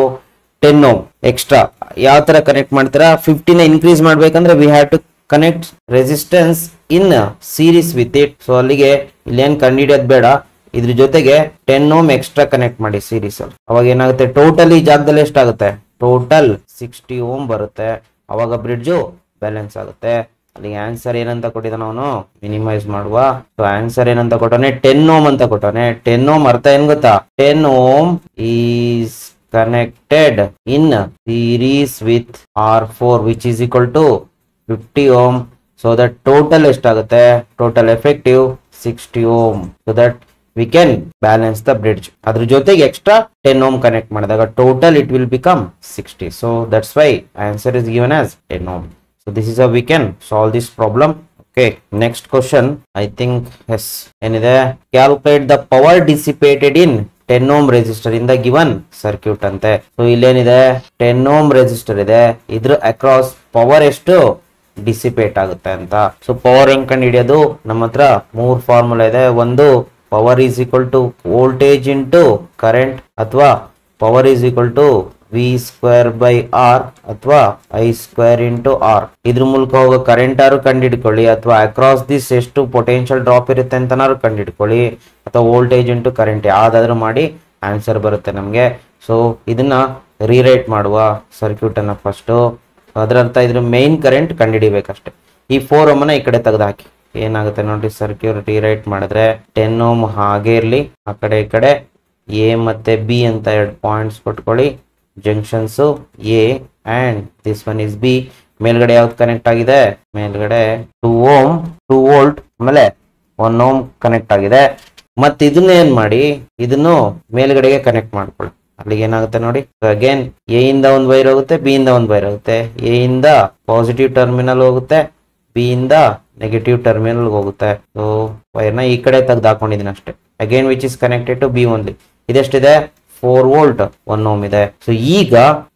10 ಓಮ್ ಎಕ್ಸ್ಟ್ರಾ ಯಾವ ತರ ಕನೆಕ್ಟ್ ಮಾಡ್ತೀರಾ 50 ನ ಇನ್ಕ್ರೀಸ್ ಮಾಡ್ಬೇಕಂದ್ರೆ we have to connect resistance in series with it so ಅಲ್ಲಿಗೆ ಇಲ್ಲೇನ್ ಕಂಡುಹಿಡಿಯೋದು ಬೇಡ ಇದ್ರ ಜೊತೆಗೆ 10 ಓಮ್ ಎಕ್ಸ್ಟ್ರಾ ಕನೆಕ್ಟ್ ಮಾಡಿ ಸೀರೀಸ್ ಅಲ್ಲಿ ಅವಾಗ ಏನಾಗುತ್ತೆ ಟೋಟಲ್ ಈ ಜಾಗದಲ್ಲಿ ಎಷ್ಟಾಗುತ್ತೆ ಟೋಟಲ್ 60 ಓಮ್ ಬರುತ್ತೆ ಅವಾಗ ಬ್ರಿಡ್ಜು ಬ್ಯಾಲೆನ್ಸ್ ಆಗುತ್ತೆ ಅಲ್ಲಿಗೆ ಆನ್ಸರ್ ಏನಂತ ಕೊಟ್ಟಿದ್ದಾನೆ ಅವನು ಮಿನಿಮೈಸ್ ಮಾಡುವ ಸೊ ಆನ್ಸರ್ ಏನಂತ ಕೊಟ್ಟಾನೆ 10 ಓಮ್ ಅಂತ ಕೊಟ್ಟಾನೆ 10 ಓಮ್ ಅರ್ಥ ಏನ್ ಗೊತ್ತಾ 10 ohm is connected in series with R4 which is equal to 50 ohm so that total ಎಷ್ಟಾಗುತ್ತೆ total effective 60 ohm so that we can balance the bridge ಅದ್ರ ಜೊತೆಗೆ extra 10 ohm connect ಮಾಡಿದಾಗ total it will become 60 so that's why answer is given as 10 ohm so this is how we can solve this problem okay next question I think yes ಏನಿದೆ calculate the power dissipated in 10 ohm resistor in the given circuit ಅಂತೆ ಸೊ ಇಲ್ಲೇನಿದೆ 10 ohm resistor ಇದೆ ಇದ್ರ ಅಕ್ರಾಸ್ ಪವರ್ ಎಷ್ಟು ಡಿಸಿಪೇಟ್ ಆಗುತ್ತೆ ಅಂತ ಸೊ ಪವರ್ ಹೆಂಗ್ ಕಂಡು ಹಿಡಿಯೋದು ನಮ್ಮ ಹತ್ರ ಮೂರು ಫಾರ್ಮುಲಾ ಇದೆ ಒಂದು power is equal to voltage into current ಅಥವಾ power is equal to V square by R ಅಥವಾ ಐ ಸ್ಕ್ವೇರ್ ಇಂಟು ಆರ್ ಇದ್ರ ಮೂಲಕ ಹೋಗೋ ಕರೆಂಟ್ ಆರು ಕಂಡುಹಿಡ್ಕೊಳ್ಳಿ ಅಥವಾ ಅಕ್ರಾಸ್ ದಿಸ್ ಎಷ್ಟು ಪೊಟೆನ್ಶಿಯಲ್ ಡ್ರಾಪ್ ಇರುತ್ತೆ ಅಂತನಾರು ಕಂಡುಹಿಡ್ಕೊಳ್ಳಿ ಅಥವಾ ವೋಲ್ಟೇಜ್ ಇಂಟು ಕರೆಂಟ್ ಯಾವ್ದಾದ್ರು ಮಾಡಿ ಆನ್ಸರ್ ಬರುತ್ತೆ ನಮಗೆ ಸೊ ಇದನ್ನ ರೀರೈಟ್ ಮಾಡುವ ಸರ್ಕ್ಯೂಟ್ ಅನ್ನ ಫಸ್ಟ್ ಅದರರ್ಥ ಇದ್ರ ಮೇನ್ ಕರೆಂಟ್ ಕಂಡುಹಿಡಿಬೇಕಷ್ಟೇ ಈ 4 ಓಮ್ ಈ ಕಡೆ ತೆಗೆದು ಹಾಕಿ ಏನಾಗುತ್ತೆ ನೋಡಿ ಸರ್ಕ್ಯೂಟ್ ರೀರೈಟ್ ಮಾಡಿದ್ರೆ 10 ಓಮ್ ಹಾಗೆ ಇರ್ಲಿ ಆ ಕಡೆ ಈ ಕಡೆ ಎ ಮತ್ತೆ ಬಿ ಅಂತ ಎರಡು ಪಾಯಿಂಟ್ಸ್ ಕೊಟ್ಕೊಳ್ಳಿ junctions A and this one is B ಮೇಲ್ಗಡೆ ಯಾವ್ದು ಕನೆಕ್ಟ್ ಆಗಿದೆ ಮೇಲ್ಗಡೆ 2 ಓಮ್ 2 ವೋಲ್ಟ್ ಆಮೇಲೆ 1 ಓಮ್ ಕನೆಕ್ಟ್ ಆಗಿದೆ ಮತ್ತೆ ಇದನ್ನ ಏನ್ ಮಾಡಿ ಇದನ್ನು ಮೇಲ್ಗಡೆಗೆ ಕನೆಕ್ಟ್ ಮಾಡ್ಕೊಳ್ಳಿ ಅಲ್ಲಿಗೆ ಏನಾಗುತ್ತೆ ನೋಡಿ ಅಗೇನ್ ಎ ಇಂದ ಒಂದು ವೈರ್ ಹೋಗುತ್ತೆ ಬಿ ಇಂದ ಒಂದು ವೈರ್ ಹೋಗುತ್ತೆ ಎ ಇಂದ ಪಾಸಿಟಿವ್ ಟರ್ಮಿನಲ್ ಹೋಗುತ್ತೆ ಬಿ ಇಂದ ನೆಗೆಟಿವ್ ಟರ್ಮಿನಲ್ ಹೋಗುತ್ತೆ ಸೊ ವೈರ್ನ ಈ ಕಡೆ ತೆಗೆದು ಹಾಕೊಂಡಿದ್ದೀನಿ ಅಷ್ಟೇ again which is connected to B only ಇದೆಷ್ಟಿದೆ 4 ವೋಲ್ಟ್ 1 ಓಮ್ ಇದೆ ಸೊ ಈಗ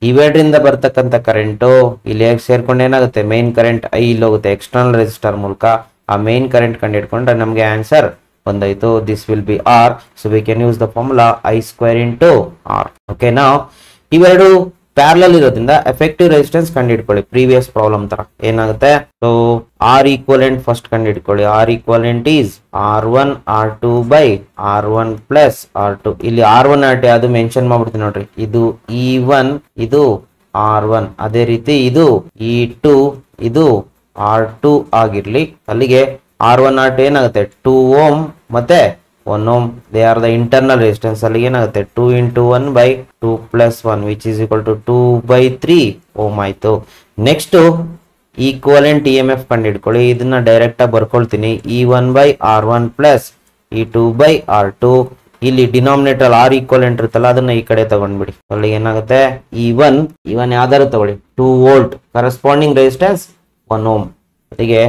ಇವೆರಡರಿಂದ ಬರ್ತಕ್ಕಂಥ ಕರೆಂಟ್ ಇಲ್ಲಿ ಹೇಗೆ ಸೇರ್ಕೊಂಡು ಏನಾಗುತ್ತೆ ಮೇನ್ ಕರೆಂಟ್ ಐ ಇಲ್ಲಿ ಹೋಗುತ್ತೆ ಎಕ್ಸ್ಟರ್ನಲ್ ರೆಸಿಸ್ಟರ್ ಮೂಲಕ ಆ ಮೇನ್ ಕರೆಂಟ್ ಕಂಡು ಹಿಡ್ಕೊಂಡ್ರೆ ನಮಗೆ ಆನ್ಸರ್ ಬಂದಾಯ್ತು this will be R so we can use the formula I square into R okay ನಾವು ಇವೆರಡು ಪ್ಯಾರಲಲ್ ಇರೋದ್ರಿಂದ ಎಫೆಕ್ಟಿವ್ ರೆಸಿಸ್ಟೆನ್ಸ್ ಕಂಡು ಹಿಡ್ಕೊಳ್ಳಿ ಪ್ರೀವಿಯಸ್ ಪ್ರಾಬ್ಲಮ್ ತರ ಏನಾಗುತ್ತೆ ಸೊ ಆರ್ ಈಕ್ವಲೆಂಟ್ ಫಸ್ಟ್ ಕಂಡು ಹಿಡ್ಕೊಳ್ಳಿ R equivalent is R1 R2 by R1 plus R2 ಇಲ್ಲಿ R1 R2 ಅದು ಮೆನ್ಷನ್ ಮಾಡ್ಬಿಡ್ತೀನಿ ನೋಡ್ರಿ ಇದು E1 ಇದು R1 ಅದೇ ರೀತಿ ಇದು E2 ಇದು R2 ಆಗಿರ್ಲಿ ಅಲ್ಲಿಗೆ R1 R2 ಏನಾಗುತ್ತೆ 2 ಓಮ್ ಮತ್ತೆ 1 ohm they are the internal resistance ಅಲ್ಲಿ ಏನಾಗುತ್ತೆ 2 into 1 by 2 plus 1 which is equal to 2 by 3 ohm ಆಯ್ತು ನೆಕ್ಸ್ಟ್ ಈಕ್ವಲೆಂಟ್ EMF ಕಂಡು ಹಿಡ್ಕೊಳ್ಳಿ ಇದನ್ನ ಡೈರೆಕ್ಟ್ ಆಗಿ ಬರ್ಕೊಳ್ತೀನಿ E1 by R1 plus E2 by R2 ಇಲ್ಲಿ ಡಿನಾಮಿನೇಟರ್ ಆರ್ ಈಕ್ವಲೆಂಟ್ ಇರುತ್ತಲ್ಲ ಅದನ್ನ ಈ ಕಡೆ ತಗೊಂಡ್ಬಿಡಿ ಅಲ್ಲಿ ಏನಾಗುತ್ತೆ E1 ಯಾವ್ದಾರು ತಗೊಳ್ಳಿ 2 ವೋಲ್ಟ್ ಕರೆಸ್ಪಾಂಡಿಂಗ್ ರೆಸಿಸ್ಟೆನ್ಸ್ 1 ಓಮ್ ಅದಕ್ಕೆ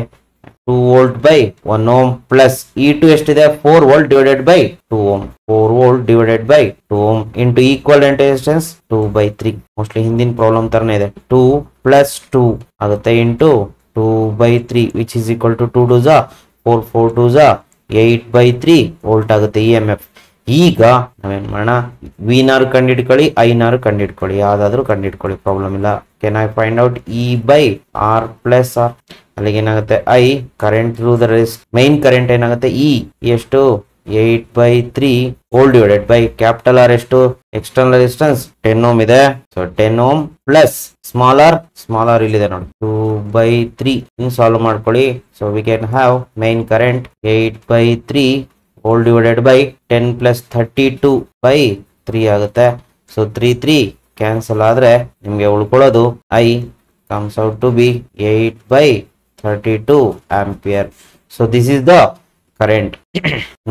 2 volt by 1 ohm plus E2 ಎಷ್ಟಿದೆ 4 volt divided by 2 ohm 4 volt divided by 2 ohm into equivalent resistance 2 by 3 mostly ಹಿಂದಿನ ಪ್ರಾಬ್ಲಮ್ ತರನೇ ಇದೆ 2 plus 2 ಆಗುತ್ತೆ into 2 by 3 which is equal to 2 2 4 4 2 8 by 3 volt ಆಗುತ್ತೆ EMF ಈಗ ನಾವೇನ್ ಮಾಡೋಣ ವಿ ನಾರು ಕಂಡಿಡ್ಕೊಳ್ಳಿ ಐ ನಾರು ಕಂಡಿಡ್ಕೊಳ್ಳಿ ಯಾವ್ದಾದ್ರು ಕಂಡಿಡ್ಕೊಳ್ಳಿ ಪ್ರಾಬ್ಲಮ್ ಇಲ್ಲ can I find out E by R plus r ಅಲ್ಲಿಗೆ ಏನಾಗುತ್ತೆ I current through the main current ಏನಾಗುತ್ತೆ ಇ ಎಷ್ಟು 8/3 whole divided by capital R ಎಷ್ಟು ಎಕ್ಸ್ಟರ್ನಲ್ ರೆಸಿಸ್ಟೆನ್ಸ್ 10 ಓಮ್ ಇದೆ so 10 ohm plus small r ಇಲ್ಲಿದೆ ನೋಡಿ 2/3 ಇನ್ನು ಸಾಲ್ವ್ ಮಾಡ್ಕೊಳ್ಳಿ so we can have main current 8/3 whole divided by 10 plus 32/3 ಆಗುತ್ತೆ ಸೊ 3 ಕ್ಯಾನ್ಸಲ್ ಆದ್ರೆ ನಿಮ್ಗೆ ಉಳ್ಕೊಳ್ಳೋದು I comes out to be 8/32 ampere. So this is the current.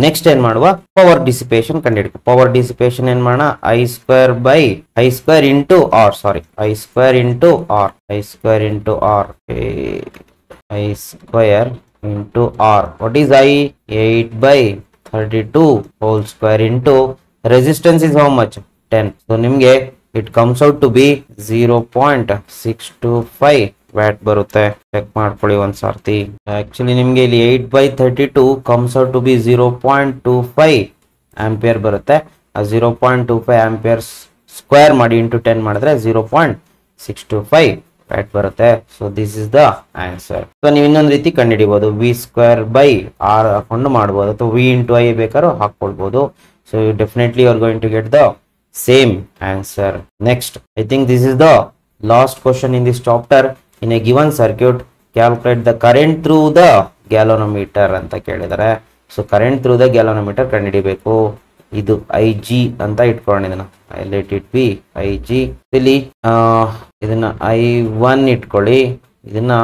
Next ಏನ್ ಮಾಡುವ, ಪವರ್ ಡಿಸಿಪೇಷನ್ ಕಂಡುಹಿಡಿಕ. ಪವರ್ ಡಿಸಿಪೇಷನ್ ಏನ್ ಮಾಡೋಣ, I square into R, sorry I square into R, I square into R, I square into R. What is I? 8/32 whole square into resistance is how much? 10. So ನಿಮಗೆ it comes out to be 0.625 watt ಬರುತ್ತೆ. ಚೆಕ್ ಮಾಡ್ಕೊಳ್ಳಿ ಒಂದ್ ಸರ್ತಿ. ಆಕ್ಚುಲಿ ನಿಮ್ಗೆ ಇಲ್ಲಿ 8/32 comes out to be 0.25 ampere ಬರುತ್ತೆ. ಆ 0.25 ಆಂಪಿಯರ್ ಸ್ಕ್ವೇರ್ ಮಾಡಿ ಇಂಟು 10 ಮಾಡಿದ್ರೆ 0.625 ವ್ಯಾಟ್ ಬರುತ್ತೆ. So this is the answer. So ನೀವು ಇನ್ನೊಂದು ರೀತಿ ಕಂಡುಹಿಡಿಬಹುದು, ವಿ ಸ್ಕ್ವೇರ್ ಬೈ ಆರ್ ಹಾಕೊಂಡು ಮಾಡಬಹುದು, ಅಥವಾ ವಿ ಇಂಟು ಐ ಬೇಕಾದ್ರೂ ಹಾಕೊಳ್ಬಹುದು. So you definitely you are going to get the same answer. Next, I think this is the last question in this chapter. In a given circuit calculate the current through the galvanometer ಅಂತ ಕೇಳಿದ್ದಾರೆ. So current through the galvanometer ಕಂಡುಹಿಡಿಬೇಕು. ಇದು ಐ ಜಿ ಅಂತ ಇಟ್ಕೊಂಡಿದ್ದಾನ, let it be I G. ಇಲ್ಲಿ ಇದನ್ನ I1 ಇಟ್ಕೊಳ್ಳಿ, ಇದನ್ನ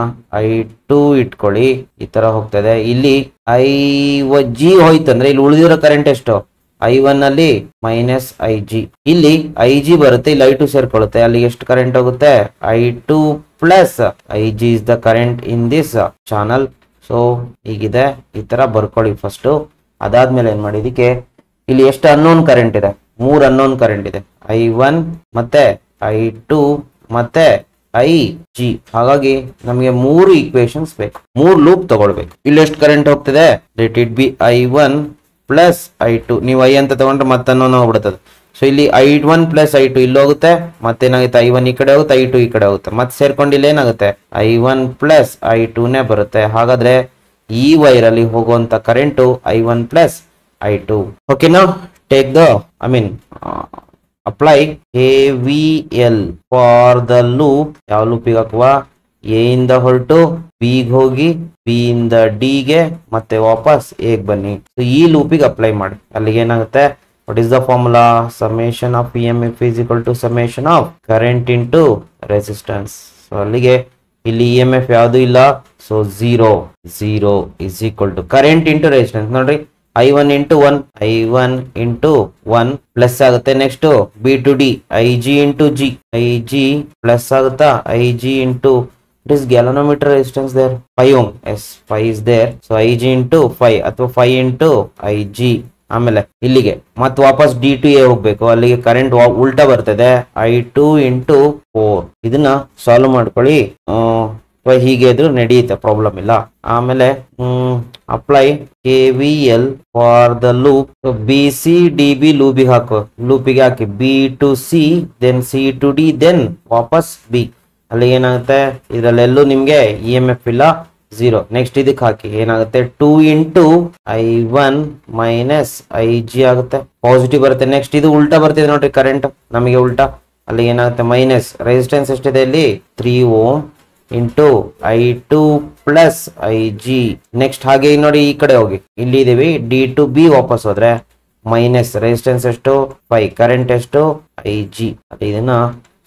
I2 ಇಟ್ಕೊಳ್ಳಿ, ಈ ತರ ಹೋಗ್ತದೆ. ಇಲ್ಲಿ ಐ ಜಿ ಹೋಯ್ತಂದ್ರೆ ಇಲ್ಲಿ ಉಳಿದಿರೋ ಕರೆಂಟ್ ಎಷ್ಟು, I1 ಅಲ್ಲಿ ಮೈನಸ್ ಐ ಜಿ, ಇಲ್ಲಿ ಐ ಜಿ ಬರುತ್ತೆ, ಇಲ್ಲಿ I2 ಸೇರ್ಕೊಳ್ಳುತ್ತೆ, ಅಲ್ಲಿ ಎಷ್ಟು ಕರೆಂಟ್ ಹೋಗುತ್ತೆ, I2 plus I G is the current in this channel. So ಹೀಗಿದೆ, ಈ ತರ ಬರ್ಕೊಳ್ಳಿ ಫಸ್ಟ್. ಅದಾದ್ಮೇಲೆ ಏನ್ ಮಾಡಿ, ಇದಕ್ಕೆ ಇಲ್ಲಿ ಎಷ್ಟು ಅನ್ನೋನ್ ಕರೆಂಟ್ ಇದೆ, 3 ಅನ್ನೋನ್ ಕರೆಂಟ್ ಇದೆ, I1 ಮತ್ತೆ I2 ಮತ್ತೆ ಐ ಜಿ. ಹಾಗಾಗಿ ನಮಗೆ 3 ಈಕ್ವೇಶನ್ಸ್ ಬೇಕು, 3 ಲೂಪ್ ತಗೊಳ್ಬೇಕು. ಇಲ್ಲಿ ಎಷ್ಟು ಕರೆಂಟ್ ಹೋಗ್ತದೆ, let it B I1 plus I2. ನೀವು ಐ ಅಂತ ತಗೊಂಡ್ರೆ ಮತ್ತೆ ಅನ್ನೋನ್ ಹೋಗ್ಬಿಡ್ತದೆ. ಸೊ ಇಲ್ಲಿ I1 ಪ್ಲಸ್ I2 ಇಲ್ಲಿ ಹೋಗುತ್ತೆ, ಮತ್ತೇನಾಗುತ್ತೆ, I1 ಈ ಕಡೆ ಹೋಗುತ್ತೆ, I2 ಈ ಕಡೆ ಹೋಗುತ್ತೆ, ಮತ್ತೆ ಸೇರ್ಕೊಂಡು ಇಲ್ಲಿ ಏನಾಗುತ್ತೆ, I1 ಪ್ಲಸ್ I2 ನೇ ಬರುತ್ತೆ. ಹಾಗಾದ್ರೆ ಈ ವೈರ್ ಅಲ್ಲಿ ಹೋಗುವಂತ current I1 plus I2. Okay, now take the, apply KVL for the loop. ಯಾವ ಲೂಪಿಗೆ ಹಾಕುವ, ಎ ಇಂದ ಹೊರಟು ಬಿ ಹೋಗಿ ಬಿ ಇಂದ ಡಿ ಗೆ ಮತ್ತೆ ವಾಪಸ್ ಎ ಬನ್ನಿ. ಸೊ ಈ ಲೂಪಿಗೆ ಅಪ್ಲೈ ಮಾಡಿ. ಅಲ್ಲಿಗೆ ಏನಾಗುತ್ತೆ, what is the formula, summation of EMF is equal to summation of current into resistance. So ಅಲ್ಲಿಗೆ ಇಲ್ಲಿ EMF ಯಾವುದು ಇಲ್ಲ, so 0 is equal to current into resistance. ನೋಡ್ರಿ, I1 into 1, I1 into 1 plus ಆಗುತ್ತೆ. Next B to D, IG into G, IG plus ಆಗುತ್ತಾ, IG into it is galvanometer resistance there, 5 ohm, yes 5 is there. so IG into 5 ಅಥವಾ 5 into IG. ಆಮೇಲೆ ಇಲ್ಲಿಗೆ ಮತ್ತೆ ವಾಪಸ್ ಡಿ ಟು ಎ ಹೋಗ್ಬೇಕು, ಅಲ್ಲಿಗೆ ಕರೆಂಟ್ ಉಲ್ಟಾ ಬರ್ತದೆ, I2 into 4. ಇದನ್ನ ಸಾಲ್ವ್ ಮಾಡ್ಕೊಳ್ಳಿ, ಹೀಗೆ ಇದ್ರು ನಡೆಯುತ್ತೆ, ಪ್ರಾಬ್ಲಮ್ ಇಲ್ಲ. ಆಮೇಲೆ apply KVL for the loop. B C D B ಲೂಪಿಗೆ ಹಾಕಿ B to C, then C to D, then ವಾಪಸ್ ಬಿ. ಅಲ್ಲಿ ಏನಾಗುತ್ತೆ, ಇದ್ರಲ್ಲೆಲ್ಲೂ ನಿಮ್ಗೆ EMF ಇಲ್ಲ, 0. ನೆಕ್ಸ್ಟ್ ಇದಕ್ಕೆ ಹಾಕಿ ಏನಾಗುತ್ತೆ, 2 into I1 minus I G ಆಗುತ್ತೆ, ಪಾಸಿಟಿವ್ ಬರುತ್ತೆ. ನೆಕ್ಸ್ಟ್ ಇದು ಉಲ್ಟಾ ಬರ್ತಿದೆ ನೋಡ್ರಿ, ಕರೆಂಟ್ ನಮಗೆ ಉಲ್ಟಾ, ಅಲ್ಲಿ ಏನಾಗುತ್ತೆ, ಮೈನಸ್ ರೆಸಿಸ್ಟೆನ್ಸ್ ಎಷ್ಟಿದೆ ಇಲ್ಲಿ, 3 ohm into I2 plus I G. Next ಹಾಗೆ ನೋಡಿ ಈ ಕಡೆ ಹೋಗಿ, ಇಲ್ಲಿ ಇದೀವಿ, ಡಿ ಟು ಬಿ ವಾಪಸ್ ಹೋದ್ರೆ ಮೈನಸ್ ರೆಸಿಸ್ಟೆನ್ಸ್ ಎಷ್ಟು, 5, ಕರೆಂಟ್ ಎಷ್ಟು, ಐ ಜಿ. ಅಲ್ಲಿ ಇದನ್ನ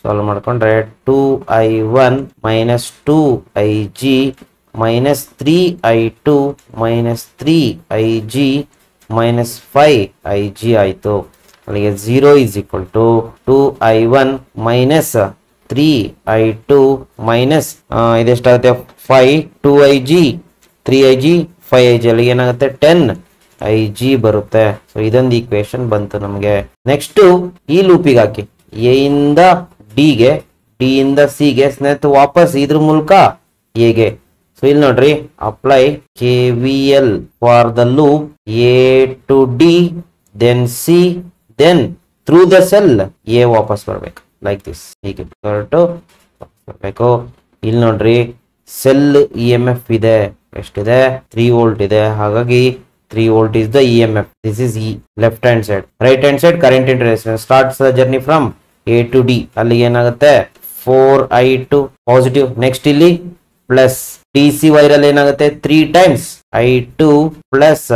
ಸಾಲ್ವ್ ಮಾಡ್ಕೊಂಡ್ರೆ 2I1 minus 2IG minus 3I2 minus 3IG minus 5IG ಆಯ್ತು. ಅಲ್ಲಿಗೆ 0 is equal to 2I1 minus 3I2 minus ಇದೆಷ್ಟಾಗುತ್ತೆ, 5, 2IG 3IG 5IG, ಅಲ್ಲಿಗೆ ಏನಾಗುತ್ತೆ 10IG ಬರುತ್ತೆ. ಸೊ ಇದೊಂದು ಈಕ್ವೇಶನ್ ಬಂತು ನಮಗೆ. ನೆಕ್ಸ್ಟ್ ಈ ಲೂಪಿಗೆ ಹಾಕಿ, ಎ ಇಂದ ಡಿಗೆ, ಡಿ ಇಂದ ಸಿಗೆ, ಸ್ನೇಹಿತ ವಾಪಸ್ ಇದ್ರ ಮೂಲಕ ಎಗೆ. ಸೊ ಇಲ್ಲಿ ನೋಡ್ರಿ, apply KVL for the loop A to D, then C, then through the cell A ವಾಪಸ್ ಬರ್ಬೇಕು, ಲೈಕ್ ದಿಸ್. ಹೀಗೆ ಹೊರಟು ಬರ್ಬೇಕು. ಇಲ್ಲಿ ನೋಡ್ರಿ, ಸೆಲ್ EMF ಇದೆ, ಎಷ್ಟಿದೆ, 3 volt ಇದೆ. ಹಾಗಾಗಿ 3 volt is the EMF. This is E, left hand side. Right hand side current into resistance. Starts the journey from A to D. ಅಲ್ಲಿ ಏನಾಗುತ್ತೆ, 4I2 ಪಾಸಿಟಿವ್. ನೆಕ್ಸ್ಟ್ ಇಲ್ಲಿ ಪ್ಲಸ್ DC ವೈರಲ್ಲಿ ಏನಾಗುತ್ತೆ, 3 times I2 ಪ್ಲಸ್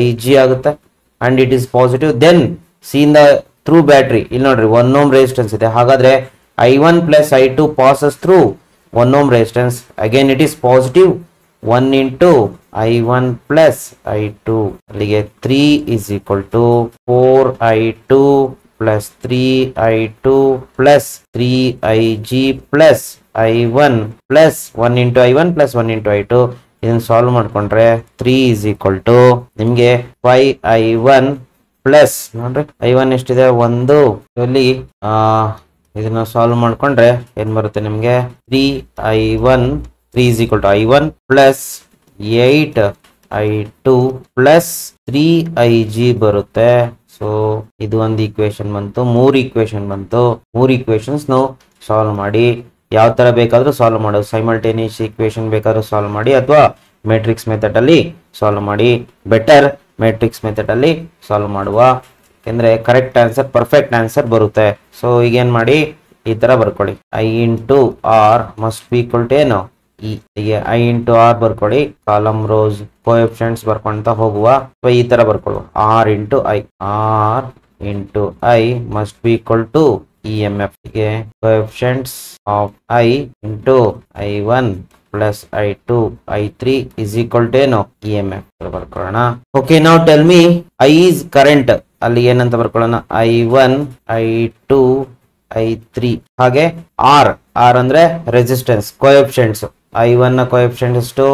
IG ಆಗುತ್ತೆ, and it is positive. Then C ಇಂದ ಥ್ರೂ ಬ್ಯಾಟ್ರಿ, ಇಲ್ಲಿ ನೋಡ್ರಿ 1 ohm ರೆಸಿಸ್ಟೆನ್ಸ್ ಇದೆ. ಹಾಗಾದ್ರೆ I1 plus I2 passes through 1 ohm resistance. Again it is positive. 1 into I1 plus I2 ಅಲ್ಲಿಗೆ 3 is equal to 4I2 plus 3I2 plus 3IG plus I1 plus 1 into I1 plus 1 into I2 ಇದನ್ನ ಸಾಲ್ವ್ ಮಾಡ್ಕೊಂಡ್ರೆ 3 ಇಸ್ ಈಕ್ವಲ್ ಟು ನಿಮ್ಗೆ 5I1 ಪ್ಲಸ್ ನೋಡ್ರಿ I1 ಎಷ್ಟಿದೆ 1 ಇಲ್ಲಿ ಇದನ್ನ ಸಾಲ್ವ್ ಮಾಡ್ಕೊಂಡ್ರೆ ಏನ್ ಬರುತ್ತೆ ನಿಮ್ಗೆ 3I1 3 is equal to I1 plus 8I2 plus 3IG ಬರುತ್ತೆ. ಸೊ ಇದು ಒಂದು ಈಕ್ವೇಶನ್ ಬಂತು, 3 ಈಕ್ವೇಶನ್ ಬಂತು. 3 ಈಕ್ವೇಶನ್ಸ್ ನಾವು ಸಾಲ್ವ್ ಮಾಡಿ ಯಾವ ತರ ಬೇಕಾದ್ರೂ ಸಾಲ್ವ್ ಮಾಡೋದು, ಸೈಮಲ್ಟೇನಿಯಸ್ ಈಕ್ವೇಶನ್ ಬೇಕಾದ್ರೂ ಸಾಲ್ವ್ ಮಾಡಿ ಅಥವಾ ಮ್ಯಾಟ್ರಿಕ್ಸ್ ಮೆಥಡ್ ಅಲ್ಲಿ ಸಾಲ್ವ್ ಮಾಡಿ. ಬೆಟರ್ ಮ್ಯಾಟ್ರಿಕ್ಸ್ ಮೆಥಡ್ ಅಲ್ಲಿ ಸಾಲ್ವ್ ಮಾಡುವ, ಯಾಕೆಂದ್ರೆ ಕರೆಕ್ಟ್ ಆನ್ಸರ್ ಪರ್ಫೆಕ್ಟ್ ಆನ್ಸರ್ ಬರುತ್ತೆ. ಸೊ ಈಗ ಏನ್ ಮಾಡಿ ಈ ತರ ಬರ್ಕೊಳ್ಳಿ, I into R must be equal to ಏನು ಹೀಗೆ I ಇಂಟು R ಬರ್ಕೊಳ್ಳಿ, ಕಾಲಮ್ ರೋಸ್ ಕೋಎಫಿಷಿಯಂಟ್ಸ್ ಬರ್ಕೊಂತ ಹೋಗುವ. ಈ ತರ ಬರ್ಕೊಳ್ಳುವ R into I must be equal to EMF ಗೆ coefficients of I into I1 plus I2 I3 is equal to ಏನು EMF ಬರ್ಕೊಳ್ಳೋಣ. ಓಕೆ, ನಾವು tell me I is current, ಅಲ್ಲಿ ಏನಂತ ಬರ್ಕೊಳ್ಳೋಣ I1 I2 I3 ಹಾಗೆ R ಅಂದ್ರೆ ರೆಸಿಸ್ಟೆನ್ಸ್ ಕೋಎಫಿಷಿಯಂಟ್ಸ್. I1 ನ ಕೋಎಫಿಷಿಯಂಟ್ ಎಷ್ಟು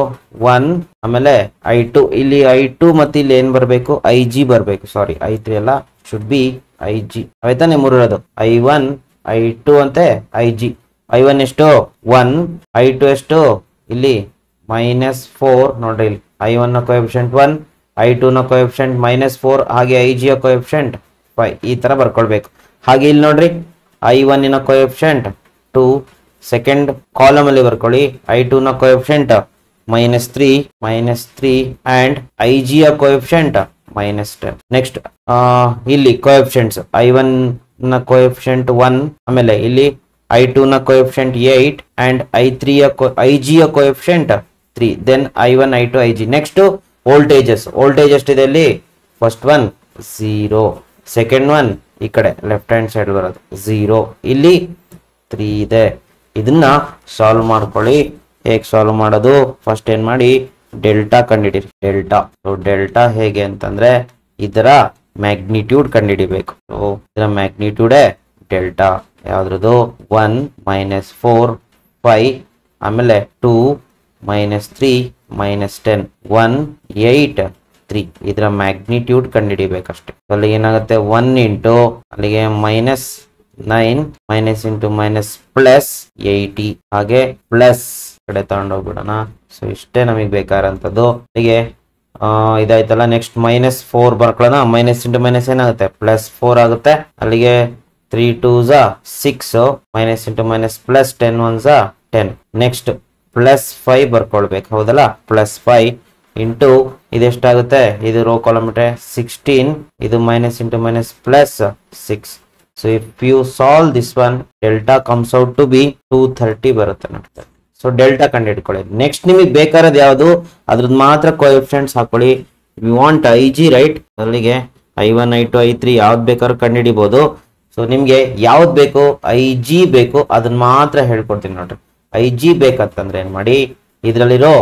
1, ಆಮೇಲೆ I2 ಇಲ್ಲಿ I2 ಮತ್ತೆ ಇಲ್ಲಿ ಏನ್ ಬರಬೇಕು IG ಬರಬೇಕು, ಸಾರಿ I3 ಅಲ್ಲ, ಶುಡ್ ಬಿ IG. ಆಯ್ತಾನೆ ಮೂರು ಇರೋದು I1 I2 ಅಂತೆ IG. I1 ಎಷ್ಟು 1, I2 ಎಷ್ಟು ಇಲ್ಲಿ -4 ನೋಡ್ರಿ, ಇಲ್ಲಿ I1 ನ ಕೋಎಫಿಷಿಯಂಟ್ 1, I2 ನ ಕೋಎಫಿಷಿಯಂಟ್ -4 ಹಾಗೆ IG ಯ ಕೋಎಫಿಷಿಯಂಟ್ 5. ಈ ತರ ಬರ್ಕೊಳ್ಬೇಕು. ಹಾಗೆ ಇಲ್ಲಿ ನೋಡ್ರಿ I1 ನ ಕೋಎಫಿಷಿಯಂಟ್ 2, ಸೆಕೆಂಡ್ ಕಾಲಮ್ ಅಲ್ಲಿ ಬರ್ಕೊಳ್ಳಿ I2 ನ ಕೋಎಫಿಷಿಯಂಟ್ -3 ಅಂಡ್ IG ಯ ಕೋಎಫಿಷಿಯಂಟ್ -10. ನೆಕ್ಸ್ಟ್ ಇಲ್ಲಿ ಕೋಎಫಿಷಿಯಂಟ್ಸ್ I1 ನ ಕೋಎಫಿಷಿಯಂಟ್ 1, ಆಮೇಲೆ ಇಲ್ಲಿ I2 ನ ಕೋಎಫಿಷಿಯಂಟ್ 8 ಅಂಡ್ IG ಯ coefficient 3, then I1 I2 IG. Next voltages ಎಷ್ಟಿದೆ ಇಲ್ಲಿ, ಫಸ್ಟ್ ಒನ್ 0, ಸೆಕೆಂಡ್ ಒನ್ ಈ ಕಡೆ ಲೆಫ್ಟ್ ಹ್ಯಾಂಡ್ ಸೈಡ್ ಬರೋದು 0, ಇಲ್ಲಿ 3 ಇದೆ. ಇದನ್ನ ಸಾಲ್ವ್ ಮಾಡ್ಕೊಳ್ಳಿ. ಹೇಗೆ ಸಾಲ್ವ್ ಮಾಡೋದು, ಫಸ್ಟ್ ಏನ್ ಮಾಡಿ ಡೆಲ್ಟಾ ಕಂಡುಹಿಡಿರಿ. ಡೆಲ್ಟಾ ಹೇಗೆ ಅಂತಂದ್ರೆ ಇದರ ಮ್ಯಾಗ್ನಿಟ್ಯೂಡ್ ಕಂಡುಹಿಡಿಬೇಕು. ಸೊ ಇದರ ಮ್ಯಾಗ್ನಿಟ್ಯೂಡೇ ಡೆಲ್ಟಾ. ಯಾವ್ದ್ರದ್ದು 1 -4 5, ಆಮೇಲೆ 2 -3 -10 1 8 3. ಇದರ ಮ್ಯಾಗ್ನಿಟ್ಯೂಡ್ ಕಂಡುಹಿಡಿಬೇಕಷ್ಟೇ. ಅಲ್ಲಿ ಏನಾಗುತ್ತೆ 1 ಇಂಟು ಅಲ್ಲಿಗೆ -9 ಮೈನಸ್ ಇಂಟು ಮೈನಸ್ ಪ್ಲಸ್ 80 ಹಾಗೆ ಪ್ಲಸ್ ಕಡೆ ತಗೊಂಡೋಗ್ಬಿಡೋಣ. ಸೊ ಇಷ್ಟೇ ನಮಗೆ ಬೇಕಾದಂಥದ್ದು. ಹೀಗೆ ಇದಾಯ್ತಲ್ಲ. ನೆಕ್ಸ್ಟ್ -4 ಬರ್ಕೊಳ್ಳೋಣ. ಮೈನಸ್ ಇಂಟು ಮೈನಸ್ ಏನಾಗುತ್ತೆ +4 ಆಗುತ್ತೆ. ಅಲ್ಲಿಗೆ 3 2s 6 minus into minus plus 10 1s 10. Next +5 ಬರ್ಕೊಳ್ಬೇಕು, ಹೌದಲ್ಲ. +5 ಇಂಟು ಇದೆಷ್ಟಾಗುತ್ತೆ, ಇದು ರೋ ಕಾಲಮ್ಟ್ರೆ 16, ಇದು minus into minus plus 6. So if you solve this one, delta comes out to be 230 ಬರುತ್ತೆ ನೋಡಿ. ಸೊ ಡೆಲ್ಟಾ ಕಂಡು ಹಿಡ್ಕೊಳ್ಳಿ. ನೆಕ್ಸ್ಟ್ ನಿಮಗೆ ಬೇಕಾರದು ಯಾವುದು ಅದ್ರದ್ದು ಮಾತ್ರ ಕೋಎಫಿಷಿಯಂಟ್ಸ್ ಹಾಕೊಳ್ಳಿ. ಯು ವಾಂಟ್ IG ರೈಟ್, ಅಲ್ಲಿಗೆ I1 I2 I3 ಯಾವ್ದು ಬೇಕಾದ್ರೂ ಕಂಡು ಹಿಡಿಬಹುದು. ಸೊ ನಿಮ್ಗೆ ಯಾವ್ದು ಬೇಕು, IG ಬೇಕು, ಅದನ್ನ ಮಾತ್ರ ಹೇಳ್ಕೊಡ್ತೀನಿ ನೋಡ್ರಿ. IG ಬೇಕಂತಂದ್ರೆ ಏನ್ ಮಾಡಿ, ಇದ್ರಲ್ಲಿರೋ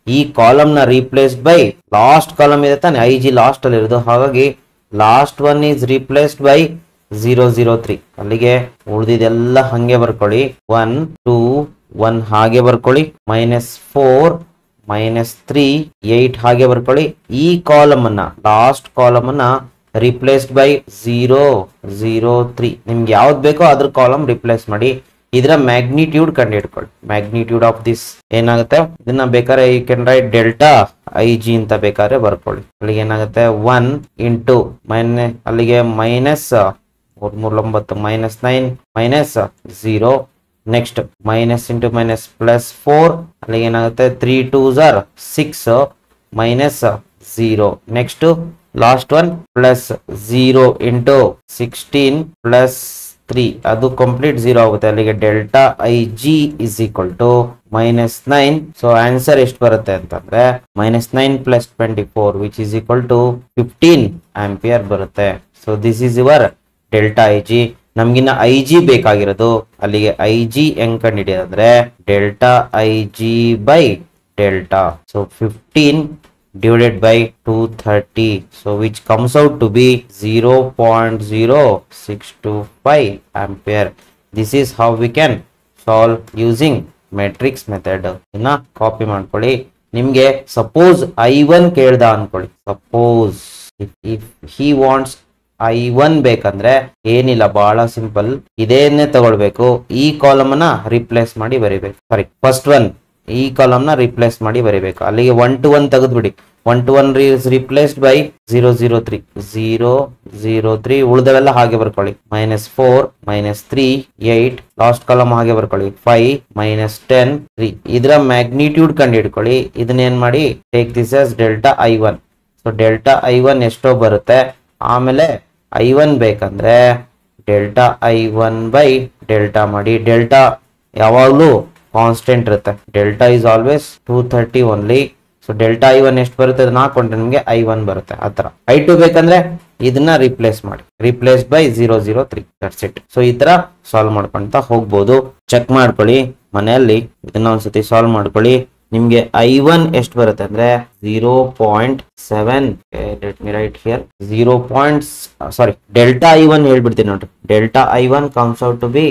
ಈ ಕಾಲಮ್ ನ ರೀಪ್ಲೇಸ್ಡ್ ಬೈ ಲಾಸ್ಟ್ ಕಾಲಮ್ ಇದೆ ತಾನೆ, IG ಲಾಸ್ಟ್ ಅಲ್ಲಿ ಇರೋದು. ಹಾಗಾಗಿ last one is replaced by 003. ಅಲ್ಲಿಗೆ ಉಳಿದಿದೆಲ್ಲ ಹಂಗೆ ಬರ್ಕೊಳ್ಳಿ. 1 2 1 ಹಾಗೆ ಬರ್ಕೊಳ್ಳಿ. -4 -3 8 ಹಾಗೆ ಬರ್ಕೊಳ್ಳಿ. ಈ ಕಾಲಮ್ ಅನ್ನ ಲಾಸ್ಟ್ ಕಾಲಮ್ ಅನ್ನ ರಿಪ್ಲೇಸ್ಡ್ ಬೈ 003. ನಿಮ್ಗೆ ಯಾವ್ದು ಬೇಕೋ ಅದ್ರ ಕಾಲಮ್ ರಿಪ್ಲೇಸ್ ಮಾಡಿ. ಇದರ ಮ್ಯಾಗ್ನಿಟ್ಯೂಡ್ ಕಂಡು ಹಿಡ್ಕೊಳ್ಳಿ. ಮ್ಯಾಗ್ನಿಟ್ಯೂಡ್ ಆಫ್ ದಿಸ್ ಏನಾಗುತ್ತೆ, ಇದನ್ನ ಬೇಕಾದ್ರೆ you can write delta IG ಅಂತ ಬೇಕಾದ್ರೆ ಬರ್ಕೊಳ್ಳಿ. ಅಲ್ಲಿಗೆ ಏನಾಗುತ್ತೆ 1 ಇಂಟು ಅಲ್ಲಿಗೆ -9 -0. ನೆಕ್ಸ್ಟ್ ಮೈನಸ್ ಇಂಟು ಮೈನಸ್ +4, ಅಲ್ಲಿಗೆ ಏನಾಗುತ್ತೆ 3 2s 6 -0. Next last one +0 into 16 +3, ಅದು ಕಂಪ್ಲೀಟ್ 0 ಆಗುತ್ತೆ. ಅಲ್ಲಿಗೆ delta IG is equal to -9. So answer ಎಷ್ಟು ಬರುತ್ತೆ ಅಂತಂದ್ರೆ -9 + 24 which is equal to 15 ampere ಬರುತ್ತೆ. So this is your delta IG. ನಮ್ಗಿನ್ನ IG ಬೇಕಾಗಿರೋದು. ಅಲ್ಲಿಗೆ IG ಹೆಂಗ್ ಕಂಡು ಹಿಡಿಯೋದಂದ್ರೆ delta IG by delta. So 15 divided by 230, so which comes out to be 0.0625 ampere. This is how we can solve using matrix method. ಇನ್ನ ಕಾಪಿ ಮಾಡ್ಕೊಳ್ಳಿ. ನಿಮ್ಗೆ ಸಪೋಸ್ I1 ಕೇಳ್ದ ಅನ್ಕೊಳ್ಳಿ, suppose if he wants I1 ಬೇಕಂದ್ರೆ ಏನಿಲ್ಲ, ಬಹಳ ಸಿಂಪಲ್, ಇದೇನೆ ತಗೊಳ್ಬೇಕು, ಈ ಕಾಲಮ್ ನ ರಿಪ್ಲೇಸ್ ಮಾಡಿ ಬರಿಬೇಕು. ಸಾರಿ, ಫಸ್ಟ್ ಒನ್ ಈ ಕಾಲಮ್ ನ ರಿಪ್ಲೇಸ್ ಮಾಡಿ ಬರಿಬೇಕು. ಅಲ್ಲಿಗೆ 1 to 1 ತೆಗೆದ್ಬಿಡಿ. 1 to 1 is replaced by 003 003, ಉಳಿದವೆಲ್ಲ ಹಾಗೆ ಬರ್ಕೊಳ್ಳಿ. -4 -3 8, ಲಾಸ್ಟ್ ಕಾಲಮ್ ಹಾಗೆ ಬರ್ಕೊಳ್ಳಿ. 5 -10 3. ಇದರ ಮ್ಯಾಗ್ನಿಟ್ಯೂಡ್ ಕಂಡು ಹಿಡ್ಕೊಳ್ಳಿ. ಇದನ್ನೇನ್ ಮಾಡಿ, take this as delta I1. So delta I1 ಎಷ್ಟೋ ಬರುತ್ತೆ. ಆಮೇಲೆ I1 ಬೇಕಂದ್ರೆ ಡೆಲ್ಟಾ I1 ಬೈ ಡೆಲ್ಟಾ ಮಾಡಿ. ಡೆಲ್ಟಾ ಯಾವಾಗಲೂ ಕಾನ್ಸ್ಟೆಂಟ್ ಇರುತ್ತೆ. Delta is always 230 only. So delta I1 ಎಷ್ಟು ಬರುತ್ತೆ ಅದನ್ನ ಹಾಕೊಂಡ್ರೆ ನಿಮಗೆ I1 ಬರುತ್ತೆ. ಆ ತರ I2 ಬೇಕಂದ್ರೆ ಇದನ್ನ ರಿಪ್ಲೇಸ್ ಮಾಡಿ, replace by 003. That's it. So ಈ ತರ ಸಾಲ್ವ್ ಮಾಡ್ಕೊಂತ ಹೋಗ್ಬೋದು. ಚೆಕ್ ಮಾಡ್ಕೊಳ್ಳಿ ಮನೆಯಲ್ಲಿ, ಇದನ್ನ ಒಂದ್ಸತಿ ಸಾಲ್ವ್ ಮಾಡ್ಕೊಳ್ಳಿ. ನಿಮ್ಗೆ I1 ಎಷ್ಟು ಬರುತ್ತೆ ಅಂದ್ರೆ 0.7, let me write here, delta I1 ಹೇಳ್ಬಿಡ್ತೀನಿ ನೋಡ್ರಿ. Delta I1 comes out to be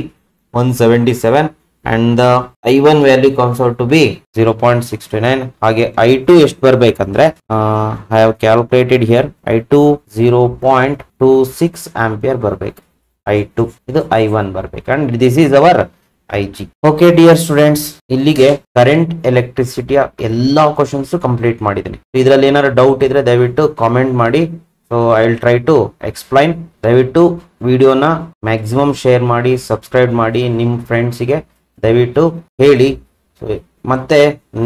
177 and the I1 value comes out to be 0.629. ಹಾಗೆ I2 ಎಷ್ಟು ಬರ್ಬೇಕಂದ್ರೆ I have calculated here, I2 0.26 ampere ಬರ್ಬೇಕು. I2 ಇದು I1 ಬರ್ಬೇಕು and this is our IG. Okay dear students, ಇಲ್ಲಿಗೆ ಕರೆಂಟ್ ಎಲೆಕ್ಟ್ರಿಸಿಟಿಯ ಎಲ್ಲಾ ಕ್ವಶನ್ಸ್ ಕಂಪ್ಲೀಟ್ ಮಾಡಿದ್ದೀನಿ. ಇದರಲ್ಲಿ ಏನಾದ್ರು ಡೌಟ್ ಇದ್ರೆ ದಯವಿಟ್ಟು ಕಾಮೆಂಟ್ ಮಾಡಿ. So I will try to explain. ದಯವಿಟ್ಟು ವಿಡಿಯೋನ ಮ್ಯಾಕ್ಸಿಮಮ್ ಶೇರ್ ಮಾಡಿ, ಸಬ್ಸ್ಕ್ರೈಬ್ ಮಾಡಿ, ನಿಮ್ಮ ಫ್ರೆಂಡ್ಸಿಗೆ ದಯವಿಟ್ಟು ಹೇಳಿ. ಮತ್ತೆ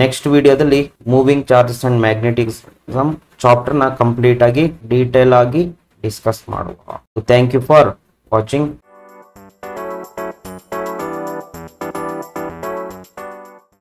ನೆಕ್ಸ್ಟ್ ವಿಡಿಯೋದಲ್ಲಿ moving charges and magnetism chapter ನ ಕಂಪ್ಲೀಟ್ ಆಗಿ ಡೀಟೇಲ್ ಆಗಿ ಡಿಸ್ಕಸ್ ಮಾಡುವ. Thank you for watching.